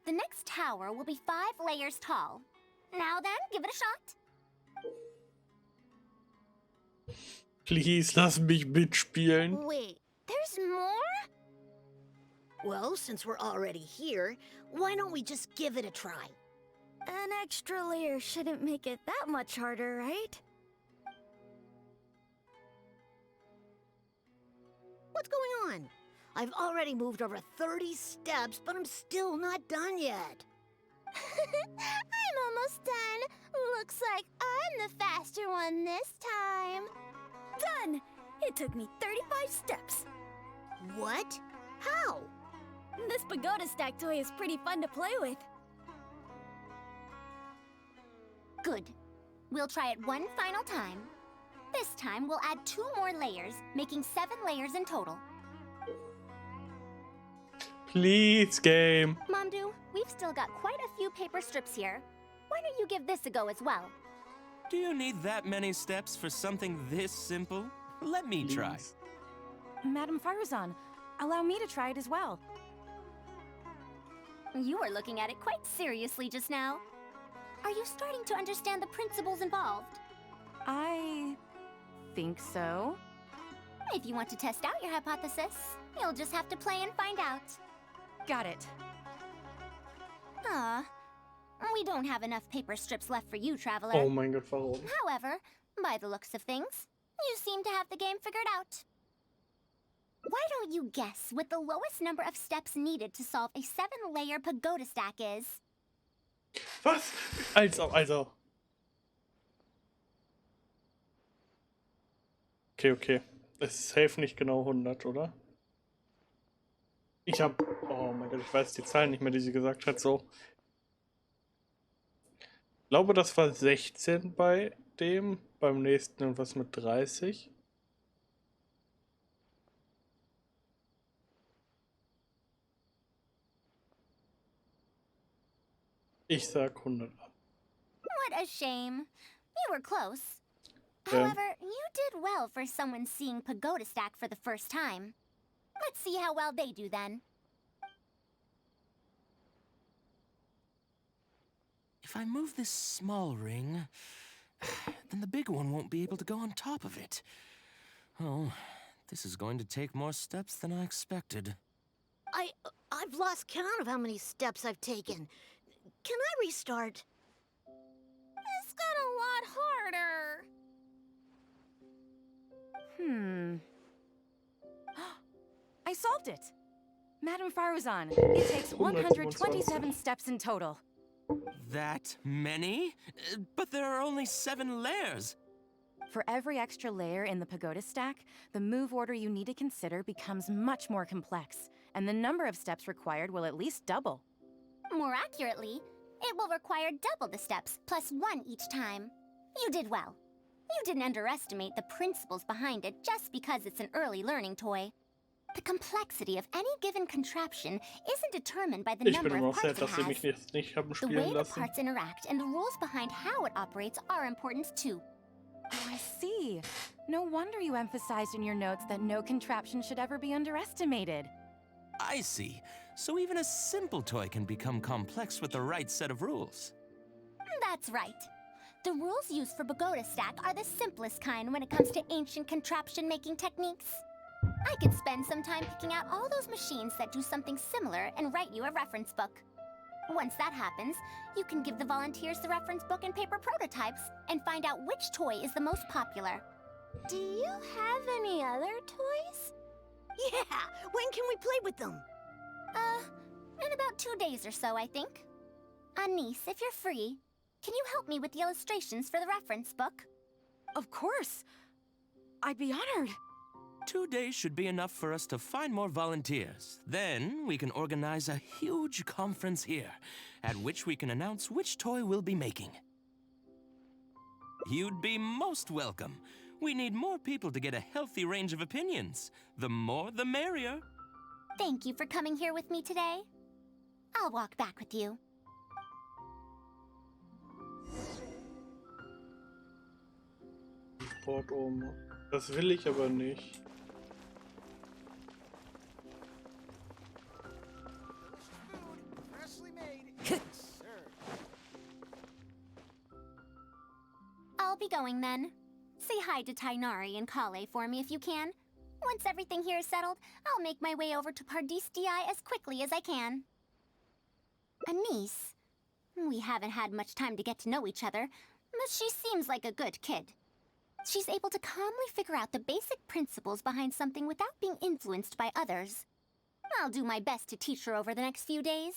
The next tower will be 5 layers tall. Now then, give it a shot. Please, lass mich mitspielen. Wait, there's more? Well, since we're already here, why don't we just give it a try? An extra layer shouldn't make it that much harder, right? What's going on? I've already moved over 30 steps, but I'm still not done yet. I'm almost done. Looks like I'm the faster one this time. Done! It took me 35 steps. What? How? This pagoda stack toy is pretty fun to play with. Good. We'll try it one final time. This time, we'll add 2 more layers, making 7 layers in total. Please, game. Mamdu, we've still got quite a few paper strips here. Why don't you give this a go as well? Do you need that many steps for something this simple? Let me try. Madam Faruzan, allow me to try it as well. You were looking at it quite seriously just now. Are you starting to understand the principles involved? I think so. If you want to test out your hypothesis, you'll just have to play and find out. Got it. We don't have enough paper strips left for you, Traveler. Oh mein Gott, warum? However, by the looks of things, you seem to have the game figured out. Why don't you guess what the lowest number of steps needed to solve a 7-layer pagoda stack is? Was? Also. Okay. Es ist safe nicht genau 100, oder? Oh mein Gott, ich weiß die Zahlen nicht mehr, die sie gesagt hat, so. Ich glaube, das war 16 bei dem, beim nächsten irgendwas mit 30. Ich sag 100. What a shame. You were close. Yeah. However, you did well for someone seeing pagoda stack for the first time. Let's see how well they do then. If I move this small ring, then the big one won't be able to go on top of it. Oh, this is going to take more steps than I expected. I've lost count of how many steps I've taken. Can I restart? This got a lot harder. I solved it. Madame Faruzan, it takes 127 steps in total. That many? But there are only 7 layers. For every extra layer in the pagoda stack, the move order you need to consider becomes much more complex, and the number of steps required will at least double. More accurately, it will require double the steps, plus 1 each time. You did well. You didn't underestimate the principles behind it just because it's an early learning toy. The complexity of any given contraption isn't determined by the Ich bin number immer of noch sad, parts it dass sie has. mich jetzt nicht haben The way spielen the lassen. parts interact and the rules behind how it operates are important too. Oh, I see. No wonder you emphasized in your notes that no contraption should ever be underestimated. I see. So even a simple toy can become complex with the right set of rules. That's right. The rules used for pagoda stack are the simplest kind when it comes to ancient contraption making techniques. I could spend some time picking out all those machines that do something similar and write you a reference book. Once that happens, you can give the volunteers the reference book and paper prototypes and find out which toy is the most popular. Do you have any other toys? Yeah! When can we play with them? In about 2 days or so, I think. Anise, if you're free, can you help me with the illustrations for the reference book? Of course. I'd be honored. 2 days should be enough for us to find more volunteers. Then we can organize a huge conference here, at which we can announce which toy we'll be making. You'd be most welcome. We need more people to get a healthy range of opinions. The more, the merrier. Thank you for coming here with me today. I'll walk back with you. Sport oben. Das will ich aber nicht. I'll be going then. Say hi to Tainari and Kale for me if you can. Once everything here is settled, I'll make my way over to Pardis DI as quickly as I can. Anise, we haven't had much time to get to know each other, but she seems like a good kid. She's able to calmly figure out the basic principles behind something without being influenced by others. I'll do my best to teach her over the next few days.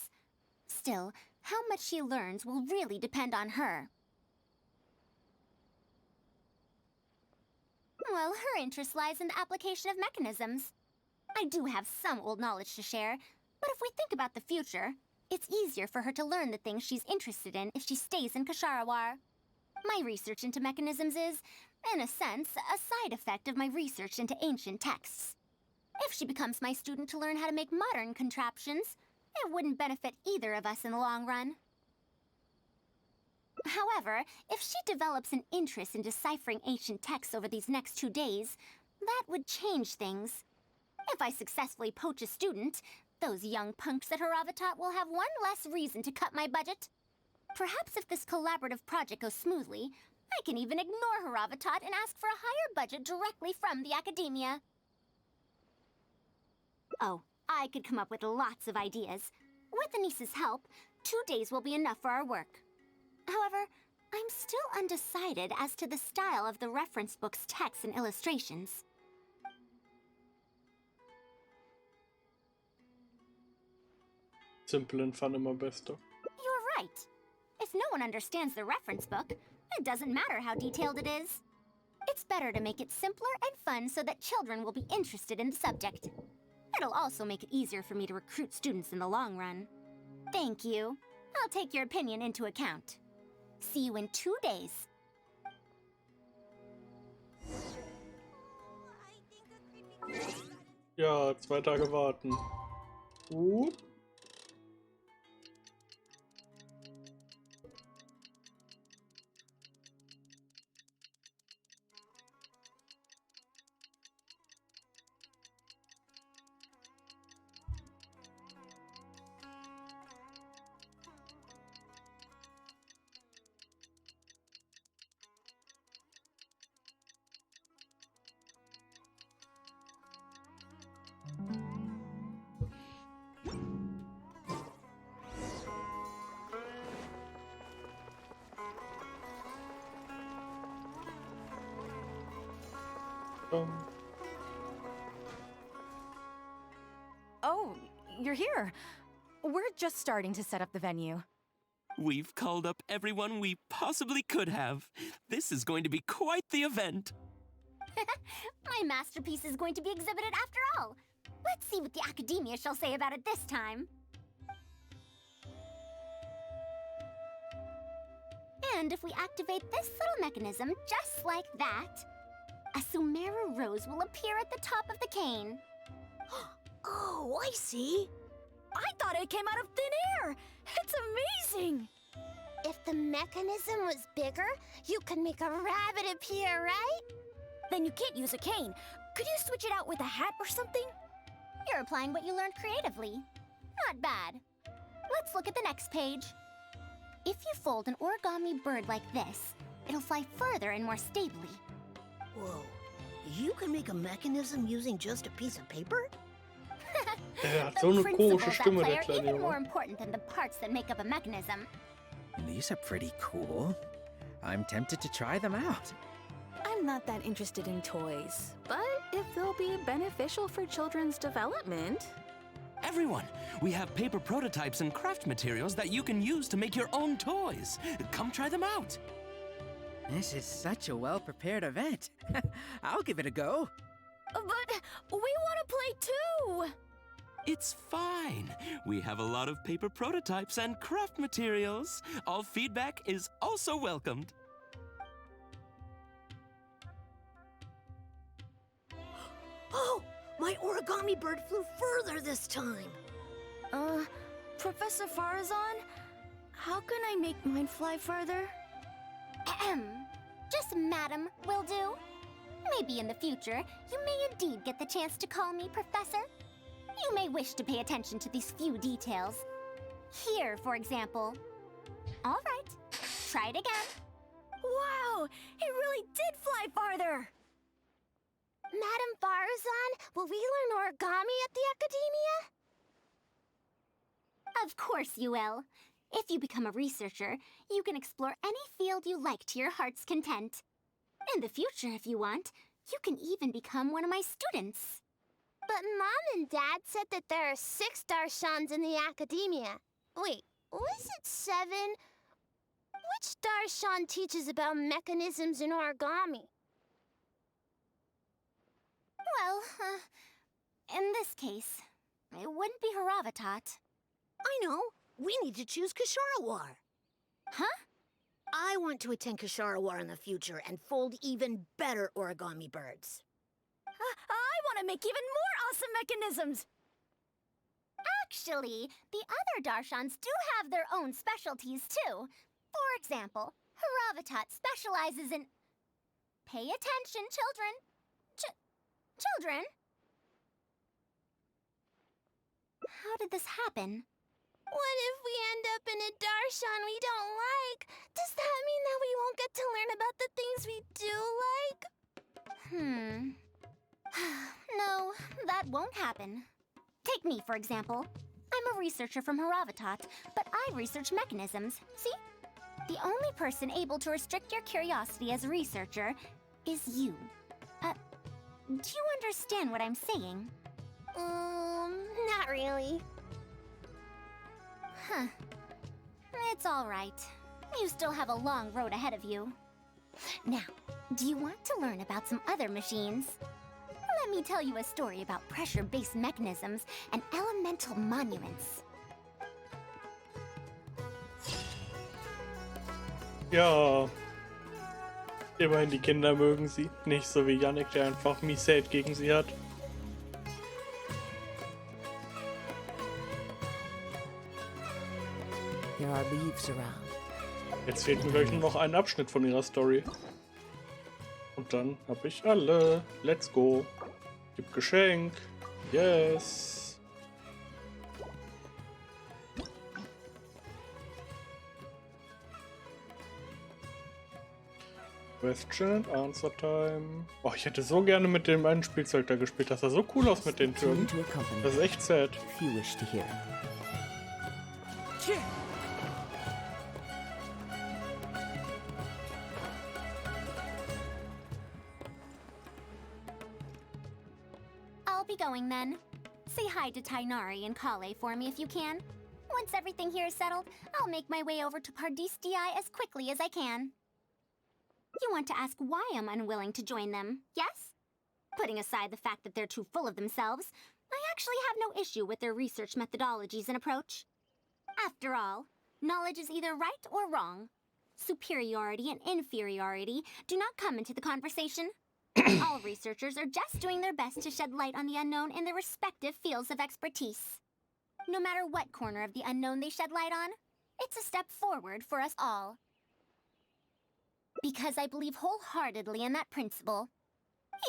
Still, how much she learns will really depend on her. Well, her interest lies in the application of mechanisms. I do have some old knowledge to share, but if we think about the future, it's easier for her to learn the things she's interested in if she stays in Kasharawar. My research into mechanisms is, in a sense, a side effect of my research into ancient texts. If she becomes my student to learn how to make modern contraptions, it wouldn't benefit either of us in the long run. However, if she develops an interest in deciphering ancient texts over these next 2 days, that would change things. If I successfully poach a student, those young punks at Haravatat will have one less reason to cut my budget. Perhaps if this collaborative project goes smoothly, I can even ignore Haravatat and ask for a higher budget directly from the academia. Oh, I could come up with lots of ideas. With Anise's help, 2 days will be enough for our work. However, I'm still undecided as to the style of the reference book's text and illustrations. Simple and fun immer beste. You're right. If no one understands the reference book, it doesn't matter how detailed it is. It's better to make it simpler and fun so that children will be interested in the subject. It'll also make it easier for me to recruit students in the long run. Thank you. I'll take your opinion into account. See you in 2 days. Ja, 2 Tage warten. Oh, you're here. We're just starting to set up the venue. We've called up everyone we possibly could have. This is going to be quite the event. My masterpiece is going to be exhibited after all. Let's see what the Academia shall say about it this time. And if we activate this little mechanism just like that, a Sumeru rose will appear at the top of the cane. Oh, I see. I thought it came out of thin air! It's amazing! If the mechanism was bigger, you could make a rabbit appear, right? Then you can't use a cane. Could you switch it out with a hat or something? You're applying what you learned creatively. Not bad. Let's look at the next page. If you fold an origami bird like this, it'll fly further and more stably. Whoa. You can make a mechanism using just a piece of paper? Er hat so eine komische Stimme, der are kleine even more Junge. important than the parts that make up a mechanism. These are pretty cool. I'm tempted to try them out. I'm not that interested in toys, but if they'll be beneficial for children's development... Everyone, we have paper prototypes and craft materials that you can use to make your own toys. Come try them out. This is such a well-prepared event. I'll give it a go. But we want to play too! It's fine. We have a lot of paper prototypes and craft materials. All feedback is also welcomed. Oh! My origami bird flew further this time! Professor Farazan, how can I make mine fly further? Ahem. Just Madam will do. Maybe in the future, you may indeed get the chance to call me Professor. You may wish to pay attention to these few details. Here, for example. All right, try it again. Wow! It really did fly farther! Madam Farazan, will we learn origami at the Academia? Of course you will. If you become a researcher, you can explore any field you like to your heart's content. In the future, if you want, you can even become one of my students. But Mom and Dad said that there are 6 Darshans in the Academia. Wait, was it 7? Which Darshan teaches about mechanisms in origami? Well, in this case, it wouldn't be Haravatat. I know. We need to choose Kasharawar. Huh? I want to attend Kasharawar in the future and fold even better origami birds. I want to make even more awesome mechanisms! Actually, the other Darshans do have their own specialties, too. For example, Haravatat specializes in... Pay attention, children. Children? How did this happen? What if we end up in a Darshan we don't like? Does that mean that we won't get to learn about the things we do like? No, that won't happen. Take me, for example. I'm a researcher from Haravatat, but I research mechanisms, see? The only person able to restrict your curiosity as a researcher is you. Do you understand what I'm saying? Not really. Huh. It's all right. You still have a long road ahead of you. Now, do you want to learn about some other machines? Let me tell you a story about pressure-based mechanisms and elemental monuments. Ja. Immerhin, die Kinder mögen sie. Nicht so wie Yannick, der einfach mies Hate gegen sie hat. There are leaves around. Jetzt fehlt mir gleich nur noch ein Abschnitt von ihrer Story. Und dann habe ich alle. Let's go. Gib Geschenk. Yes. Question and Answer Time. Oh, ich hätte so gerne mit dem einen Spielzeug da gespielt. Das sah so cool aus mit den Türmen. Das ist echt sad. If you wish to hear. I'll be going then. Say hi to Tainari and Kale for me if you can. Once everything here is settled, I'll make my way over to Pardistii as quickly as I can. You want to ask why I'm unwilling to join them, yes? Putting aside the fact that they're too full of themselves, I actually have no issue with their research methodologies and approach. After all, knowledge is either right or wrong. Superiority and inferiority do not come into the conversation. All researchers are just doing their best to shed light on the unknown in their respective fields of expertise. No matter what corner of the unknown they shed light on, it's a step forward for us all. Because I believe wholeheartedly in that principle.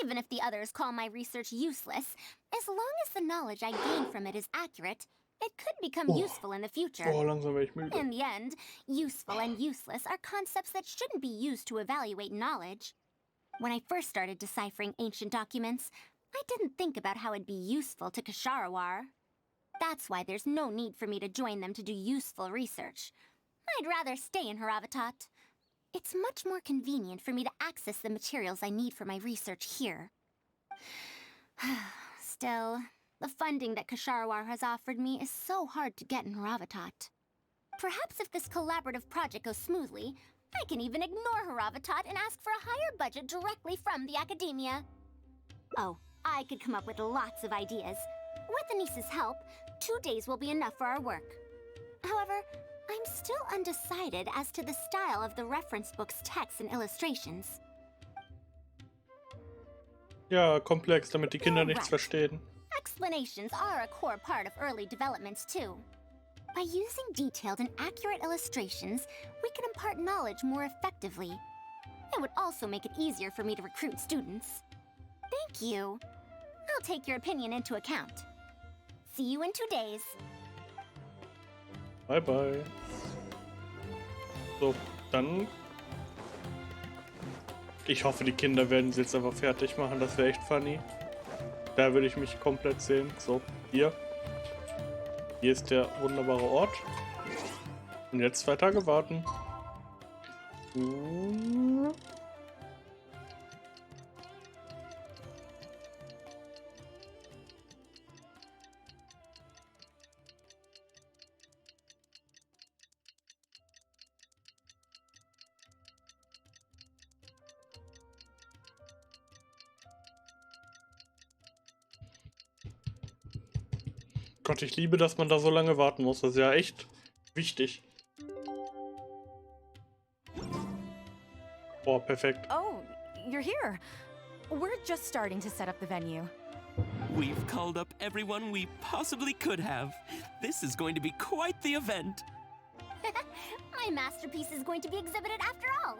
Even if the others call my research useless, as long as the knowledge I gain from it is accurate, it could become useful in the future. Langsam werde ich müde. In the end, useful and useless are concepts that shouldn't be used to evaluate knowledge. When I first started deciphering ancient documents, I didn't think about how it'd be useful to Kasharawar. That's why there's no need for me to join them to do useful research. I'd rather stay in Haravatat. It's much more convenient for me to access the materials I need for my research here. Still, the funding that Kasharawar has offered me is so hard to get in Haravatat. Perhaps if this collaborative project goes smoothly, I can even ignore Haravatat and ask for a higher budget directly from the academia. Oh, I could come up with lots of ideas. With Anis's help, 2 days will be enough for our work. However, I'm still undecided as to the style of the reference book's text and illustrations. Ja, komplex, damit die Kinder nichts verstehen. Explanations are a core part of early development, too. By using detailed and accurate illustrations, we can impart knowledge more effectively. It would also make it easier for me to recruit students. Thank you. I'll take your opinion into account. See you in 2 days. Bye bye. So, dann. Ich hoffe, die Kinder werden sie jetzt einfach fertig machen. Das wäre echt funny. Da würde ich mich komplett sehen. So, hier. Hier ist der wunderbare Ort. Und jetzt 2 Tage warten. Gott, ich liebe, dass man da so lange warten muss. Das ist ja echt wichtig. Oh, perfekt. Oh, you're here. We're just starting to set up the venue. We've called up everyone we possibly could have. This is going to be quite the event. My masterpiece is going to be exhibited after all.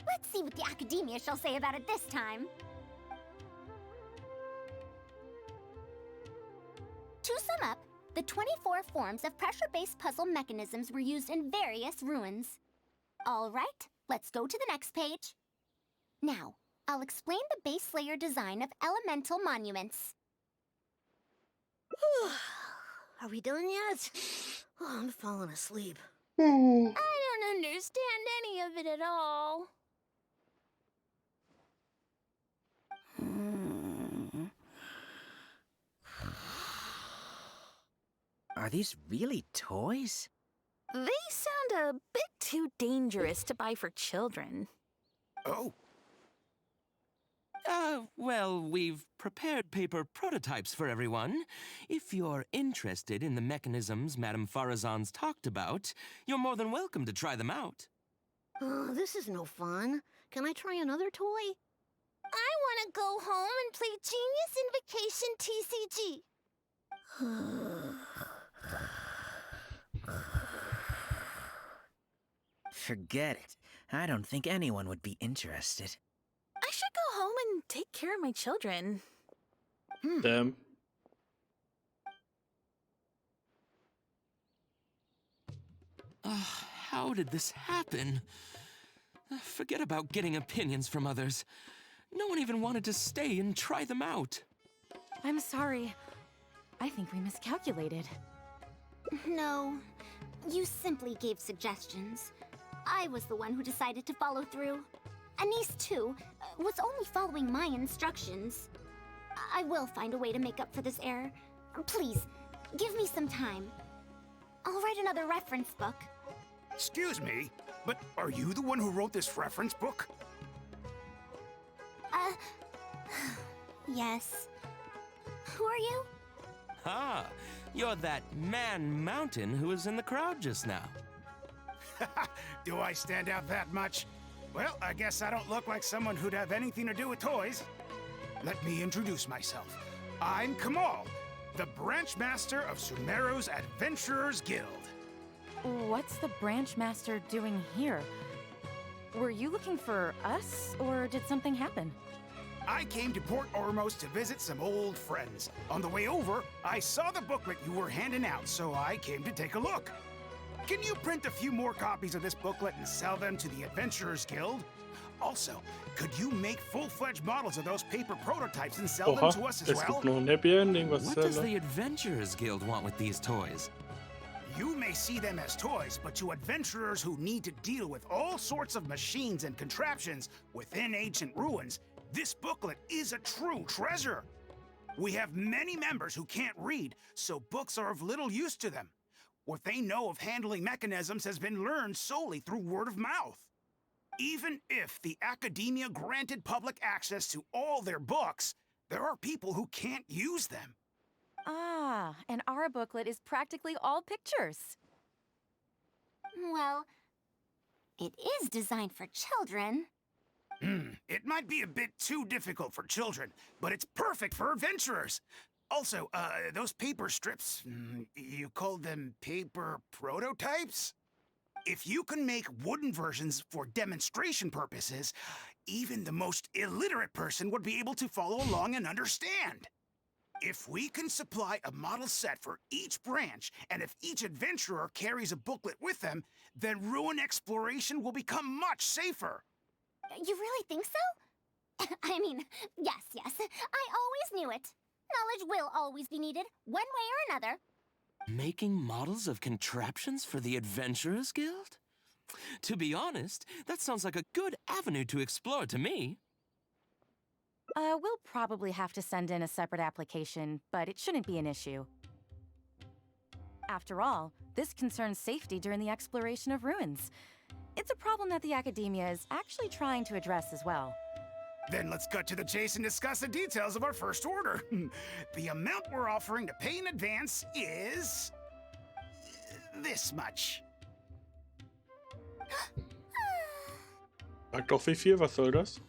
Let's see what the academia shall say about it this time. To sum up, the 24 forms of pressure-based puzzle mechanisms were used in various ruins. All right, let's go to the next page. Now, I'll explain the base layer design of elemental monuments. Are we done yet? Oh, I'm falling asleep. I don't understand any of it at all. Are these really toys? They sound a bit too dangerous to buy for children. Oh. Well, we've prepared paper prototypes for everyone. If you're interested in the mechanisms Madame Farazan's talked about, you're more than welcome to try them out. Oh, this is no fun. Can I try another toy? I want to go home and play Genius Invocation TCG. Forget it. I don't think anyone would be interested. I should go home and take care of my children. Damn. How did this happen? Forget about getting opinions from others. No one even wanted to stay and try them out. I'm sorry. I think we miscalculated. No, you simply gave suggestions. I was the one who decided to follow through. Anise, too, was only following my instructions. I will find a way to make up for this error. Please, give me some time. I'll write another reference book. Excuse me, but are you the one who wrote this reference book? Yes. Who are you? Ah, you're that man Mountain who was in the crowd just now. Do I stand out that much? Well, I guess I don't look like someone who'd have anything to do with toys. Let me introduce myself. I'm Kamal, the branch master of Sumeru's Adventurers Guild. What's the branch master doing here? Were you looking for us, or did something happen? I came to Port Ormos to visit some old friends. On the way over, I saw the booklet you were handing out, so I came to take a look. Can you print a few more copies of this booklet and sell them to the Adventurers Guild? Also, could you make full-fledged models of those paper prototypes and sell them to us as es well? gibt noch ein Happy Ending, was What zur does Hölle? the Adventurers Guild want with these toys? You may see them as toys, but to adventurers who need to deal with all sorts of machines and contraptions within ancient ruins, this booklet is a true treasure. We have many members who can't read, so books are of little use to them. What they know of handling mechanisms has been learned solely through word of mouth. Even if the academia granted public access to all their books, there are people who can't use them. Ah, and our booklet is practically all pictures. Well, it is designed for children. It might be a bit too difficult for children, but it's perfect for adventurers. Also, those paper strips, you called them paper prototypes? If you can make wooden versions for demonstration purposes, even the most illiterate person would be able to follow along and understand. If we can supply a model set for each branch, and if each adventurer carries a booklet with them, then ruin exploration will become much safer. You really think so? I mean, yes, I always knew it. Knowledge will always be needed, one way or another. Making models of contraptions for the Adventurers Guild? To be honest, that sounds like a good avenue to explore to me. We'll probably have to send in a separate application, but it shouldn't be an issue. After all, this concerns safety during the exploration of ruins. It's a problem that the academia is actually trying to address as well. Then let's cut to the chase and discuss the details of our first order. The amount we're offering to pay in advance is... this much. Sag doch wie viel, was soll das?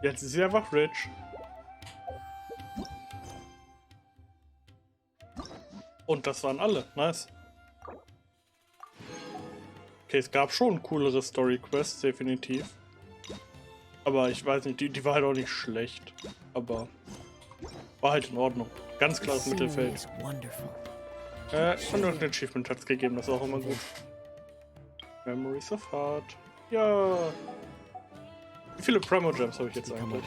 Jetzt ist sie einfach rich. Und das waren alle. Nice. Okay, es gab schon coolere Story-Quests, definitiv. Aber ich weiß nicht, die war halt auch nicht schlecht. Aber war halt in Ordnung. Ganz klares Mittelfeld. Und noch ein Achievement hat es gegeben, das ist auch immer gut. Memories of Heart. Ja. Wie viele Primogems habe ich jetzt eigentlich?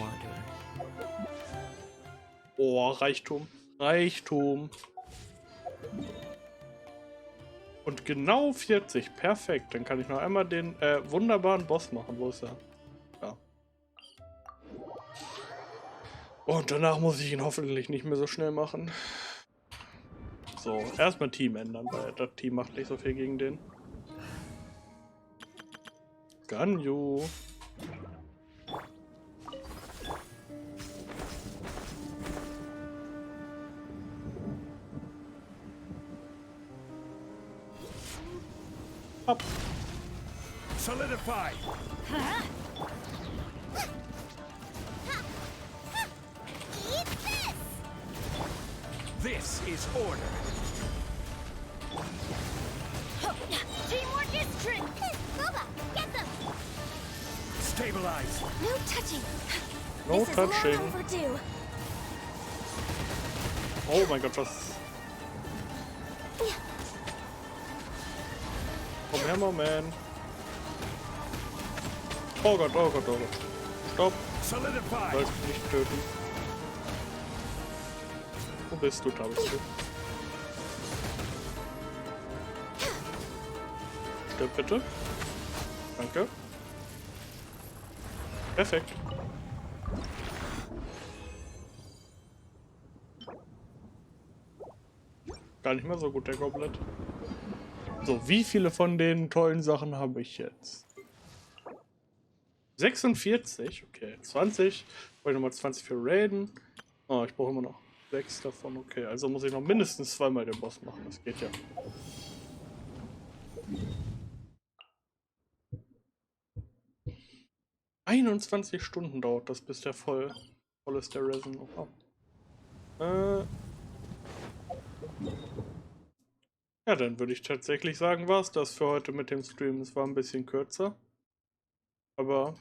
Oh, Reichtum. Reichtum. Und genau 40. Perfekt. Dann kann ich noch einmal den wunderbaren Boss machen. Wo ist er? Ja. Und danach muss ich ihn hoffentlich nicht mehr so schnell machen. So, erstmal Team ändern, weil das Team macht nicht so viel gegen den. Ganyu. Up. Solidify. Eat this! This is order. Teamwork is strength! Boba, get them! Stabilize. No touching! No This is touching. long overdue. Oh mein Gott, was... Komm her, Moment. Oh Gott, oh Gott, oh Gott. Stopp. Solidify. Sollst du nicht töten. Wo bist du, da bist du. Stirb bitte. Danke. Perfekt. Gar nicht mehr so gut, der Goblet. So, wie viele von den tollen Sachen habe ich jetzt? 46, okay. 20. Brauche ich nochmal 20 für Raiden. Oh, ich brauche immer noch 6 davon. Okay, also muss ich noch mindestens zweimal den Boss machen. Das geht ja. ...21 Stunden dauert das, bis der voll ist, der Resin. Oh. Ja, dann würde ich tatsächlich sagen, war es das für heute mit dem Stream. Es war ein bisschen kürzer. Aber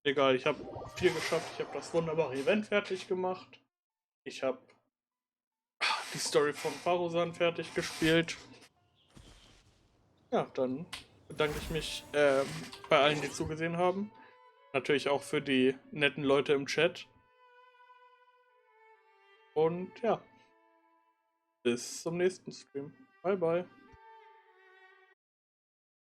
egal, ich habe viel geschafft. Ich habe das wunderbare Event fertig gemacht. Ich habe die Story von Farusan fertig gespielt. Ja, dann bedanke ich mich bei allen, die zugesehen haben. Natürlich auch für die netten Leute im Chat. Und ja, bis zum nächsten Stream. Bye, bye.